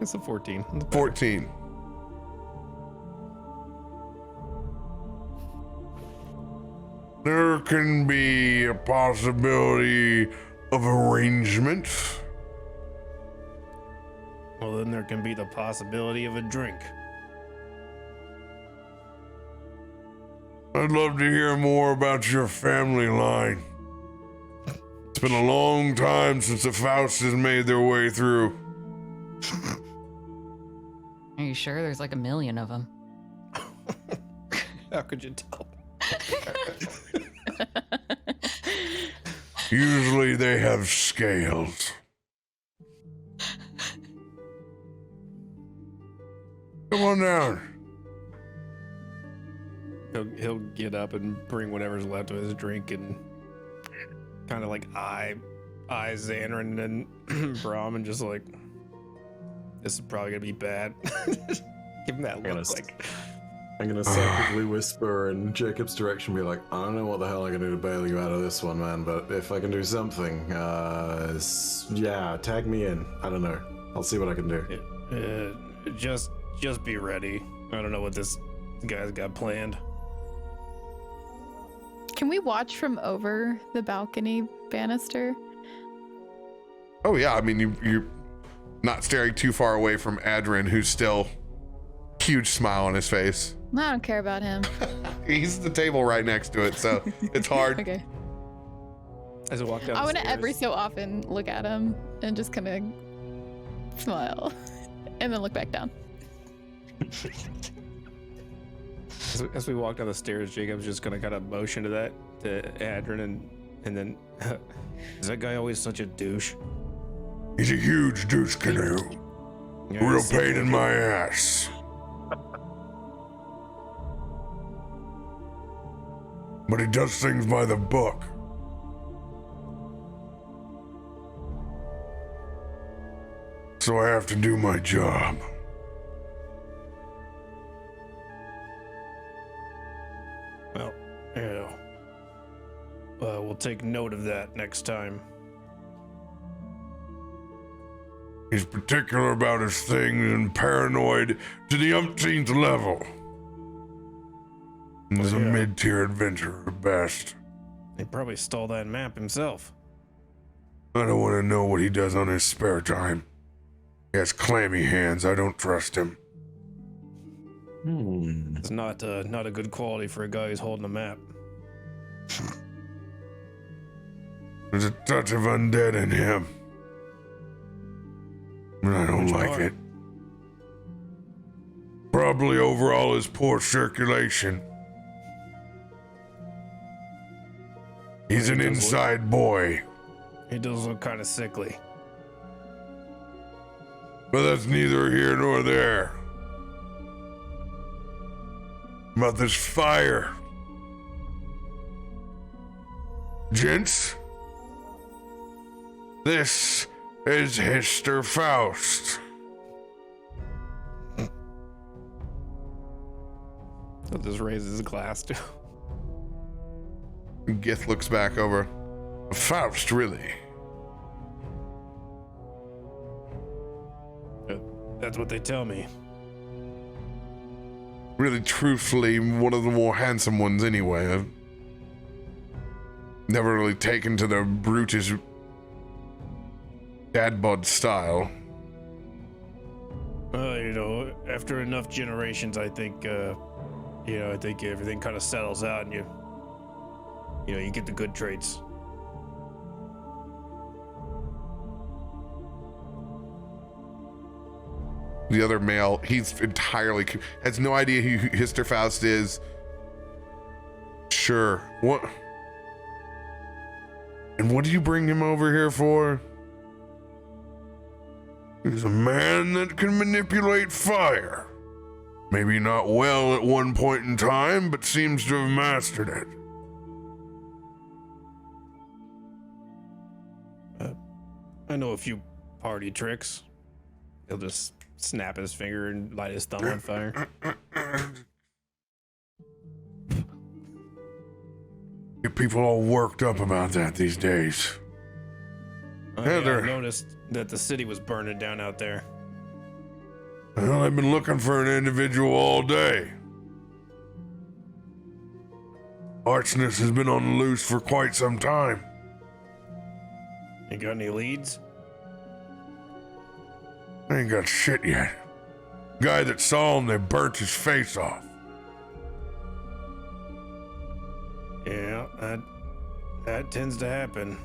It's a 14. 14. There can be a possibility of arrangement. Well, then there can be the possibility of a drink. I'd love to hear more about your family line. It's been a long time since the Faustas made their way through. Are you sure? There's like a million of them. How could you tell? Usually they have scales. Come on down. He'll get up and bring whatever's left of his drink and kind of like eye Xanrin and Brahm and just like, this is probably gonna be bad. Give him that look like. I'm gonna secretly whisper in Jacob's direction, be like, I don't know what the hell I can do to bail you out of this one, man, but if I can do something, yeah, tag me in. I don't know. I'll see what I can do. Just be ready. I don't know what this guy's got planned. Can we watch from over the balcony banister? Oh yeah, I mean you're not staring too far away from Adrin, who's still huge smile on his face. I don't care about him. He's the table right next to it, so it's hard. Okay. As I walk down I the want to stairs, every so often look at him and just kind of smile and then look back down. as we walk down the stairs, Jacob's just gonna kind of motion to Adrin and then Is that guy always such a douche? He's a huge douche canoe. Yeah, Real I see. pain in my ass. But he does things by the book. So I have to do my job. Well, yeah. We'll take note of that next time. He's particular about his things and paranoid to the umpteenth level. He's a Yeah. mid-tier adventurer at best. He probably stole that map himself. I don't want to know what he does on his spare time. He has clammy hands. I don't trust him. It's not a good quality for a guy who's holding a map. There's a touch of undead in him. And I don't Which like part? it. Probably overall his poor circulation. He's an He does look- inside boy. He does look kind of sickly. But that's neither here nor there. About this fire. Gents, this is Hister Faust. he'll just raise his glass to. Gith looks back over. Faust, really? That's what they tell me. Really, truthfully, one of the more handsome ones anyway. I've never really taken to the brutish dad bod style. After enough generations, I think, I think everything kind of settles out, and you get the good traits. The other male, he's entirely has no idea who Hister Faust is. Sure. What? And what did you bring him over here for? He's a man that can manipulate fire. Maybe not well at one point in time, but seems to have mastered it. I know a few party tricks. He'll just snap his finger and light his thumb on fire. Get people all worked up about that these days. I noticed that the city was burning down out there. Well, I've been looking for an individual all day. Archness has been on the loose for quite some time. You got any leads? I ain't got shit yet. Guy that saw him, they burnt his face off. Yeah, that tends to happen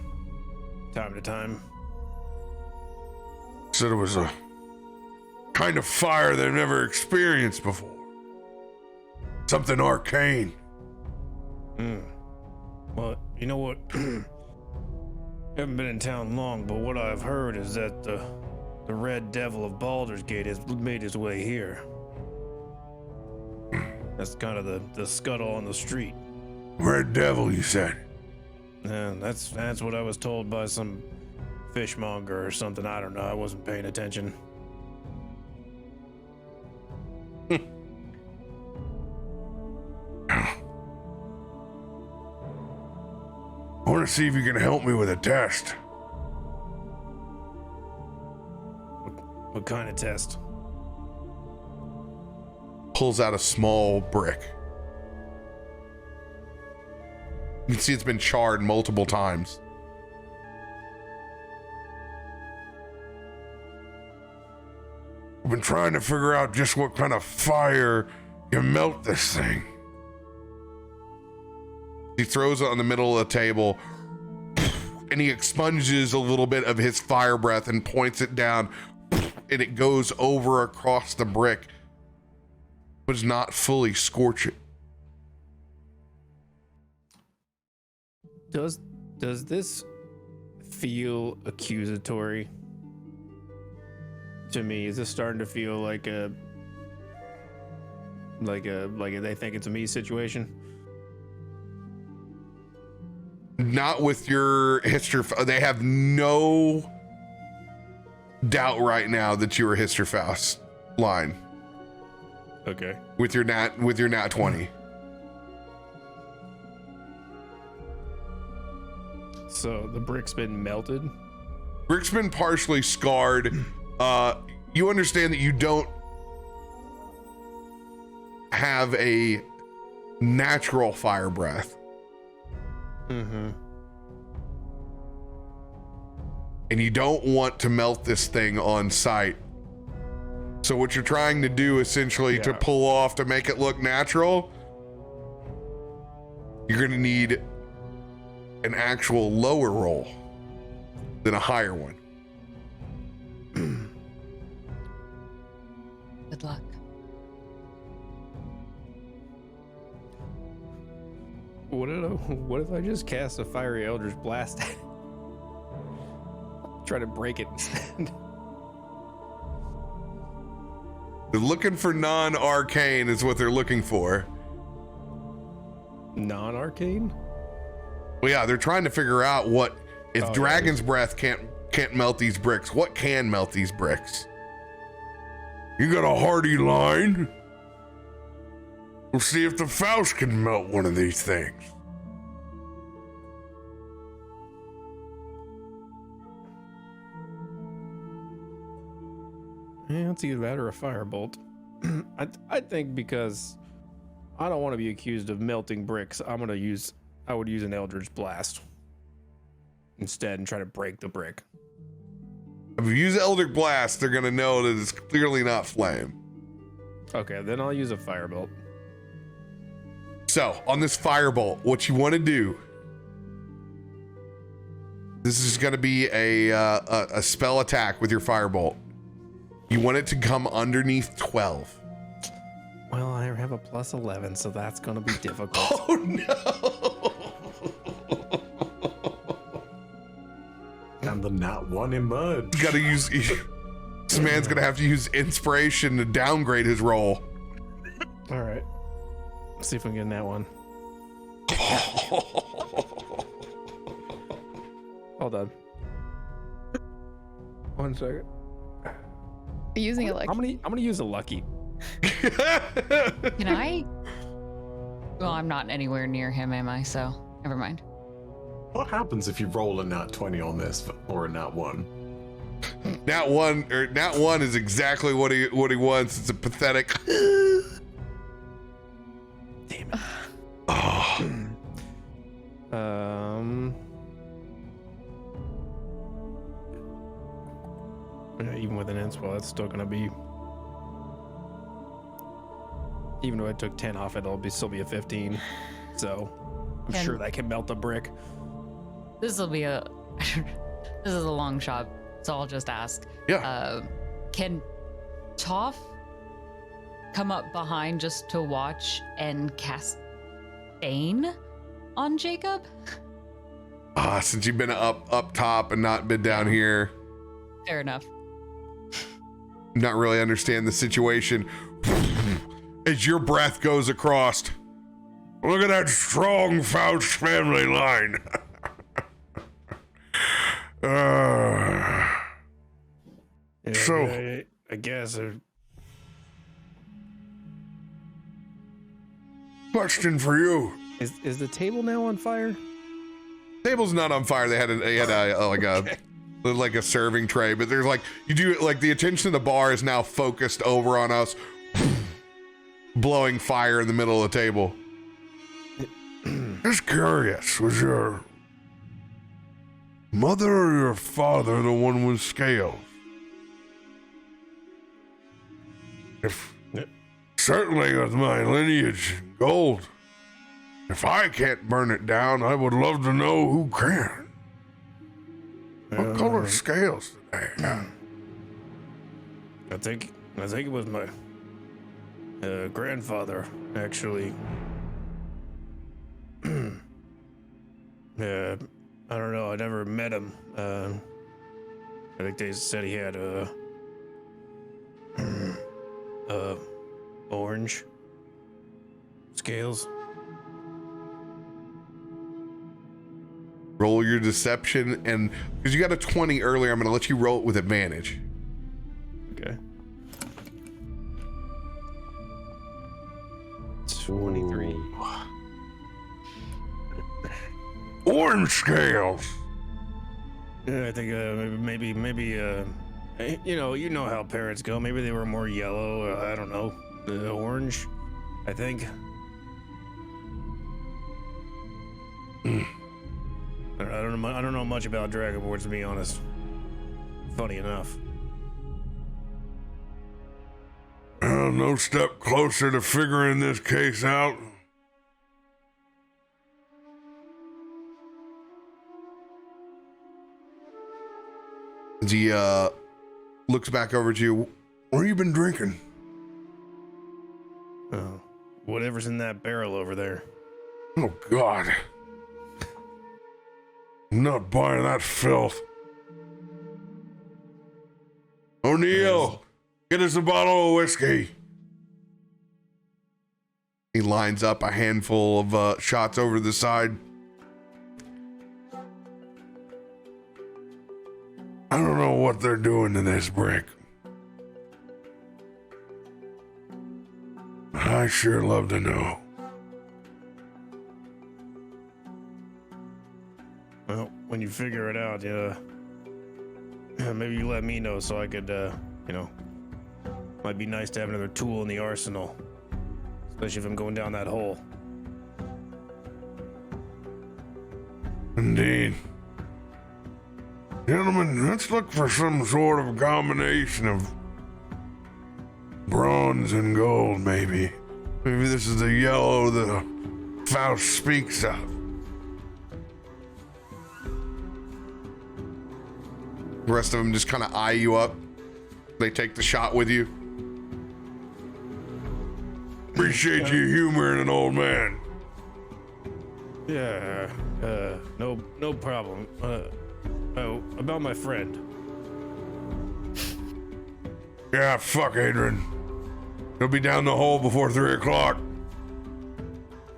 time to time. Said it was a kind of fire they've never experienced before. Something arcane. Well, you know what? Haven't been in town long, but what I've heard is that the Red Devil of Baldur's Gate has made his way here. That's kind of the scuttle on the street. Red Devil, you said? And that's what I was told by some fishmonger or something. I don't know. I wasn't paying attention. I want to see if you can help me with a test. What kind of test? Pulls out a small brick. You can see it's been charred multiple times. I've been trying to figure out just what kind of fire can melt this thing. He throws it on the middle of the table and he expunges a little bit of his fire breath and points it down, and it goes over across the brick, but does not fully scorch it. Does this feel accusatory to me? Is this starting to feel like they think it's a me situation? Not with your history. They have no doubt right now that you're a Histerfaust line. Okay. With your nat 20. So the brick's been melted? Brick's been partially scarred. You understand that you don't have a natural fire breath. Mm-hmm. And you don't want to melt this thing on site. So what you're trying to do essentially to pull off to make it look natural, you're going to need an actual lower roll than a higher one. Good luck. What if I just cast a fiery Eldritch Blast? Try to break it instead. They're looking for non-arcane is what they're looking for. Non-arcane? Well, yeah, they're trying to figure out what, if Dragon's Breath can't melt these bricks, what can melt these bricks? You got a hardy line? We'll see if the Faust can melt one of these things. Yeah, it's either that or a firebolt. I think because I don't want to be accused of melting bricks, I would use an Eldritch Blast instead and try to break the brick. If you use Eldritch Blast, they're gonna know that it's clearly not flame. Okay, then I'll use a firebolt. So on this firebolt, what you want to do, this is going to be a spell attack with your firebolt. You want it to come underneath 12. Well, I have a plus 11, so that's going to be difficult. Oh no! the nat 1 emerged. Gotta use. This man's gonna have to use inspiration to downgrade his roll. All right. Let's see if we can get that one. Hold on. 1 second. Using it like I'm gonna use a lucky. Can I? Well, I'm not anywhere near him, am I? So never mind. What happens if you roll a nat 20 on this or a nat 1? Nat 1 is exactly what he wants. It's a pathetic. Damn it. Oh. Yeah, even with an inspo, that's still gonna be. Even though I took 10 off it, it'll still be a 15. So I'm And- sure that can melt a brick. This will be a. This is a long shot, so I'll just ask. Yeah. Can Toph come up behind just to watch and cast Bane on Jacob? Since you've been up top and not been down here, Fair enough. not really understand the situation. As your breath goes across, look at that strong Faust family line. Yeah, So- I guess. Question for you. Is the table now on fire? Table's not on fire. They had like a serving tray, but there's like you do like the attention of the bar is now focused over on us, blowing fire in the middle of the table. Just curious, was your mother or your father the one with scales? If certainly with my lineage and gold. If I can't burn it down, I would love to know who can. What color scales do they have? I think it was my grandfather, actually. I don't know. I never met him. I think they said he had orange scales. Roll your deception, and because you got a 20 earlier, I'm going to let you roll it with advantage. Okay. 23. Orange scales. Yeah, I think maybe you know how parents go. Maybe they were more yellow. I don't know, orange. I think. I don't know much about dragonborns, to be honest. Funny enough. No step closer to figuring this case out. As he looks back over at you, what have you been drinking? Oh, whatever's in that barrel over there. Oh, God. I'm not buying that filth. O'Neill, get us a bottle of whiskey. He lines up a handful of shots over the side. I don't know what they're doing to this brick. I sure love to know. Well, when you figure it out, maybe you let me know so I could, might be nice to have another tool in the arsenal, especially if I'm going down that hole. Indeed. Gentlemen, let's look for some sort of combination of bronze and gold, maybe. Maybe this is the yellow that Faust speaks of. The rest of them just kind of eye you up. They take the shot with you. Appreciate you humoring an old man. Yeah, no problem. Oh, about my friend. Yeah, fuck Adrian. He'll be down the hole before 3 o'clock.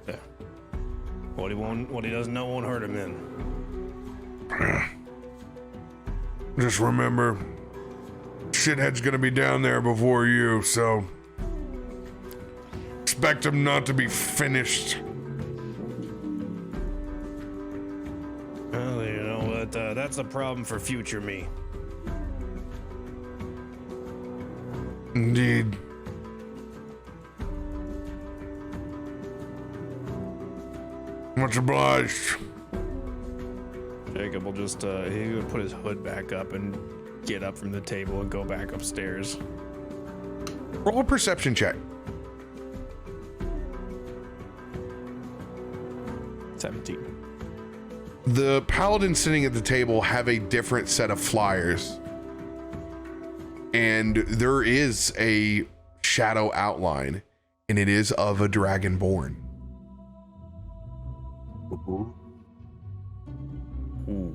Yeah. What he doesn't know won't hurt him then. Just remember, shithead's gonna be down there before you, so expect him not to be finished. Well, you know what? That's a problem for future me. Indeed. Much obliged. Jacob will just he would put his hood back up and get up from the table and go back upstairs. Roll a perception check. 17. The paladins sitting at the table have a different set of flyers. And there is a shadow outline, and it is of a dragonborn. Ooh. Ooh.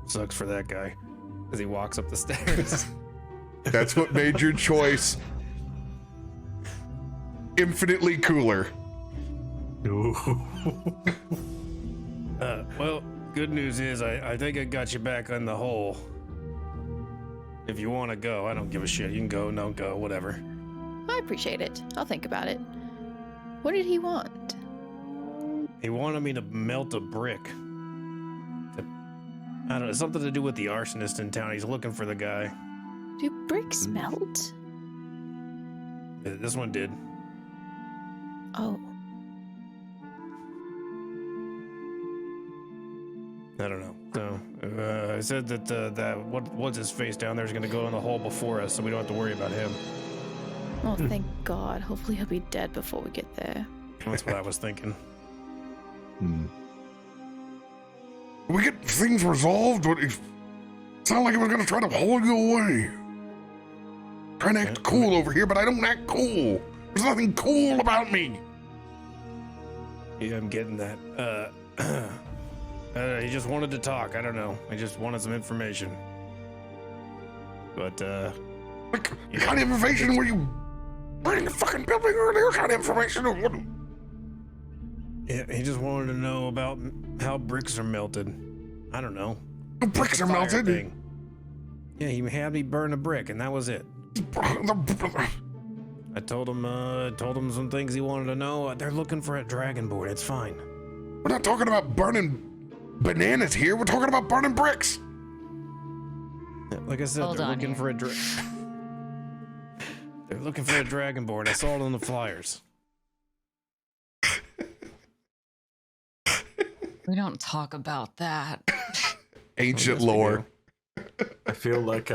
Sucks for that guy. As he walks up the stairs. That's what made your choice infinitely cooler. Well, good news is I think I got you back on the hole. If you want to go, I don't give a shit. You can go, don't go, whatever. I appreciate it. I'll think about it. What did he want? He wanted me to melt a brick. I don't know, something to do with the arsonist in town. He's looking for the guy. Do bricks melt? This one did. Oh. I don't know. So I said that what's his face down there is going to go in the hole before us, so we don't have to worry about him. Oh, thank God. Hopefully he'll be dead before we get there. That's what I was thinking. We get things resolved, but it sounded like he was gonna try to haul you away. Trying to act cool over here, but I don't act cool. There's nothing cool about me. Yeah, I'm getting that. He just wanted to talk. I don't know. I just wanted some information. But, What kind of information were you running the fucking building earlier? What kind of information? yeah, he just wanted to know about how bricks are melted. I don't know. The bricks The are fire melted. thing. Yeah, he had me burn a brick, and that was it. I told him some things he wanted to know. They're looking for a dragonborn. It's fine. We're not talking about burning bananas here. We're talking about burning bricks. Like I said, Hold they're on looking here. for a They're looking for a dragonborn. I saw it on the flyers. We don't talk about that. Ancient Yes, we lore. I feel like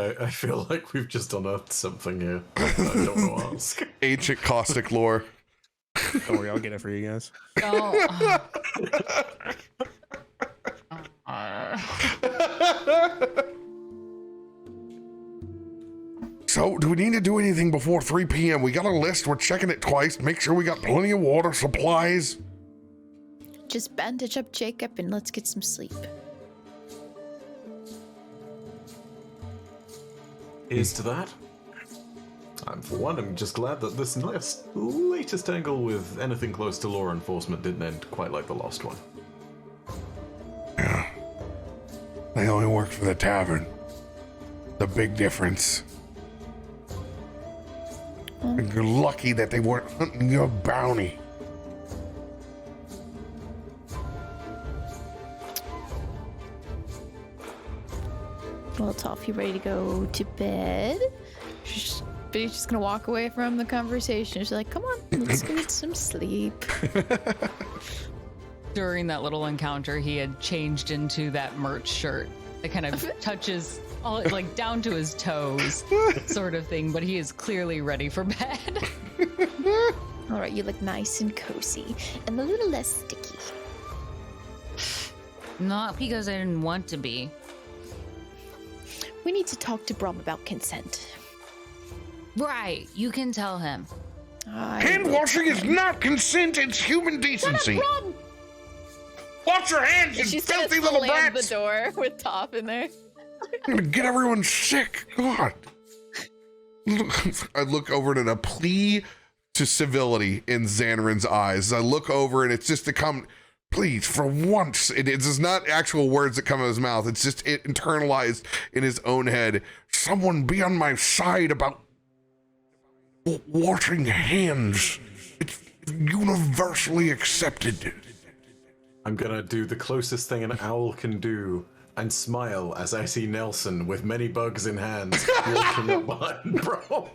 we've just unearthed something here. I don't want to ask. Ancient caustic lore. Don't worry, I'll get it for you guys. Don't. So, do we need to do anything before 3 p.m.? We got a list. We're checking it twice. Make sure we got plenty of water, supplies. Just bandage up Jacob and let's get some sleep. Here's to that. For one, I'm just glad that this latest angle with anything close to law enforcement didn't end quite like the last one. Yeah. They only work for the tavern. The big difference. And you're lucky that they weren't hunting your bounty. Well, Toph, you ready to go to bed? But he's just gonna walk away from the conversation. She's like, come on, let's go get some sleep. During that little encounter, he had changed into that merch shirt that kind of touches all like down to his toes, sort of thing. But he is clearly ready for bed. All right, you look nice and cozy and a little less sticky. Not because I didn't want to be. We need to talk to Brom about consent. Right, you can tell him. Hand washing is not consent, it's human decency. Wash your hands, you She's filthy gonna little slam brats! the door with Toph in there. I'm gonna get everyone sick. God. I look over at a plea to civility in Xanarin's eyes. I look over and it's just to come, please, for once. It's not actual words that come out of his mouth. It's just it internalized in his own head. Someone be on my side about washing hands. It's universally accepted. I'm gonna do the closest thing an owl can do and smile as I see Nelson with many bugs in hand walking up behind Brom.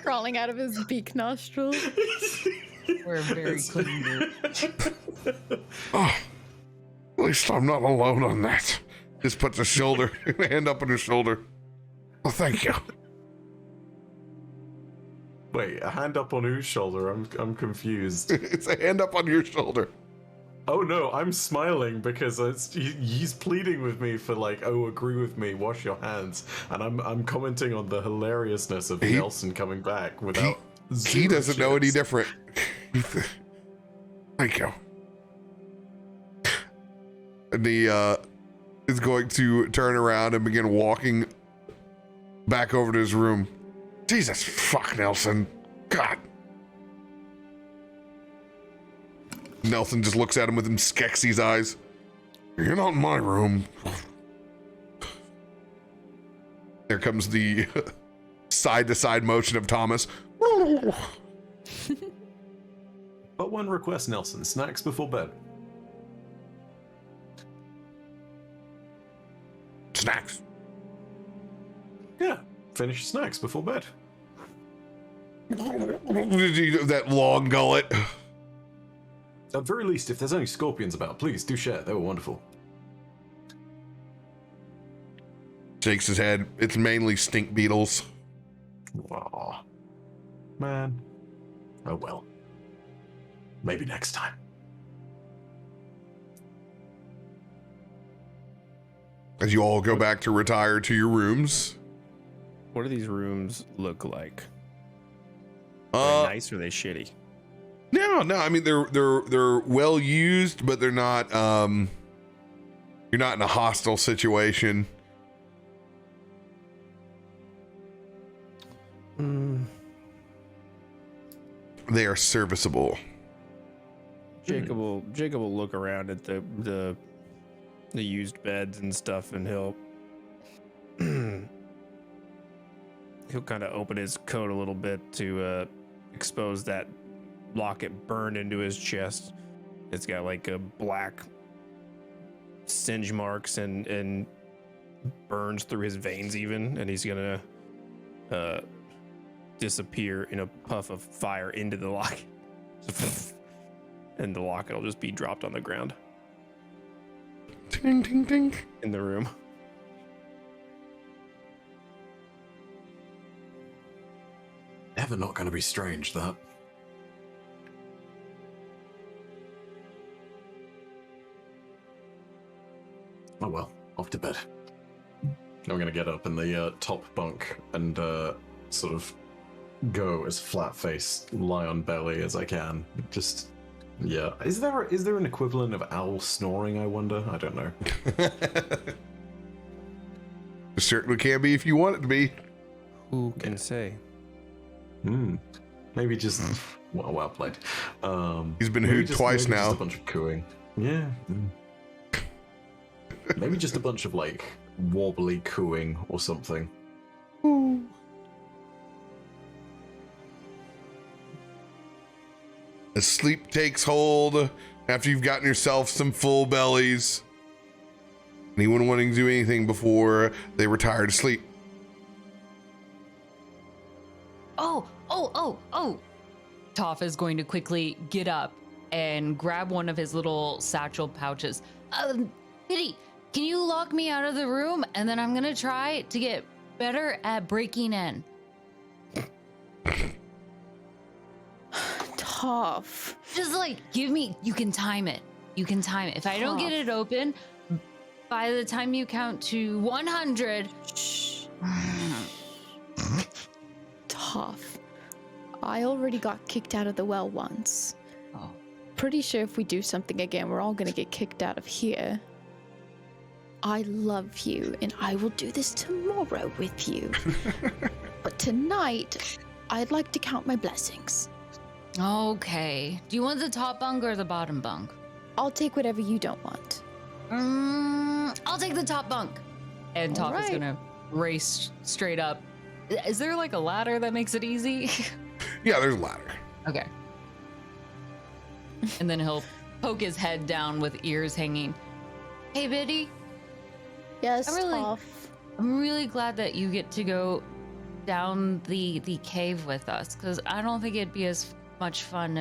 Crawling out of his beak nostril. We're a very clean group. Oh, at least I'm not alone on that. Just puts a hand up on his shoulder. Well, thank you. Wait, a hand up on whose shoulder? I'm confused. It's a hand up on your shoulder. Oh no, I'm smiling because he's pleading with me for like, oh, agree with me, wash your hands, and I'm commenting on the hilariousness of Nelson coming back without. He doesn't know any different. Thank you. And he is going to turn around and begin walking back over to his room. Jesus fuck, Nelson. God. Nelson just looks at him with them Skeksis eyes. You're not in my room. There comes the side-to-side motion of Thomas. But one request, Nelson. Snacks before bed. Snacks. Yeah, finish snacks before bed. That long gullet. At very least, if there's any scorpions about, please do share. They were wonderful. Shakes his head. It's mainly stink beetles. Aw. Man. Oh well. Maybe next time. As you all go back to retire to your rooms. What do these rooms look like? Are they nice or are they shitty? No. I mean they're well used, but they're not. You're not in a hostile situation. They are serviceable. Jacob will look around at the used beds and stuff, and he'll kind of open his coat a little bit to expose that locket burned into his chest. It's got like a black singe marks and burns through his veins even, and he's gonna disappear in a puff of fire into the locket. And the locket will just be dropped on the ground. Ding, ding, ding. In the room. Ever not going to be strange, that. Oh well, off to bed. I'm going to get up in the top bunk and sort of go as flat-faced, lie on belly as I can. Just, yeah. Is there an equivalent of owl snoring, I wonder? I don't know. It certainly can be if you want it to be. Who can say? Maybe just well played. He's been hooed twice now. Just a bunch of cooing. Yeah. Maybe just a bunch of like wobbly cooing or something. As sleep takes hold after you've gotten yourself some full bellies. Anyone wanting to do anything before they retire to sleep? Oh. Toph is going to quickly get up and grab one of his little satchel pouches. Pity, can you lock me out of the room? And then I'm going to try to get better at breaking in. Toph. Just like, you can time it. If I don't get it open, by the time you count to 100. Shh. Toph. I already got kicked out of the well once. Oh. pretty sure if we do something again, we're all gonna get kicked out of here. I love you, and I will do this tomorrow with you. But tonight, I'd like to count my blessings. Okay. Do you want the top bunk or the bottom bunk? I'll take whatever you don't want. I'll take the top bunk. And All Toph is right. gonna race straight up. Is there like a ladder that makes it easy? Yeah, there's a ladder. Okay. And then he'll poke his head down with ears hanging. Hey, Biddy. Yes, I'm really glad that you get to go down the cave with us, because I don't think it'd be as much fun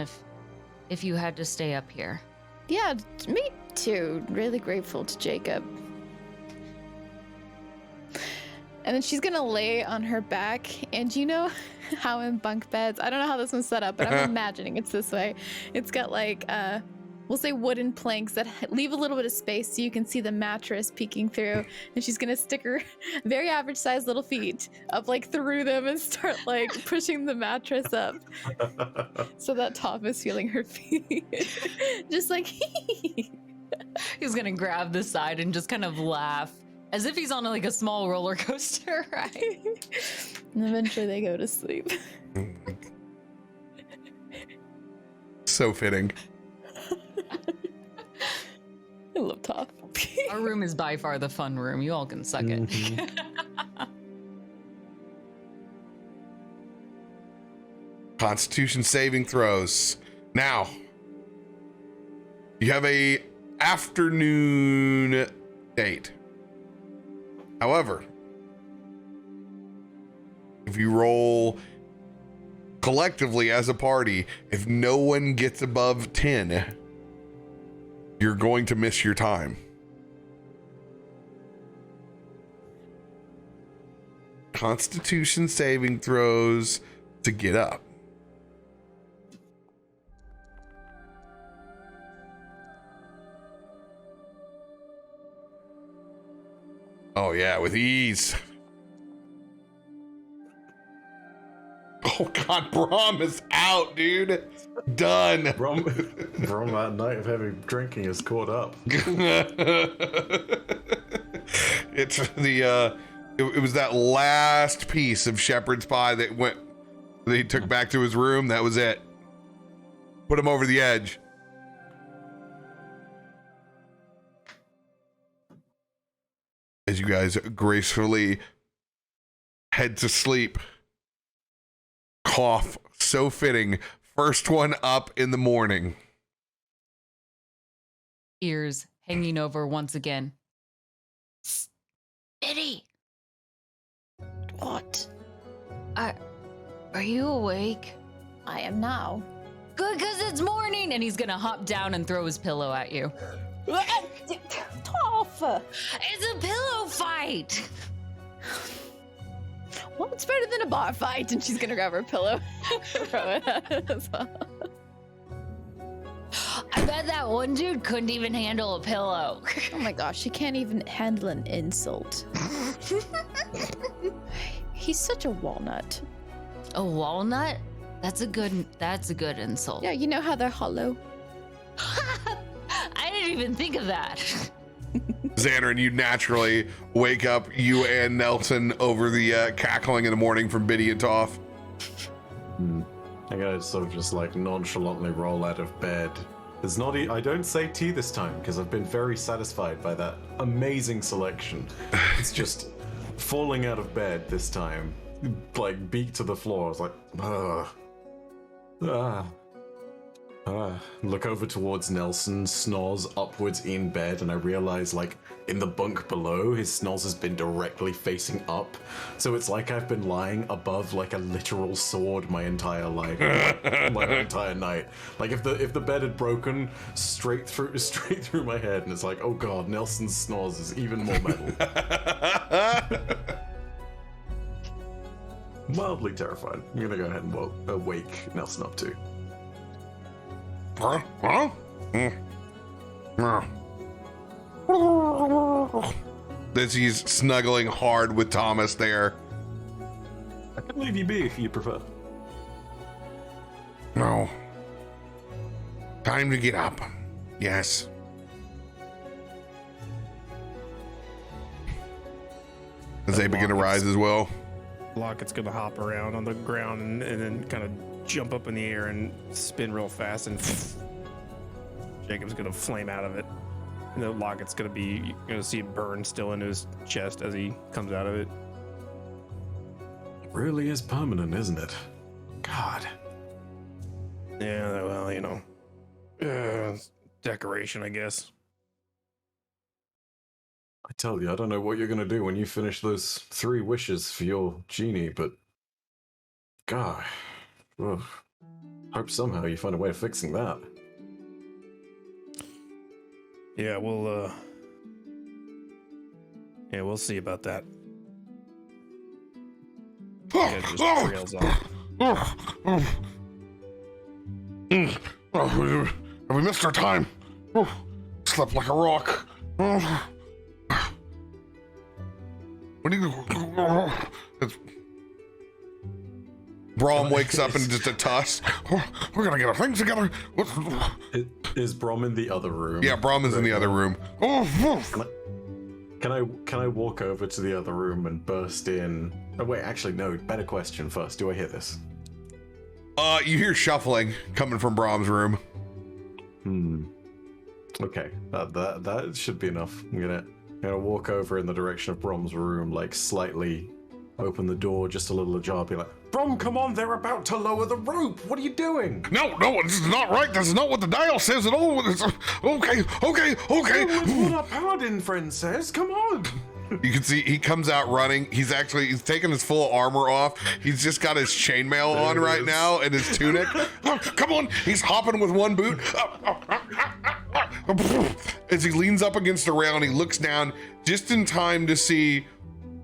if you had to stay up here. Yeah, me too. Really grateful to Jacob. And then she's gonna lay on her back, and you know how in bunk beds, I don't know how this one's set up, but I'm imagining it's this way. It's got like, we'll say wooden planks that leave a little bit of space so you can see the mattress peeking through, and she's gonna stick her very average sized little feet up like through them and start like pushing the mattress up so that Toph is feeling her feet. Just like, He's gonna grab the side and just kind of laugh, as if he's on like a small roller coaster ride. and eventually they go to sleep. So fitting. I love Toph. Our room is by far the fun room. You all can suck it. Constitution saving throws. Now, you have a afternoon date. However, if you roll collectively as a party, if no one gets above 10, you're going to miss your time. Constitution saving throws to get up. Oh yeah, with ease. Oh god, Braum is out, dude. Done. From that night of heavy drinking is caught up. It's the it was that last piece of shepherd's pie that he took back to his room. That was it. Put him over the edge. As you guys gracefully head to sleep. Cough, so fitting. First one up in the morning. Ears hanging over once again. Biddy, What? are you awake? I am now. Good, because it's morning. And he's gonna hop down and throw his pillow at you. Toph! It's a pillow fight. Well, it's better than a bar fight. And she's gonna grab her pillow. Throw it at it as well. I bet that one dude couldn't even handle a pillow. Oh my gosh, she can't even handle an insult. He's such a walnut. A walnut? That's a good insult. Yeah, you know how they're hollow. I didn't even think of that. Xander, and you naturally wake up, you and Nelson, over the cackling in the morning from Biddy and Toph. I gotta sort of just like nonchalantly roll out of bed. There's not. I don't say tea this time because I've been very satisfied by that amazing selection. It's just falling out of bed this time, like beak to the floor. It's like, Look over towards Nelson, snores upwards in bed, and I realize, like, in the bunk below, his snores has been directly facing up. So it's like I've been lying above, like, a literal sword my entire life, my entire night. Like, if the bed had broken straight through my head, and it's like, oh god, Nelson's snores is even more metal. Mildly terrified. I'm gonna go ahead and wake Nelson up too. As he's snuggling hard with Thomas there. I can leave you be if you prefer. No. Time to get up. Yes. As they begin to rise as well. Locket's gonna hop around on the ground and then kind of jump up in the air and spin real fast, and Jacob's gonna flame out of it. And the Locket's gonna be, you're gonna see it burn still into his chest as he comes out of it. It really is permanent, isn't it? God. Yeah, well, you know, decoration, I guess. I tell you, I don't know what you're gonna do when you finish those 3 wishes for your genie, but God, ugh. Hope somehow you find a way of fixing that. Yeah, we'll see about that. It just trails off. We missed our time. Slept like a rock. What do you? Brom wakes up in just a tusk. We're gonna get our things together. Is Brom in the other room? Yeah, Brom is in the other room. Can I walk over to the other room and burst in? Oh wait, actually no. Better question first. Do I hear this? You hear shuffling coming from Brom's room. Okay, that should be enough. I'm gonna walk over in the direction of Brom's room, like slightly open the door just a little ajar, be like, Brom, come on, they're about to lower the rope. What are you doing? No, this is not right. This is not what the dial says at all. Okay. It's what our paladin friend says. Come on. You can see he comes out running. He's taking his full armor off. He's just got his chainmail on right now and his tunic. Oh, come on. He's hopping with one boot. As he leans up against the rail and he looks down just in time to see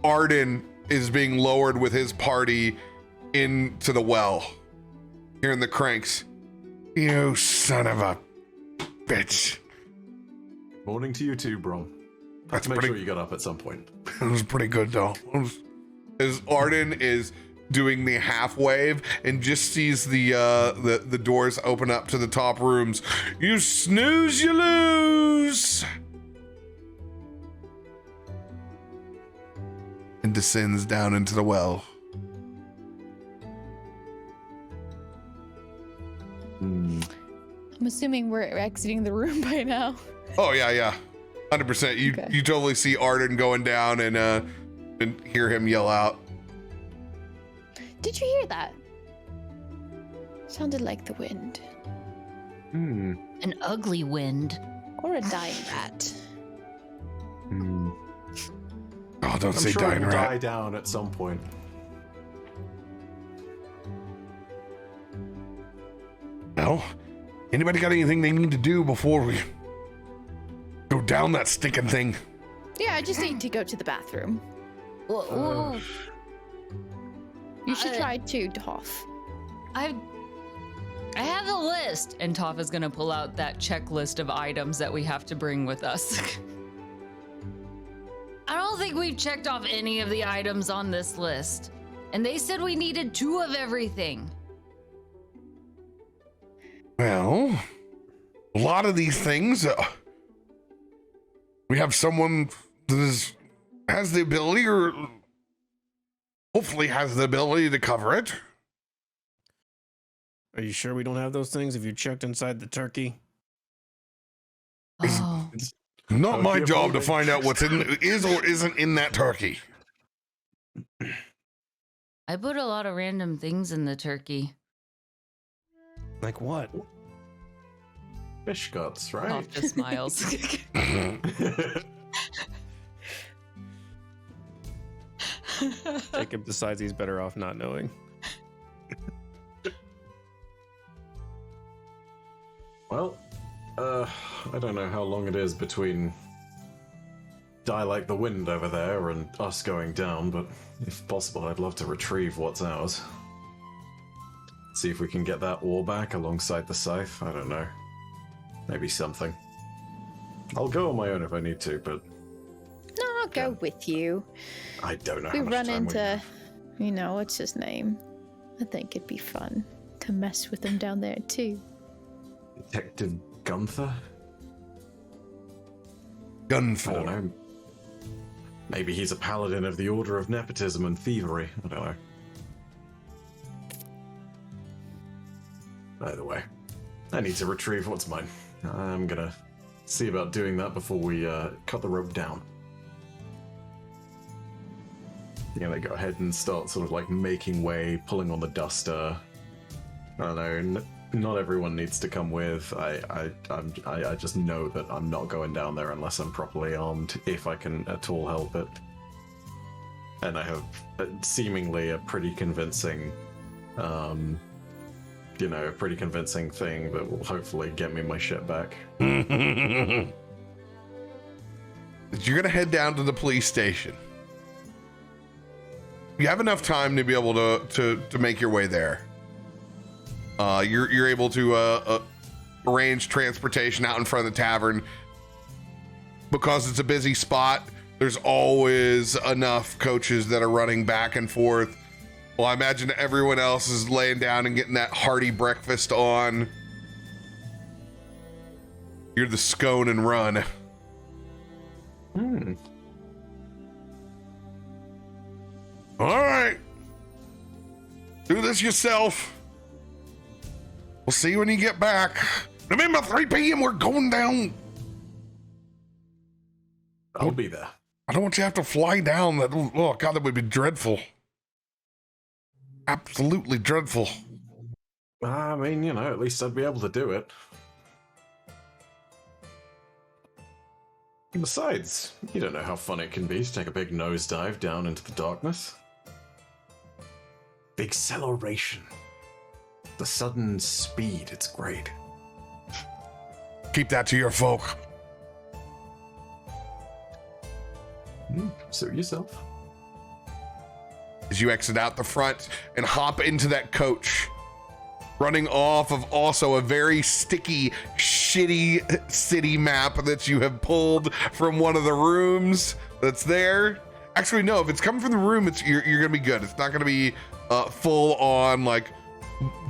Arden is being lowered with his party into the well. Hearing the cranks. You son of a bitch. Morning to you too, Brom. Let's make sure you got up at some point. It was pretty good though. As Arden is doing the half wave and just sees the doors open up to the top rooms. You snooze, you lose. And descends down into the well. I'm assuming we're exiting the room by now. Oh yeah. 100%. You totally see Arden going down and hear him yell out. Did you hear that? Sounded like the wind. An ugly wind. Or a dying rat. Oh, don't say I'm sure dying it'll rat. die down at some point. Well, anybody got anything they need to do before we go down that stinking thing? Yeah, I just need to go to the bathroom. Whoa. You should try too, Toff. I have a list, and Toph is gonna pull out that checklist of items that we have to bring with us. I don't think we've checked off any of the items on this list, and they said we needed 2 of everything. Well, a lot of these things, we have someone that has the ability, or hopefully has the ability to cover it. Are you sure we don't have those things? Have you checked inside the turkey? Oh, Not my dear job to Baldur. find out what's is or isn't in that turkey. I put a lot of random things in the turkey. Like what? Fish guts, right? Toph just smiles. Jacob decides he's better off not knowing. Well, I don't know how long it is between Die Like the Wind over there and us going down, but if possible, I'd love to retrieve what's ours. See if we can get that ore back alongside the scythe. I don't know. Maybe something. I'll go on my own if I need to, but No, I'll go with you. I don't know We how much run time we into, have. what's his name? I think it'd be fun to mess with him down there too. Detective Gunther? I don't Gunfor. know. Maybe he's a paladin of the Order of Nepotism and Thievery. I don't know. Either way, I need to retrieve what's mine. I'm gonna see about doing that before we cut the rope down. Yeah, they go ahead and start sort of like making way, pulling on the duster. I don't know. Not everyone needs to come with. I just know that I'm not going down there unless I'm properly armed, if I can at all help it. And I have seemingly a pretty convincing, a pretty convincing thing that will hopefully get me my shit back. You're gonna head down to the police station. You have enough time to be able to make your way there. You're able to arrange transportation out in front of the tavern. Because it's a busy spot, there's always enough coaches that are running back and forth. Well, I imagine everyone else is laying down and getting that hearty breakfast on. You're the scone and run. All right. Do this yourself. We'll see you when you get back. Remember, 3 p.m. we're going down. I'll be there. I don't want you to have to fly down. Oh, God, that would be dreadful. Absolutely dreadful. I mean, at least I'd be able to do it. Besides, you don't know how fun it can be to take a big nosedive down into the darkness. The acceleration. The sudden speed, it's great. Keep that to your folk. Suit yourself. As you exit out the front and hop into that coach, running off of also a very sticky, shitty city map that you have pulled from one of the rooms that's there. Actually, no, if it's coming from the room, you're gonna be good. It's not gonna be full on like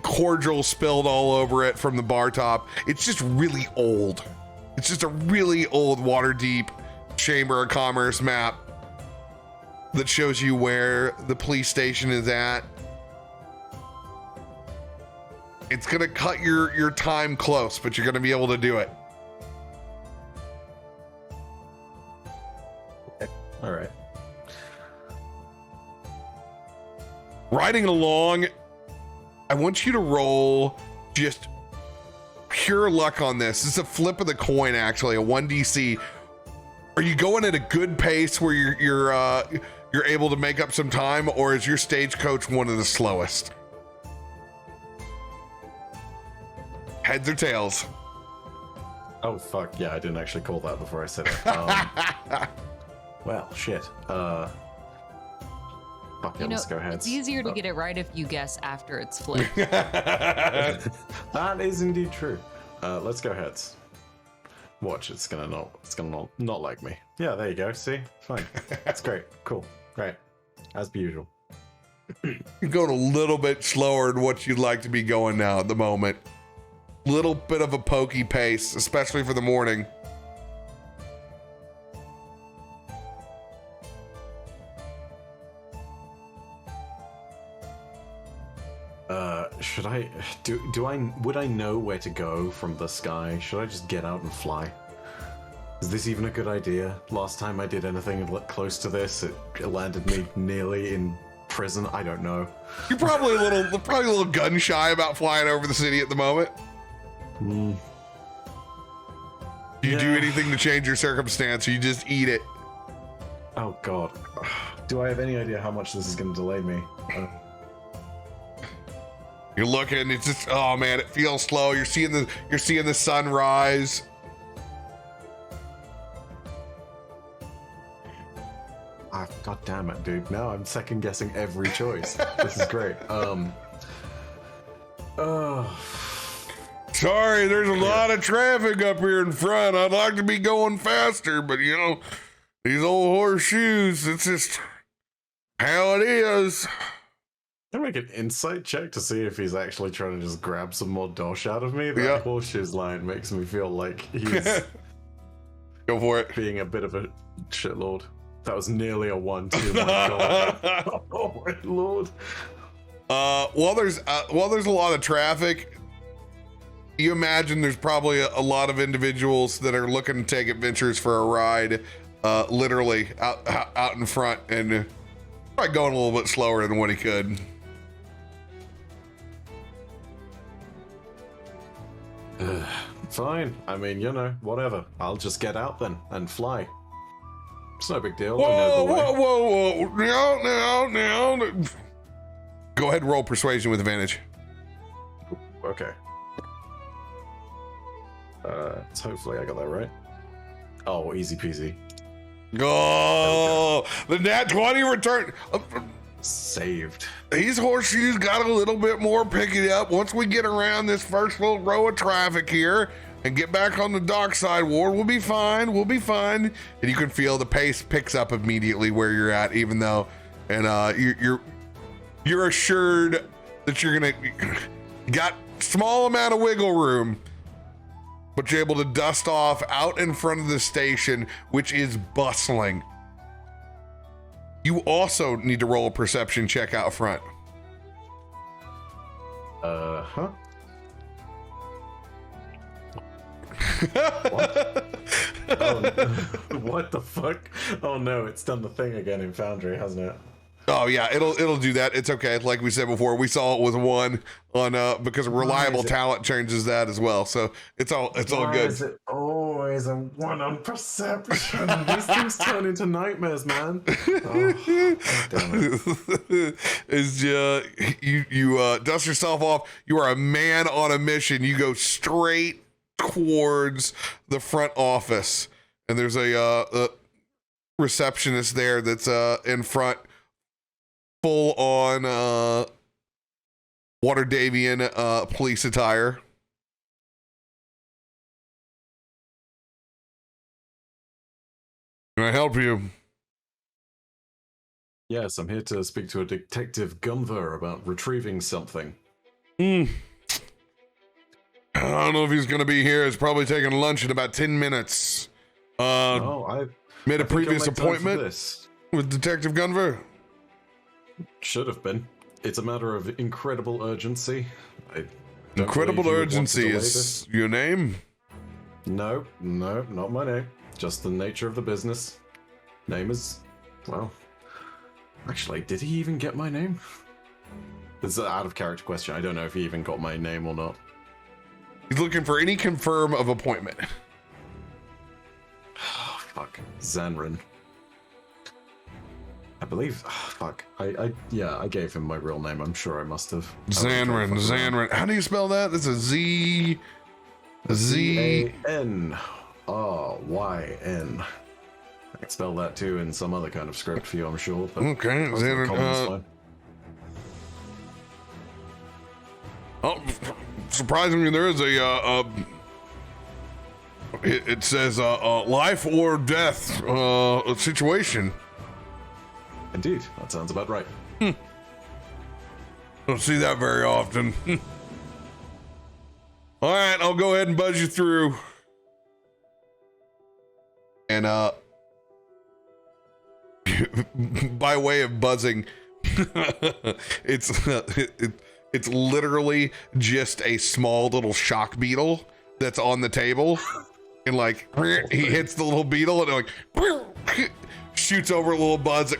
cordial spilled all over it from the bar top. It's just really old. It's just a really old Waterdeep Chamber of Commerce map that shows you where the police station is at. It's gonna cut your time close, but you're gonna be able to do it. All right. Riding along, I want you to roll just pure luck on this. This is a flip of the coin, actually, a 1DC. Are you going at a good pace where you're able to make up some time, or is your stagecoach one of the slowest? Heads or tails? Oh, fuck. Yeah, I didn't actually call that before I said it. Well, shit. Fuck it, let's go heads. It's easier to get it right if you guess after it's flipped. That is indeed true. Let's go heads. Watch, it's gonna not like me. Yeah, there you go. See? Fine. That's great. Cool. Great. As per usual. You're going a little bit slower than what you'd like to be going now at the moment. Little bit of a pokey pace, especially for the morning. Should I would I know where to go from the sky? Should I just get out and fly? Is this even a good idea? Last time I did anything close to this, it landed me nearly in prison. I don't know. You're probably a little gun shy about flying over the city at the moment. Do you do anything to change your circumstance, or you just eat it? Oh God. Do I have any idea how much this is going to delay me? You're looking, it's just, oh man, it feels slow. You're seeing the sun rise. God damn it, dude. Now I'm second guessing every choice. This is great. Sorry, there's a lot of traffic up here in front. I'd like to be going faster, but these old horseshoes, it's just how it is. Can I make an insight check to see if he's actually trying to just grab some more dosh out of me? That Yeah. horseshoes line makes me feel like he's Go for it. being a bit of a shitlord. That was nearly a 1-2. My god. Oh my lord. While there's a lot of traffic, you imagine there's probably a lot of individuals that are looking to take adventures for a ride, literally out in front, and probably going a little bit slower than what he could. Fine. I mean, whatever. I'll just get out then and fly. It's no big deal. I Whoa, know the way. whoa. Now. Go ahead and roll persuasion with advantage. Okay. So hopefully I got that right. Oh, easy peasy. Oh, the nat 20 return. Saved. These horseshoes got a little bit more picking up. Once we get around this first little row of traffic here and get back on the dock side, Ward, we'll be fine. We'll be fine. And you can feel the pace picks up immediately where you're at, even though, and you're assured that you're gonna got small amount of wiggle room, but you're able to dust off out in front of the station, which is bustling. You also need to roll a perception check out front. Huh? What the fuck? Oh no, it's done the thing again in Foundry, hasn't it? Oh yeah, it'll do that. It's okay. Like we said before, we saw it was one on because reliable talent changes that as well. So it's all Why good. is it always a 1 on perception? These things turn into nightmares, man. Oh, God damn it. Is you dust yourself off. You are a man on a mission. You go straight towards the front office, and there's a receptionist there that's in front, full on Water Davian police attire. Can I help you? Yes, I'm here to speak to a Detective Gunver about retrieving something. I don't know if he's gonna be here. He's probably taking lunch in about 10 minutes. I Made a think I'll previous make time for appointment this. with Detective Gunver. Should have been. It's a matter of incredible urgency. I don't Incredible believe you would want to urgency delay is this. your name. No, not my name. Just the nature of the business. Name is, well, actually, did he even get my name? This is an out of character question. I don't know if he even got my name or not. He's looking for any confirm of appointment. Oh, fuck. Zanrin. I believe. Oh, fuck. I gave him my real name. I'm sure I must have. Zanrin. How do you spell that? That's a Z. Z-A-N-R-Y-N. I can spell that too in some other kind of script for you, I'm sure. But Okay, Zanrin. Zanrin. Oh, surprisingly, there is it says life or death situation. Indeed, that sounds about right. Don't see that very often. All right, I'll go ahead and buzz you through. And by way of buzzing, it's literally just a small little shock beetle that's on the table, and like he hits the little beetle and it like shoots over a little buzz.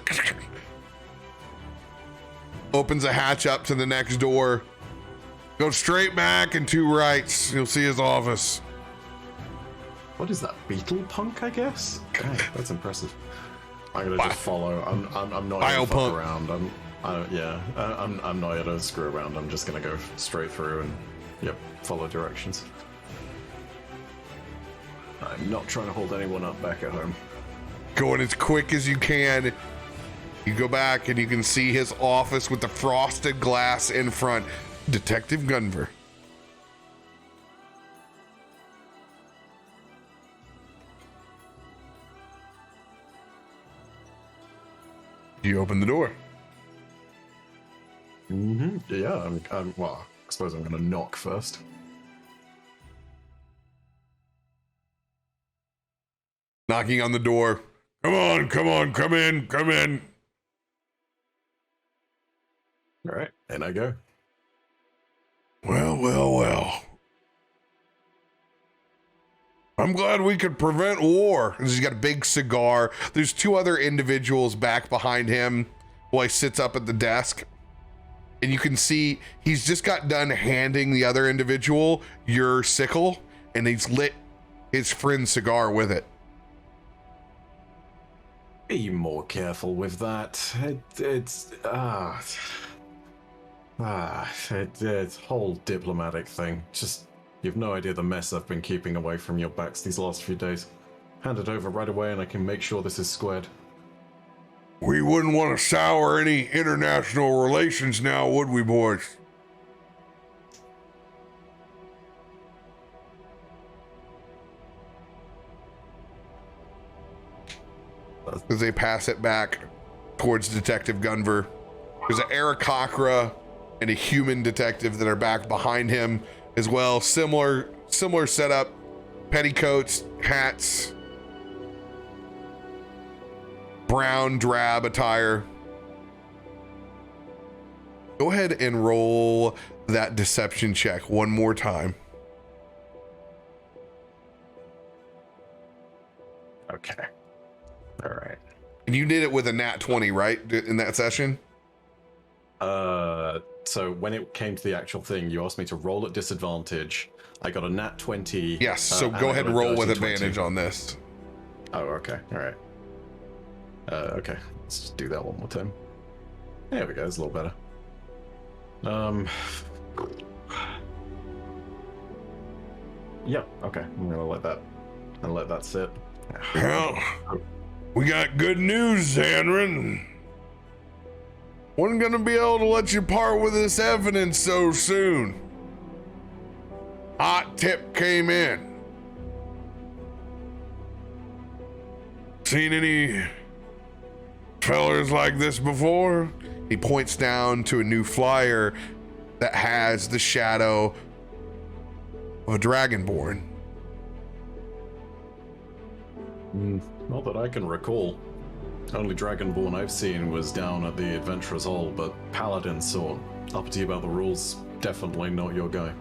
Opens a hatch up to the next door. Go straight back and 2 rights. You'll see his office. What is that? Beetle punk, I guess? Okay, that's impressive. I'm gonna just follow. I'm not gonna fuck around. I'm not gonna screw around. I'm just gonna go straight through and follow directions. I'm not trying to hold anyone up back at home. Going as quick as you can. You go back and you can see his office with the frosted glass in front. Detective Gunver. You open the door. Yeah, well, I suppose I'm going to knock first. Knocking on the door. Come on, come on, come in, come in. All right, in I go. Well, well, well. I'm glad we could prevent war. He's got a big cigar. There's two other individuals back behind him while he sits up at the desk. And you can see he's just got done handing the other individual your sickle, and he's lit his friend's cigar with it. Be more careful with that. It's whole diplomatic thing. Just, you've no idea the mess I've been keeping away from your backs these last few days. Hand it over right away and I can make sure this is squared. We wouldn't want to sour any international relations now, would we, boys? As they pass it back towards Detective Gunver. There's an Aarakocra and a human detective that are back behind him as well. Similar setup, petticoats, hats, brown drab attire. Go ahead and roll that deception check one more time. Okay. All right. And you did it with a nat 20, right? In that session? So when it came to the actual thing, you asked me to roll at disadvantage. I got a nat 20. Yes, so go ahead and roll with advantage on this. Oh, okay. All right. Okay. Let's just do that one more time. There we go. It's a little better. Yep. Okay. I'm gonna let that sit. Well, we got good news, Xandrin. Wasn't gonna be able to let you part with this evidence so soon. Hot tip came in. Seen any fellers like this before? He points down to a new flyer that has the shadow of a dragonborn. Not that I can recall. Only Dragonborn I've seen was down at the Adventurers Hall, but Paladin saw. Uppity about the rules, definitely not your guy.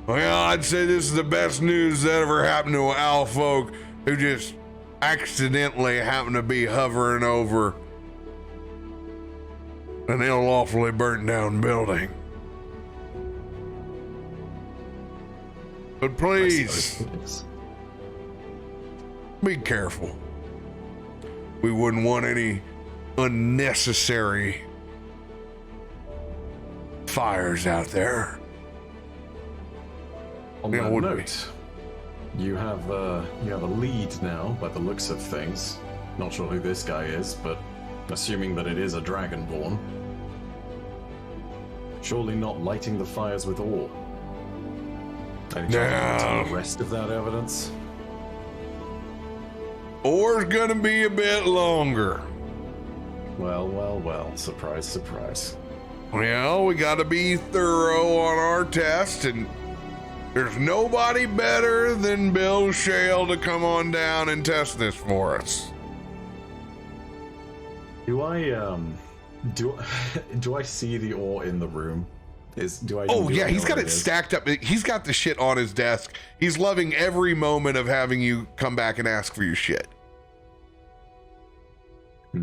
Well, I'd say this is the best news that ever happened to owl folk who just accidentally happen to be hovering over an unlawfully burnt down building. But please, be careful. We wouldn't want any unnecessary fires out there. On that note, you have a lead now by the looks of things. Not sure who this guy is, but assuming that it is a Dragonborn. Surely not lighting the fires with ore. Any chance on the rest of that evidence? Ore's gonna be a bit longer. Well. Surprise, surprise. Well, we gotta be thorough on our test, and there's nobody better than Bill Shale to come on down and test this for us. Do I see the ore in the room? Oh yeah, he's got it stacked up. He's got the shit on his desk. He's loving every moment of having you come back and ask for your shit.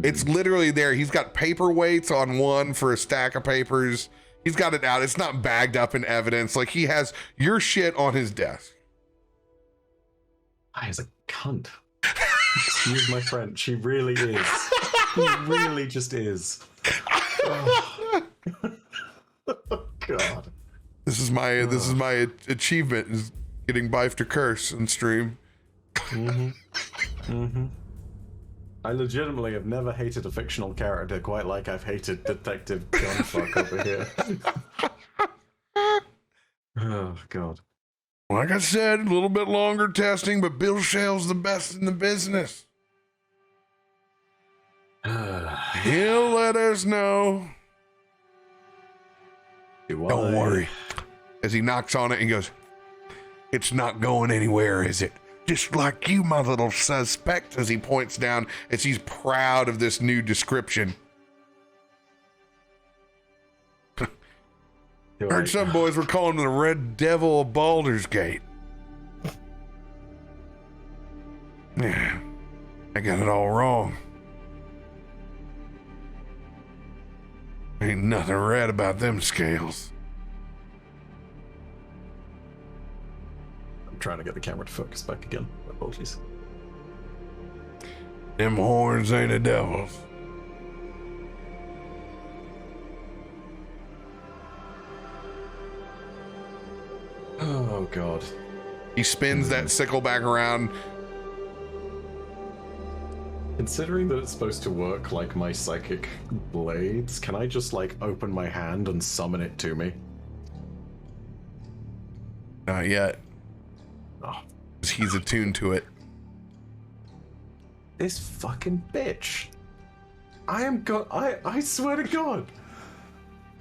It's literally there. He's got paperweights on one for a stack of papers. He's got it out. It's not bagged up in evidence. Like, he has your shit on his desk. He's a cunt. Excuse my French. He really is. He really just is. Oh. God. This is my achievement, is getting Bife to curse on stream. I legitimately have never hated a fictional character quite like I've hated Detective Gunfuck over here. Oh, God. Like I said, a little bit longer testing, but Bill Shale's the best in the business. He'll let us know. Don't worry. As he knocks on it and goes, it's not going anywhere, is it? Just like you, my little suspect, as he points down as he's proud of this new description. Heard some boys were calling him the Red Devil of Baldur's Gate. Yeah, I got it all wrong. Ain't nothing red about them scales. I'm trying to get the camera to focus back again. Apologies. Them horns ain't a devil's. Oh, God. He spins that sickle back around. Considering that it's supposed to work like my psychic blades, can I just, like, open my hand and summon it to me? Not yet. Oh, 'Cause he's attuned to it. this fucking bitch. I swear to God.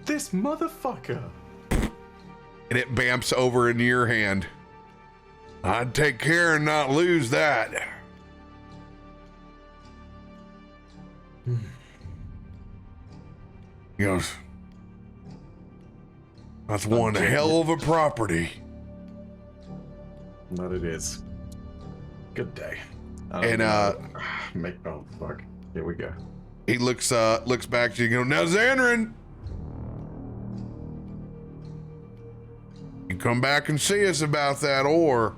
This motherfucker. And it bamps over into your hand. I'd take care and not lose that. He goes, that's one hell of a property. That it is. Good day. And oh fuck. Here we go. he looks back to you and goes, now Xanrin, you come back and see us about that ore.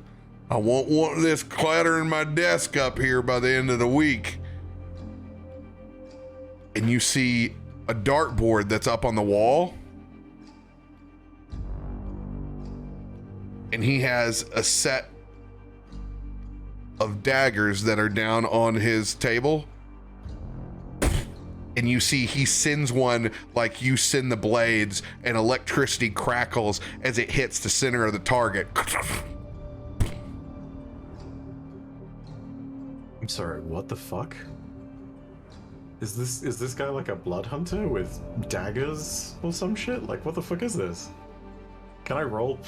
I won't want this cluttering my desk up here by the end of the week. And you see a dartboard that's up on the wall. And he has a set of daggers that are down on his table. And you see he sends one like you send the blades, and electricity crackles as it hits the center of the target. I'm sorry, what the fuck? Is this guy like a blood hunter with daggers or some shit? Like, what the fuck is this? Can I roll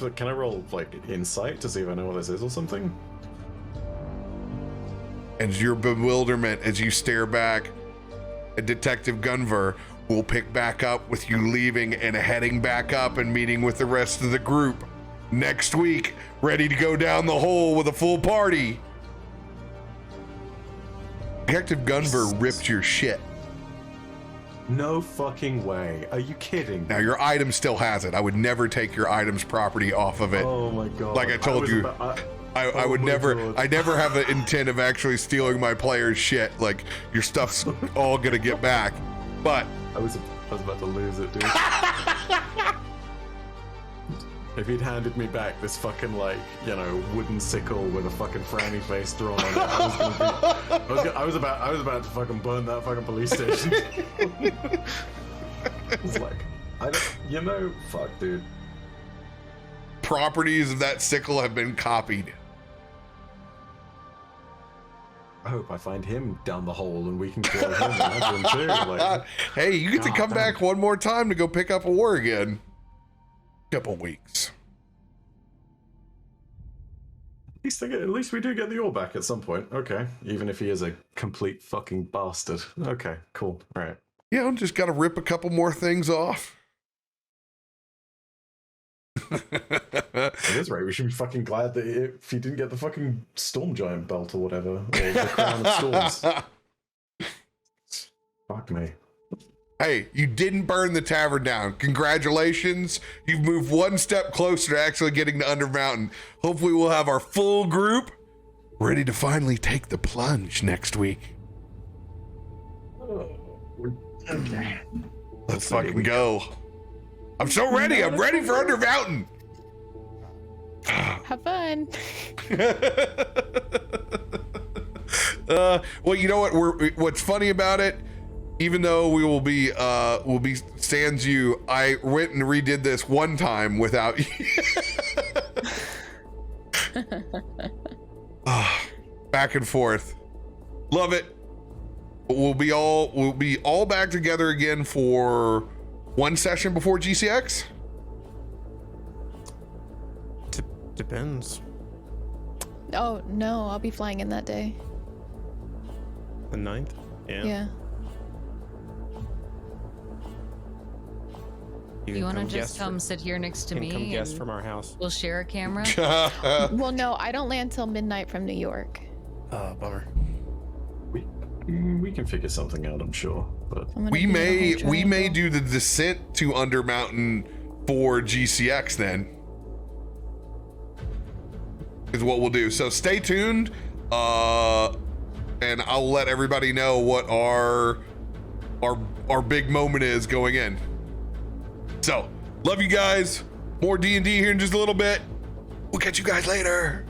like insight to see if I know what this is or something? And your bewilderment as you stare back, Detective Gunver will pick back up with you leaving and heading back up and meeting with the rest of the group next week, ready to go down the hole with a full party. Detective Gunver ripped your shit. No fucking way. Are you kidding? Now your item still has it. I would never take your item's property off of it. Oh my God. Like I told you. I would never, I never have the intent of actually stealing my player's shit. Like, your stuff's all gonna get back. But I was about to lose it, dude. If he'd handed me back this fucking, like, you know, wooden sickle with a fucking frowny face drawn on it, I was about to fucking burn that fucking police station. It's like, fuck, dude. properties of that sickle have been copied. I hope I find him down the hole and we can kill him and have him too. Like, hey, you get to come back one more time to go pick up a war again. Couple weeks. At least we do get the ore back at some point. Okay. Even if he is a complete fucking bastard. Okay, cool. All right. Yeah, just got to rip a couple more things off. At this rate, we should be fucking glad that if he didn't get the fucking Storm Giant belt or whatever, or the Crown of Storms. Fuck me. Hey, you didn't burn the tavern down. Congratulations. You've moved one step closer to actually getting to Undermountain. Hopefully we'll have our full group ready to finally take the plunge next week. Okay. Let's fucking go. I'm so ready. I'm ready for Undermountain. Have fun. Well, you know what? What's funny about it? Even though we'll be sans you, I went and redid this one time without you. Back and forth. Love it. But we'll be all back together again for one session before GCX. Depends. Oh no, I'll be flying in that day. The 9th? Yeah. You want to just come sit here next to me? Come guest from our house. We'll share a camera. Well, no, I don't land till midnight from New York. Bummer. We can figure something out, I'm sure. But we may do the descent to Undermountain for GCX then. Is what we'll do. So stay tuned, and I'll let everybody know what our big moment is going in. So love you guys. More D&D here in just a little bit. We'll catch you guys later.